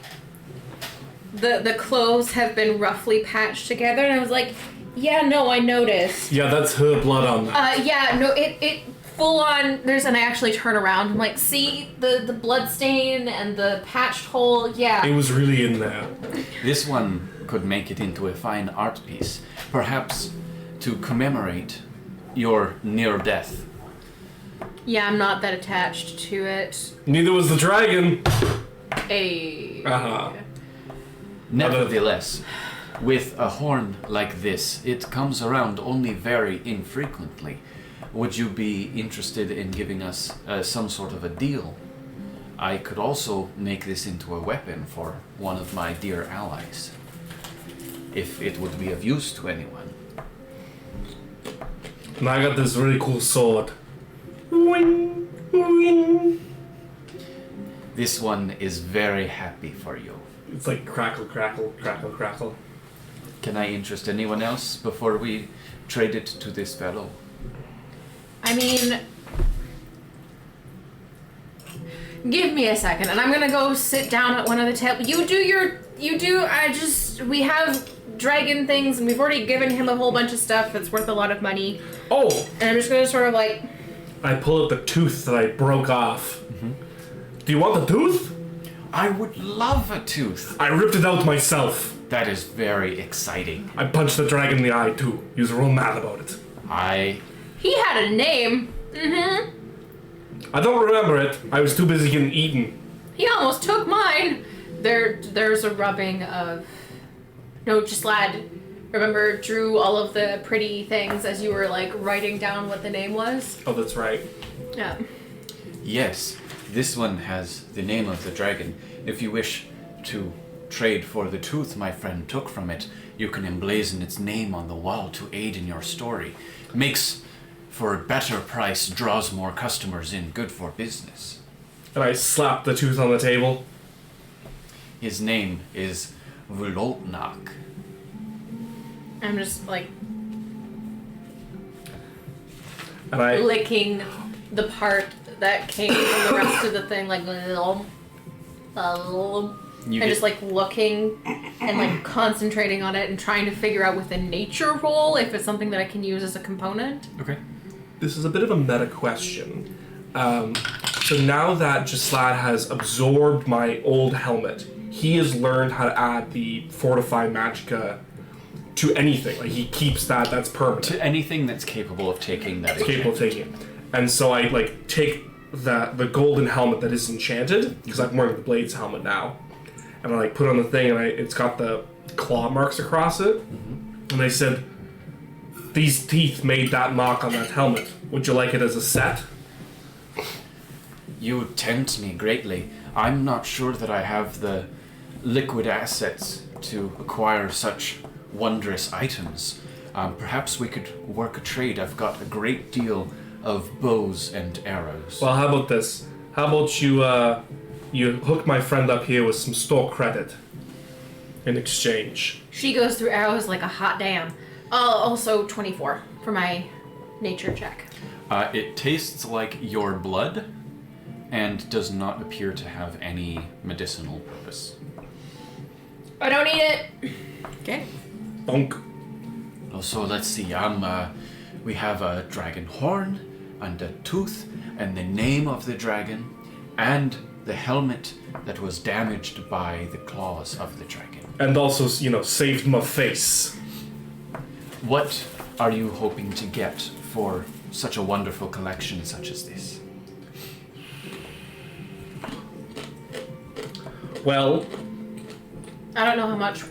the clothes have been roughly patched together, and I was like, yeah, no, I noticed. Yeah, that's her blood on that. Yeah, no, it full on, and I actually turn around, I'm like, see, the blood stain and the patched hole, yeah. It was really in there. This one could make it into a fine art piece, perhaps to commemorate your near death. Yeah, I'm not that attached to it. Neither was the dragon. Uh-huh. Nevertheless, with a horn like this, it comes around only very infrequently. Would you be interested in giving us some sort of a deal? I could also make this into a weapon for one of my dear allies, if it would be of use to anyone. And I got this really cool sword. Wing, wing. This one is very happy for you. It's like crackle, crackle, crackle, crackle. Can I interest anyone else before we trade it to this fellow? I mean, give me a second, and I'm gonna go sit down at one of the tables. We have dragon things, and we've already given him a whole bunch of stuff that's worth a lot of money. Oh! And I'm just gonna sort of like, I pull out the tooth that I broke off. Mm-hmm. Do you want the tooth? I would love a tooth. I ripped it out myself. That is very exciting. I punched the dragon in the eye too. He was real mad about it. he had a name. Mm-hmm. I don't remember it. I was too busy getting eaten. He almost took mine. There's a rubbing of... No, just lad. Remember, drew all of the pretty things as you were, like, writing down what the name was? Oh, that's right. Yeah. Yes, this one has the name of the dragon. If you wish to trade for the tooth my friend took from it, you can emblazon its name on the wall to aid in your story. Makes for a better price, draws more customers in, good for business. And I slapped the tooth on the table. His name is Vulotnak. I'm just, like, And I licking the part that came from the rest of the thing, like, You and just like looking and like concentrating on it and trying to figure out with the nature roll if it's something that I can use as a component. Okay. This is a bit of a meta question. So now that Jaslad has absorbed my old helmet, he has learned how to add the Fortify Magicka to anything. Like he keeps that. That's permanent. To anything that's capable of taking that. It's capable of taking it. And so I like take the golden helmet that is enchanted because I'm wearing the Blades helmet now, and I like put on the thing and it's got the claw marks across it. And I said, these teeth made that mark on that helmet. Would you like it as a set? You tempt me greatly. I'm not sure that I have the liquid assets to acquire such wondrous items. Perhaps we could work a trade. I've got a great deal of bows and arrows. Well, how about this? How about you hook my friend up here with some store credit in exchange? She goes through arrows like a hot damn. Also 24 for my nature check. It tastes like your blood and does not appear to have any medicinal purpose. I don't need it. Okay. Bonk. So let's see. We have a dragon horn and a tooth and the name of the dragon and the helmet that was damaged by the claws of the dragon. And also, saved my face. What are you hoping to get for such a wonderful collection such as this? Well, I don't know how much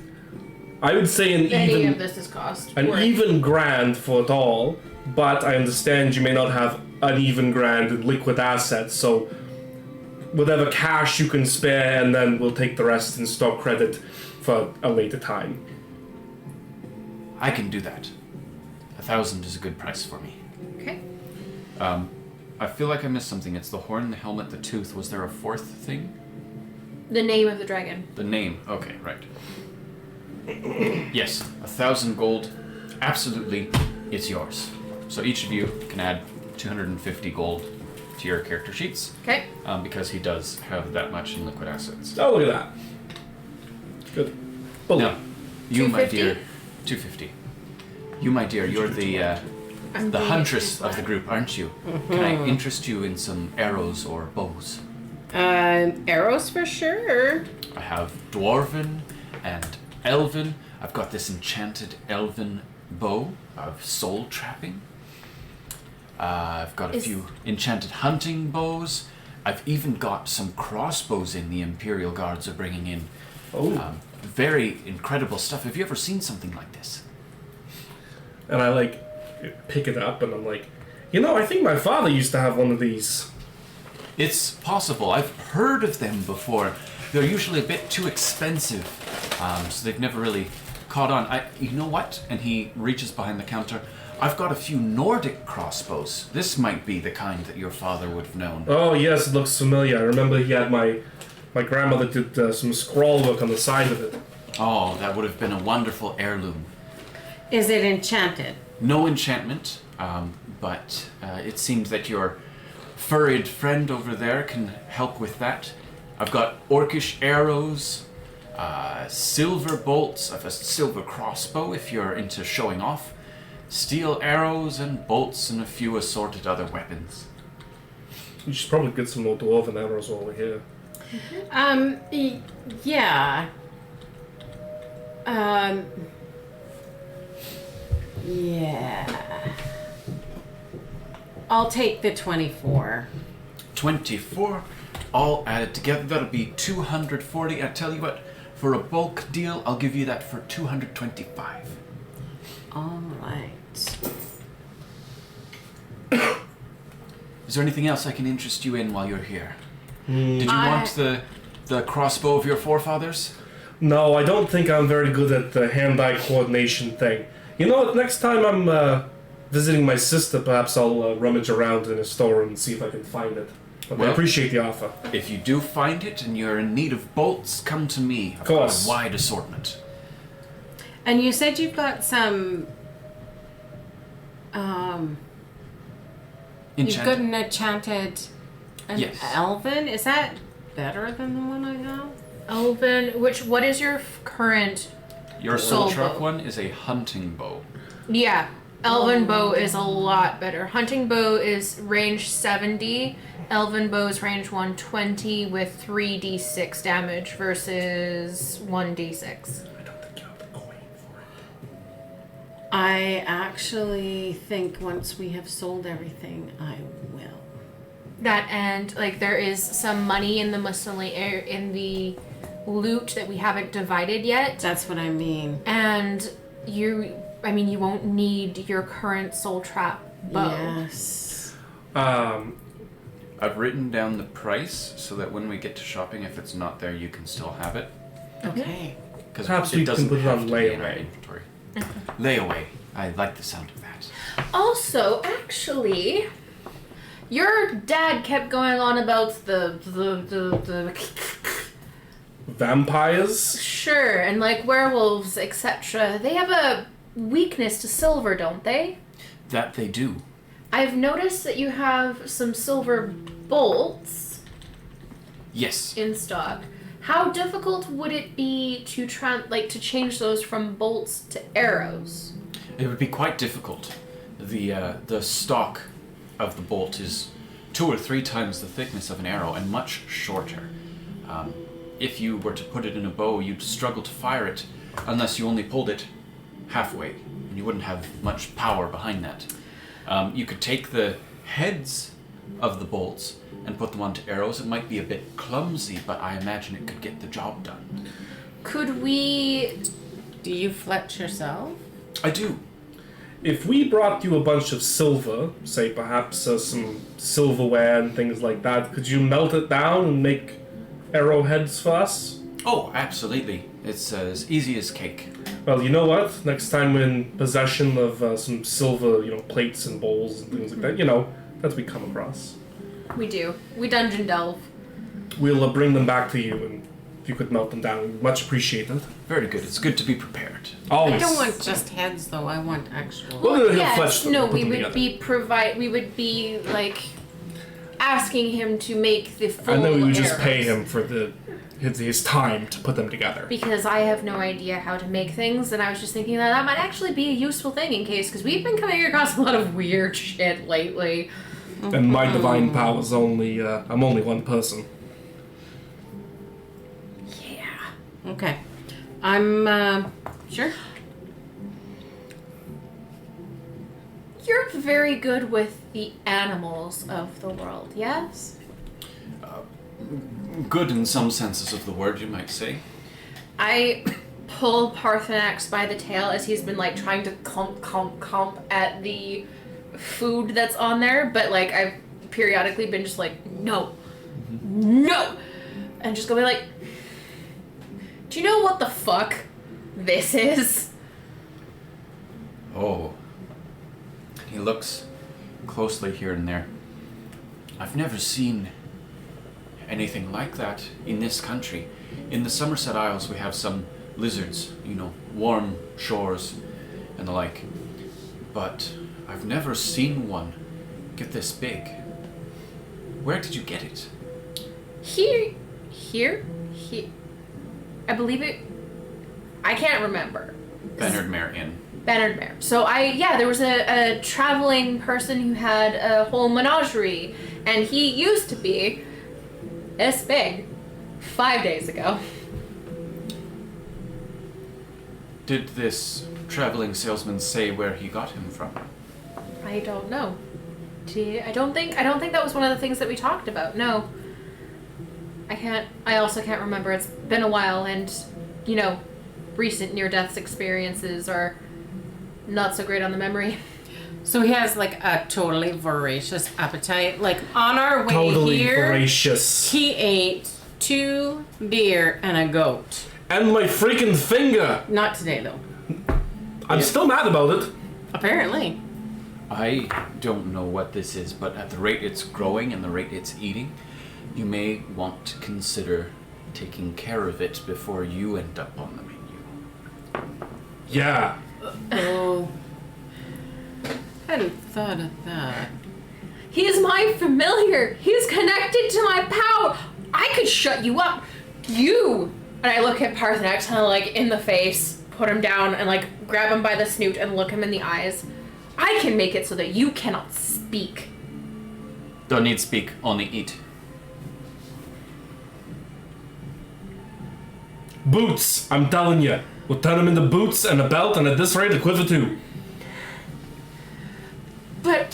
I would say any of this is cost. even grand for it all, but I understand you may not have an even grand in liquid assets, so whatever cash you can spare, and then we'll take the rest in stock credit for a later time. I can do that. 1,000 is a good price for me. Okay. I feel like I missed something. It's the horn, the helmet, the tooth. Was there a fourth thing? The name of the dragon. The name. Okay, right. Yes, 1,000 gold. Absolutely, it's yours. So each of you can add 250 gold to your character sheets. Okay. Because he does have that much in liquid assets. Oh, look at that. Good. Bully. Now, you, my 250? dear, 250. You, my dear, you're the huntress of the group, aren't you? Can I interest you in some arrows or bows? Arrows for sure. I have dwarven and elven. I've got this enchanted elven bow of soul trapping. I've got a few enchanted hunting bows. I've even got some crossbows in the Imperial Guards are bringing in. Oh. Very incredible stuff. Have you ever seen something like this? And I pick it up and I'm like, I think my father used to have one of these. It's possible. I've heard of them before. They're usually a bit too expensive, so they've never really caught on. You know what? And he reaches behind the counter. I've got a few Nordic crossbows. This might be the kind that your father would have known. Oh yes, it looks familiar. I remember he had my grandmother did some scroll work on the side of it. Oh, that would have been a wonderful heirloom. Is it enchanted? No enchantment, but it seems that your furried friend over there can help with that. I've got orcish arrows, silver bolts, of a silver crossbow if you're into showing off, steel arrows and bolts, and a few assorted other weapons. You should probably get some more dwarven arrows over here. Yeah. Yeah. I'll take the 24. 24, all added together, that'll be 240. I tell you what, for a bulk deal, I'll give you that for 225. All right. Is there anything else I can interest you in while you're here? Did you want the crossbow of your forefathers? No, I don't think I'm very good at the hand-eye coordination thing. You know what, next time I'm visiting my sister, perhaps I'll rummage around in a store and see if I can find it. But I appreciate the offer. If you do find it and you're in need of bolts, come to me. I've got a wide assortment. And you said you've got some... You've got an enchanted... Yes. Elven? Is that better than the one I have? Elven, what is your current... Your Soul soul truck bow. one is a hunting bow. Yeah, Elven bow is a lot better. Hunting bow is range 70. Elven bow is range 120 with 3d6 damage versus 1d6. I don't think you're going for it. I actually think once we have sold everything, I will. That and like there is some money in the in the loot that we haven't divided yet. That's what I mean. And you won't need your current soul trap bow. Yes. I've written down the price so that when we get to shopping, if it's not there, you can still have it. Okay. Because Perhaps it we doesn't can put it have on to be in our layaway. inventory. Layaway. I like the sound of that. Also, actually, your dad kept going on about the Vampires? sure, and like werewolves, etc. They have a weakness to silver, don't they? That they do. I've noticed that you have some silver bolts Yes. in stock. How difficult would it be to to change those from bolts to arrows? It would be quite difficult. The stock of the bolt is 2 or 3 times the thickness of an arrow and much shorter. If you were to put it in a bow, you'd struggle to fire it unless you only pulled it halfway, and you wouldn't have much power behind that. You could take the heads of the bolts and put them onto arrows. It might be a bit clumsy, but I imagine it could get the job done. Could we... Do you fletch yourself? I do. If we brought you a bunch of silver, say perhaps some silverware and things like that, could you melt it down and make arrowheads for us? Oh, absolutely. It's as easy as cake. Well, you know what? Next time we're in possession of some silver, plates and bowls and things like that, that we come across, We do. We dungeon delve. we'll bring them back to you, and if you could melt them down, we'd much appreciate it. Very good. It's good to be prepared. Always. I don't want just heads though. I want actual. Well, he'll Yes, fletch them, no, put we them would together. we would be like asking him to make the full And then we would just arrows. pay him for his time to put them together. Because I have no idea how to make things, and I was just thinking that might actually be a useful thing in case, because we've been coming across a lot of weird shit lately. And my divine powers only, I'm only one person. Yeah. Okay. I'm sure. You're very good with the animals of the world, yes? Good in some senses of the word, you might say. I pull Parthenax by the tail as he's been like trying to comp at the food that's on there, but like I've periodically been just like, no, and just go be like, do you know what the fuck this is? Oh. He looks closely here and there. I've never seen anything like that in this country. In the Somerset Isles we have some lizards, warm shores and the like. But I've never seen one get this big. Where did you get it? Here. I believe it. I can't remember. Bernardmere Inn. Bernardmere. So there was a traveling person who had a whole menagerie, and he used to be this big 5 days ago. Did this traveling salesman say where he got him from? I don't know. I don't think that was one of the things that we talked about. No. I also can't remember. It's been a while, and recent near-death experiences are not so great on the memory. So he has like a totally voracious appetite. Like on our way Totally here, voracious. he ate 2 deer and a goat. And my freaking finger! Not today though. I'm still mad about it. Apparently. I don't know what this is, but at the rate it's growing and the rate it's eating, you may want to consider taking care of it before you end up on the menu. Yeah. Oh. Hadn't thought of that. He's my familiar. He's connected to my power. I could shut you up. You. And I look at Parthenax kind of like in the face, put him down, and like grab him by the snoot and look him in the eyes. I can make it so that you cannot speak. Don't need speak, only eat. Boots! I'm telling you. We'll turn him into boots and a belt, and at this rate, a quiver too.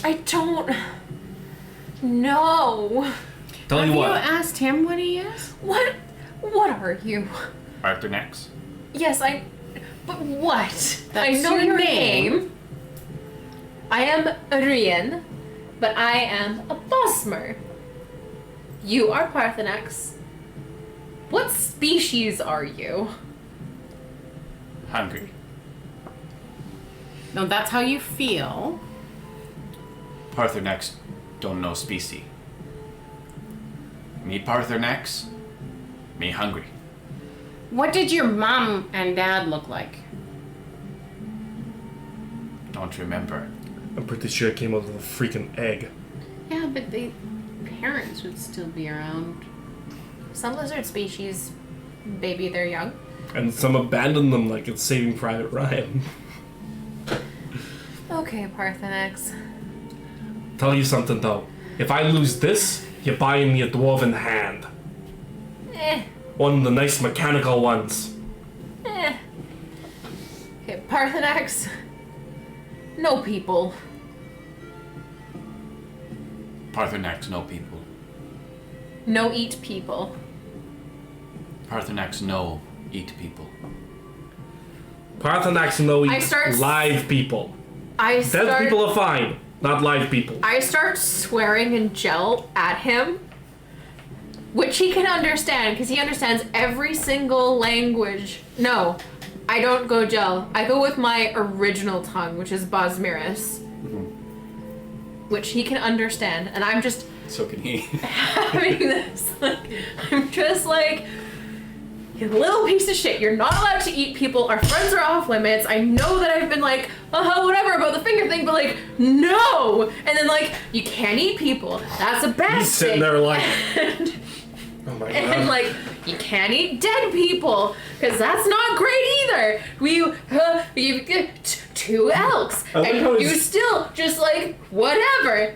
I don't know. Tell you Have you what. asked him what he is? What are you? Arthur Nex. Yes, but what? I That's know your your name. name. I am Rian, but I am a Bosmer. You are Parthenax. What species are you? Hungry. No, that's how you feel. Parthenax don't know specie. Me Parthenax, me hungry. What did your mom and dad look like? Don't remember. I'm pretty sure it came out of a freaking egg. Yeah, but the parents would still be around. Some lizard species baby their young. And some abandoned them like it's Saving Private Ryan. Okay, Parthenax. Tell you something though. If I lose this, you're buying me a dwarven hand. Eh. One of the nice mechanical ones. Okay, Parthenax. No people. Parthenax no people. No eat people. Parthenax no eat people. Parthenax no I eat start- live people. I Dead start. people are fine, not live people. I start swearing in gel at him, which he can understand because he understands every single language. No, I don't go gel. I go with my original tongue, which is Bosmirus, which he can understand, and I'm just So can he. having this. Like, I'm just like, you little piece of shit. You're not allowed to eat people. Our friends are off limits. I know that I've been like, whatever about the finger thing, but like, no. And then like, you can't eat people. That's a bad He's thing. sitting there like, And, oh my and god. like, you can't eat dead people because that's not great either. You get 2 elks, I like and how you he's- still just like whatever.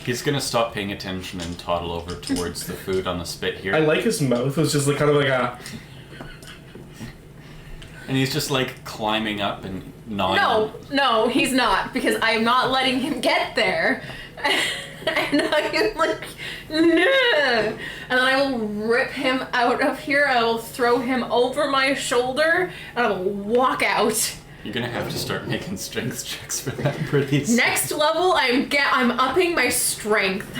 He's gonna stop paying attention and toddle over towards the food on the spit here. I like his mouth. It was just like kind of like a. And he's just like climbing up and gnawing. No, he's not, because I'm not letting him get there. And I'm like, no. And then I will rip him out of here. I will throw him over my shoulder, and I will walk out. You're gonna have to start making strength checks for that pretty soon. Next level, I'm upping my strength.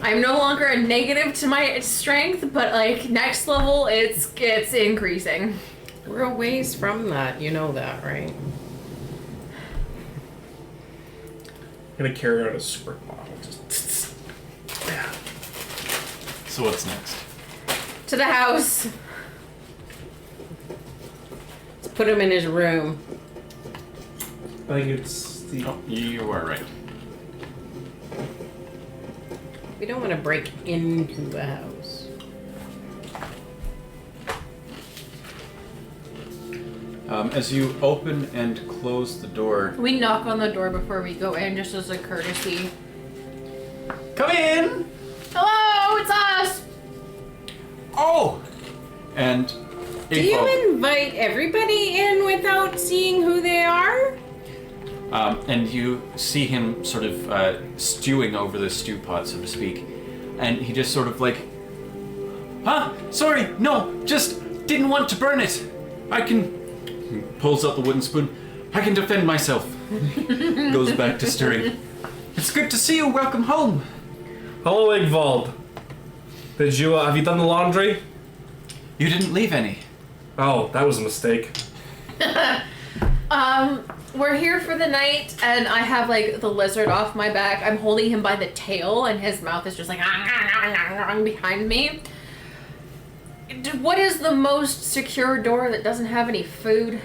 I'm no longer a negative to my strength, but like next level, it's increasing. We're a ways from that, you know that, right? I'm gonna carry out a super model. Just. Yeah. So what's next? To the house. Let's put him in his room. I think it's the. Oh, you are right. We don't want to break into the house. As you open and close the door, We knock on the door before we go in, just as a courtesy. come in. Hello, it's us. Oh, and Do you invite everybody in without seeing who they are? and you see him sort of stewing over the stew pot, so to speak, and he just sort of like, sorry, no, just didn't want to burn it. I can. He pulls out the wooden spoon. I can defend myself. Goes back to stirring. It's good to see you. Welcome home. Hello, Igvald. Did you have you done the laundry? You didn't leave any. Oh, that was a mistake. We're here for the night, and I have like the lizard off my back. I'm holding him by the tail, and his mouth is just like behind me. What is the most secure door that doesn't have any food?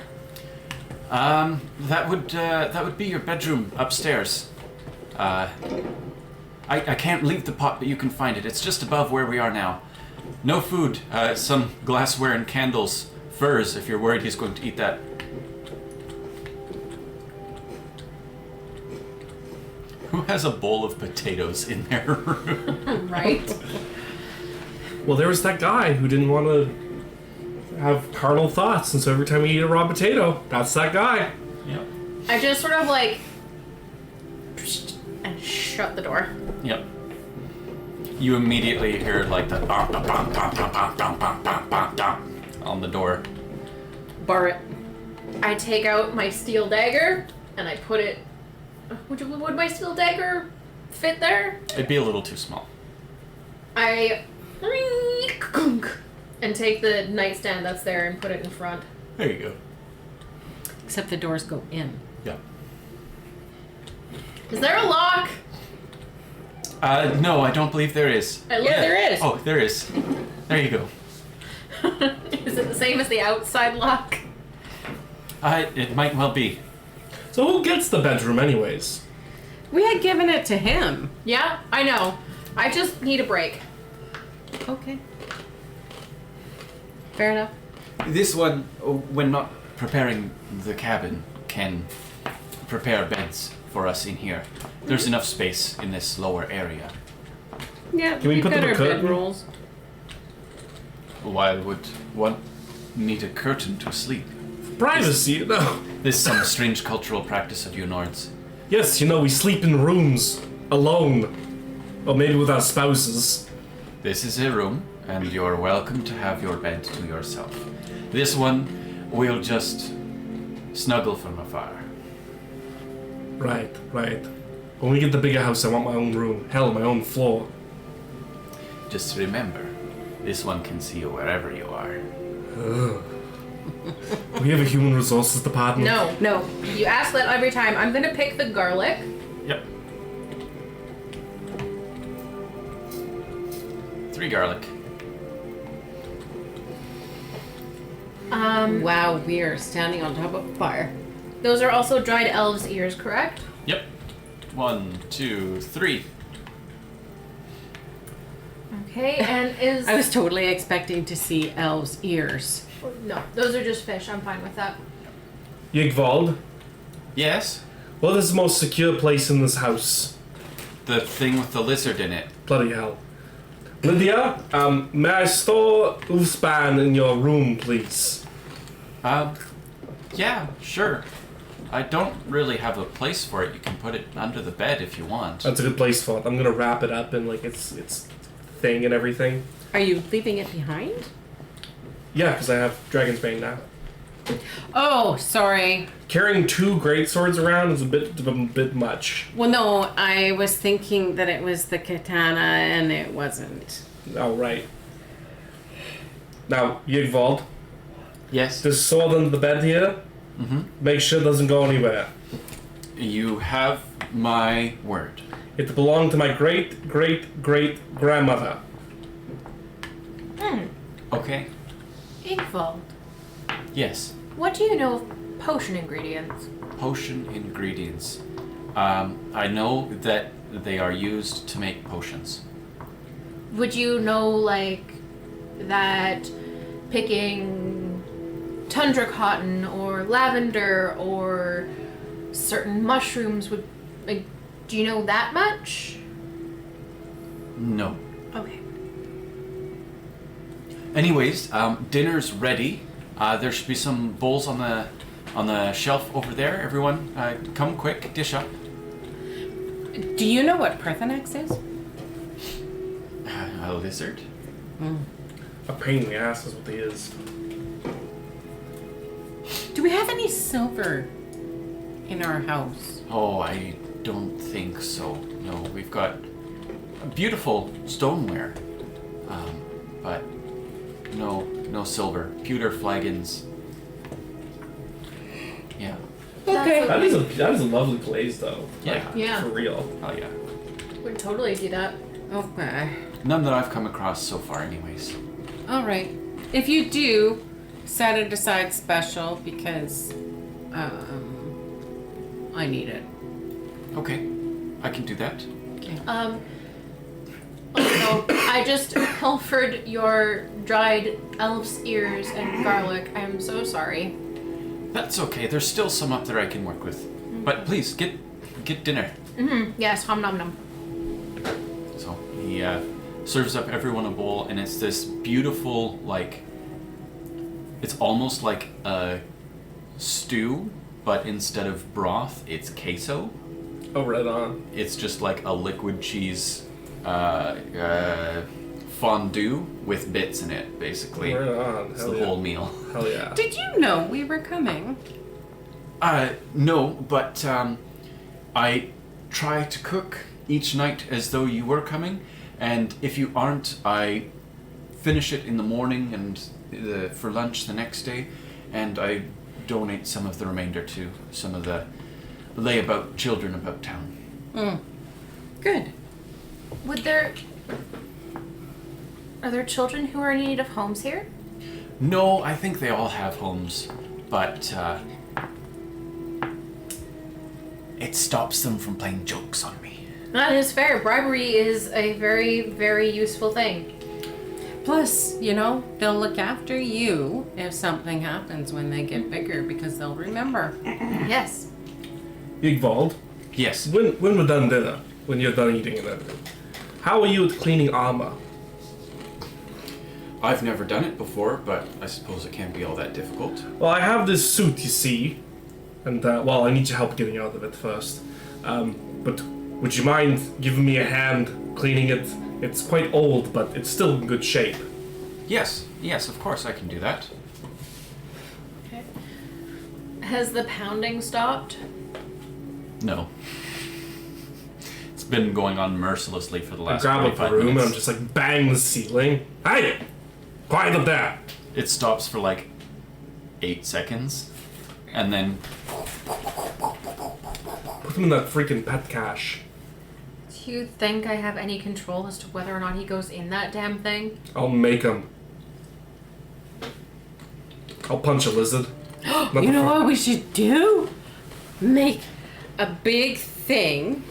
That would be your bedroom upstairs. I can't leave the pot, but you can find it. It's just above where we are now. No food. Some glassware and candles. Furs, if you're worried he's going to eat that. Who has a bowl of potatoes in their room? Right? Well, there was that guy who didn't want to have carnal thoughts, and so every time he ate a raw potato, that's that guy. Yep. I just sort of like and shut the door. Yep. You immediately hear like the bam, bam, bam, bam, bam, bam, bam, bam, bam, bam, bam on the door. Bar it. I take out my steel dagger and I put it. Would my steel dagger fit there? It'd be a little too small. I and take the nightstand that's there and put it in front. There you go. Except the doors go in. Yeah. Is there a lock? No, I don't believe there is. I look. Yeah, there is. Oh, there is. There you go. Is it the same as the outside lock? It might well be. So who gets the bedroom, anyways? We had given it to him. Yeah, I know. I just need a break. Okay. Fair enough. This one, when not preparing the cabin, can prepare beds for us in here. There's enough space in this lower area. Yeah, Can we we've put got them a our curtain? bedrolls. Why would one need a curtain to sleep? Privacy, no. This is some strange cultural practice of you Nords. Yes, we sleep in rooms alone, or maybe with our spouses. This is a room, and you're welcome to have your bed to yourself. This one, we'll just snuggle from afar. Right. When we get the bigger house, I want my own room. Hell, my own floor. Just remember, this one can see you wherever you are. We have a human resources department. No. You ask that every time. I'm gonna pick the garlic. Yep. 3 garlic. Wow, we are standing on top of a fire. Those are also dried elves' ears, correct? Yep. 1, 2, 3. Okay, and is... I was totally expecting to see elves' ears. No, those are just fish. I'm fine with that. Yigvald, Yes? what is the most secure place in this house? The thing with the lizard in it. Bloody hell. Lydia, may I store Ulfspan in your room, please? Yeah, sure. I don't really have a place for it. You can put it under the bed if you want. That's a good place for it. I'm gonna wrap it up in its thing and everything. Are you leaving it behind? Yeah, because I have Dragon's Bane now. Oh, sorry. Carrying 2 great swords around is a bit much. Well, no, I was thinking that it was the katana, and it wasn't. Oh, right. Now, Yigvald, Yes? this sword under the bed here, make sure it doesn't go anywhere. You have my word. It belonged to my great-great-great-grandmother. Okay? Igvald, Yes. what do you know of potion ingredients? Potion ingredients. I know that they are used to make potions. Would you know, like, that picking tundra cotton or lavender or certain mushrooms would, like, do you know that much? No. Okay. Anyways, dinner's ready. There should be some bowls on the shelf over there. Everyone, come quick, dish up. Do you know what Pertinax is? A lizard? A pain in the ass is what he is. Do we have any silver in our house? Oh, I don't think so. No, we've got beautiful stoneware, but no silver. Pewter flagons. Yeah. Okay. That is a lovely place, though. Yeah. Yeah. For real. Oh yeah. Would totally do that. Okay. None that I've come across so far, anyways. All right. If you do, set it aside special because I need it. Okay, I can do that. Also, I just pilfered your dried elf's ears and garlic. I'm so sorry. That's okay. There's still some up there I can work with. But please get dinner. Yes, hum nom nom. So he serves up everyone a bowl, and it's this beautiful, like, it's almost like a stew, but instead of broth, it's queso. Oh, right on. It's just like a liquid cheese fondue with bits in it, basically. Right on. It's Hell the yeah. whole meal. Hell yeah. Did you know we were coming? No, but I try to cook each night as though you were coming, and if you aren't, I finish it in the morning and for lunch the next day, and I donate some of the remainder to some of the layabout children about town. Good. Are there children who are in need of homes here? No, I think they all have homes, but it stops them from playing jokes on me. That is fair. Bribery is a very, very useful thing. Plus, they'll look after you if something happens when they get bigger because they'll remember. Yes. Igvald, Yes. when we're done dinner, when you're done eating and everything, how are you at cleaning armor? I've never done it before, but I suppose it can't be all that difficult. Well, I have this suit, you see, and, I need your help getting out of it first. But would you mind giving me a hand cleaning it? It's quite old, but it's still in good shape. Yes, of course I can do that. Okay. Has the pounding stopped? No. It's been going on mercilessly for the I last grab up the 45 room and minutes. I'm just like bang the ceiling. Hey! Quiet up there! It stops for like 8 seconds, and then Put him in that freaking pet cache. Do you think I have any control as to whether or not he goes in that damn thing? I'll make him. I'll punch a lizard. You know what we should do? Make a big thing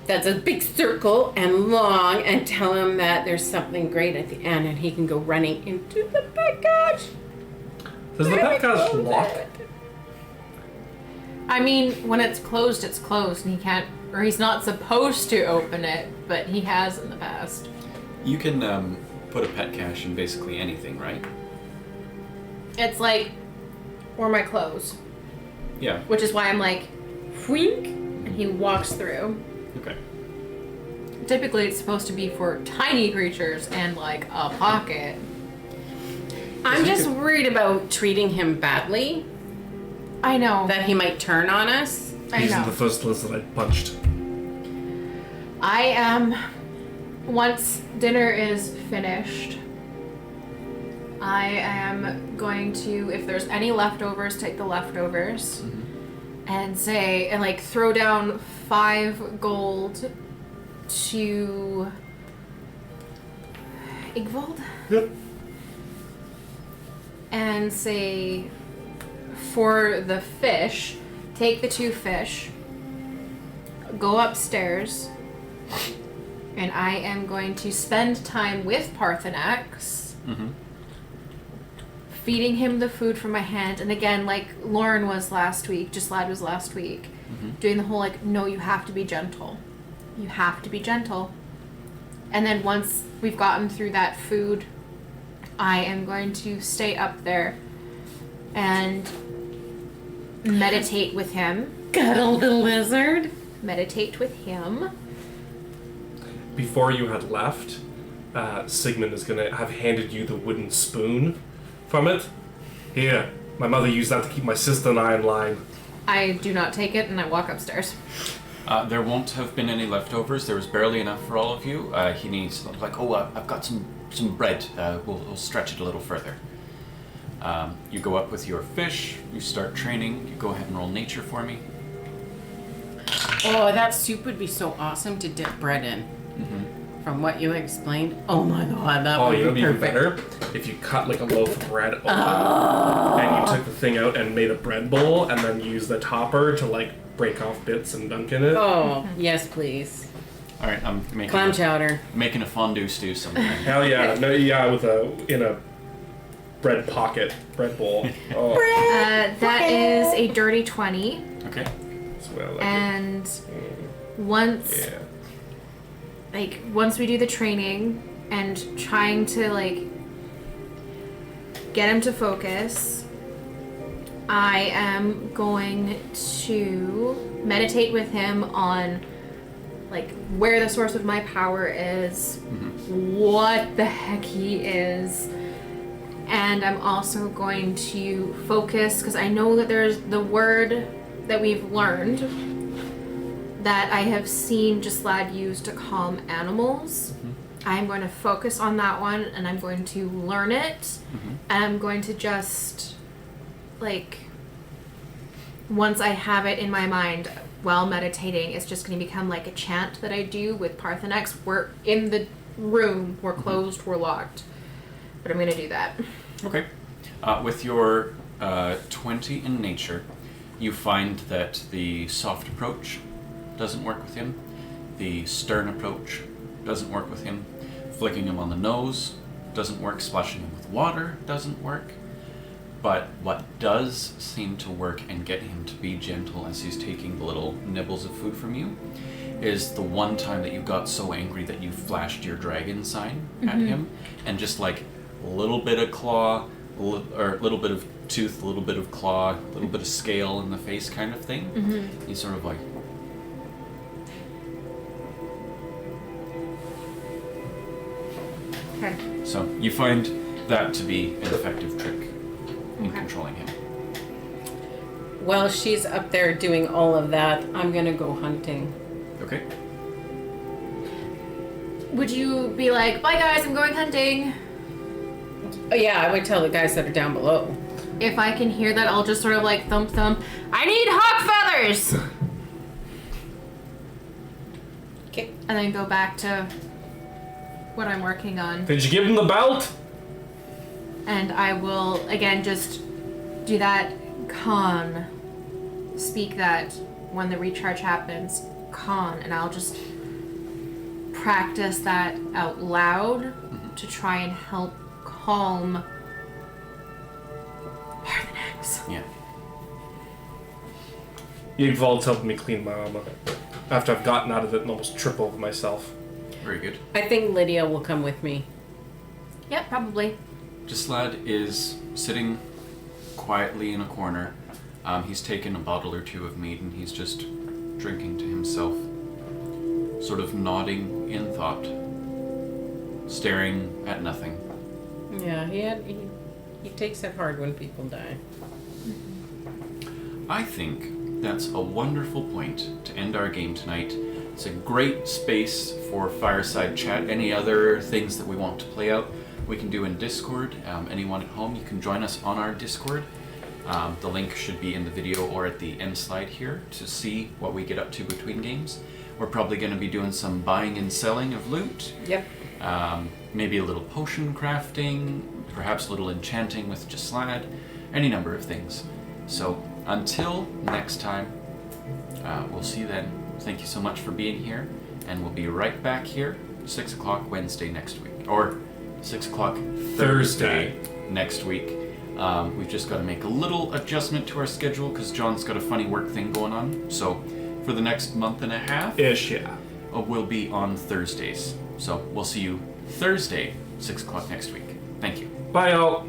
that's a big circle and long and tell him that there's something great at the end and he can go running into the pet cache. Does the pet cache lock? I mean, when it's closed, and he can't, or he's not supposed to open it, but he has in the past. you can put a pet cache in basically anything, right? It's like, or my clothes, Yeah. which is why I'm like, wink, and he walks through. Okay. Typically, it's supposed to be for tiny creatures and like a pocket. I'm just worried about treating him badly, I know. that he might turn on us. I He's know. the first lizard I punched. I am. Once dinner is finished, I am going to, if there's any leftovers, take the leftovers and say, and like throw down 5 gold to Igvald Yep. and say, for the fish, take the 2 fish, go upstairs, and I am going to spend time with Parthenax, feeding him the food from my hand, and again, like Lauren was last week, Gislad was last week, doing the whole like, no, you have to be gentle. You have to be gentle. And then once we've gotten through that food, I am going to stay up there and meditate with him. Cuddle the lizard. Meditate with him. Before you had left, Sigmund is gonna have handed you the wooden spoon from it. Here, my mother used that to keep my sister and I in line. I do not take it and I walk upstairs. There won't have been any leftovers. There was barely enough for all of you. He needs, like, I've got some bread. We'll stretch it a little further. You go up with your fish. You start training. You go ahead and roll nature for me. Oh, that soup would be so awesome to dip bread in. From what you explained. Oh my god, that would You know be what'd be even perfect. better? If you cut like a loaf of bread open and you took the thing out and made a bread bowl and then used the topper to like break off bits and dunk in it. Oh, yes, please. All right, I'm making Clam chowder. making a fondue stew sometime. Hell yeah. No, yeah, in a bread pocket, bread bowl. Oh, That is a dirty 20. Okay. that's what I like it. And once Yeah. once we do the training and trying to like get him to focus, I am going to meditate with him on like where the source of my power is, what the heck he is, and I'm also going to focus because I know that there's the word that we've learned that I have seen Gislad use to calm animals. I'm going to focus on that one and I'm going to learn it, and I'm going to just like once I have it in my mind while meditating, it's just going to become like a chant that I do with Parthenex. We're in the room, we're closed, we're locked, but I'm going to do that. Okay. With your 20 in nature, you find that the soft approach doesn't work with him. The stern approach doesn't work with him. Flicking him on the nose doesn't work. Splashing him with water doesn't work. But what does seem to work and get him to be gentle as he's taking the little nibbles of food from you is the one time that you got so angry that you flashed your dragon sign at him, and just like a little bit of claw, or a little bit of tooth, a little bit of claw, a little bit of scale in the face kind of thing. He's sort of like... Okay. So you find that to be an effective trick in controlling him. While she's up there doing all of that, I'm gonna go hunting. Okay. Would you be like, bye guys, I'm going hunting? Oh, yeah, I would tell the guys that are down below. If I can hear that, I'll just sort of like thump thump. I need hawk feathers! Okay. And then go back to what I'm working on. Did you give him the belt? And I will, again, just do that con. Speak that when the recharge happens, con. And I'll just practice that out loud to try and help calm Parthenex. Yeah. Yigvold's helping me clean my armor. After I've gotten out of it and almost trip over myself. Very good. I think Lydia will come with me. Yep, probably. Gislad is sitting quietly in a corner. He's taken a bottle or two of mead and he's just drinking to himself, sort of nodding in thought, staring at nothing. Yeah, he takes it hard when people die. I think that's a wonderful point to end our game tonight. It's a great space for fireside chat. Any other things that we want to play out, we can do in Discord. Anyone at home, you can join us on our Discord. The link should be in the video or at the end slide here to see what we get up to between games. We're probably going to be doing some buying and selling of loot. Yep. Maybe a little potion crafting, perhaps a little enchanting with Gislad, any number of things. So until next time, we'll see you then. Thank you so much for being here, and we'll be right back here 6 o'clock Wednesday next week, or 6 o'clock Thursday next week. We've just got to make a little adjustment to our schedule because John's got a funny work thing going on. So for the next month and a half, Yeah. we'll be on Thursdays. So we'll see you Thursday, 6 o'clock next week. Thank you. Bye, y'all.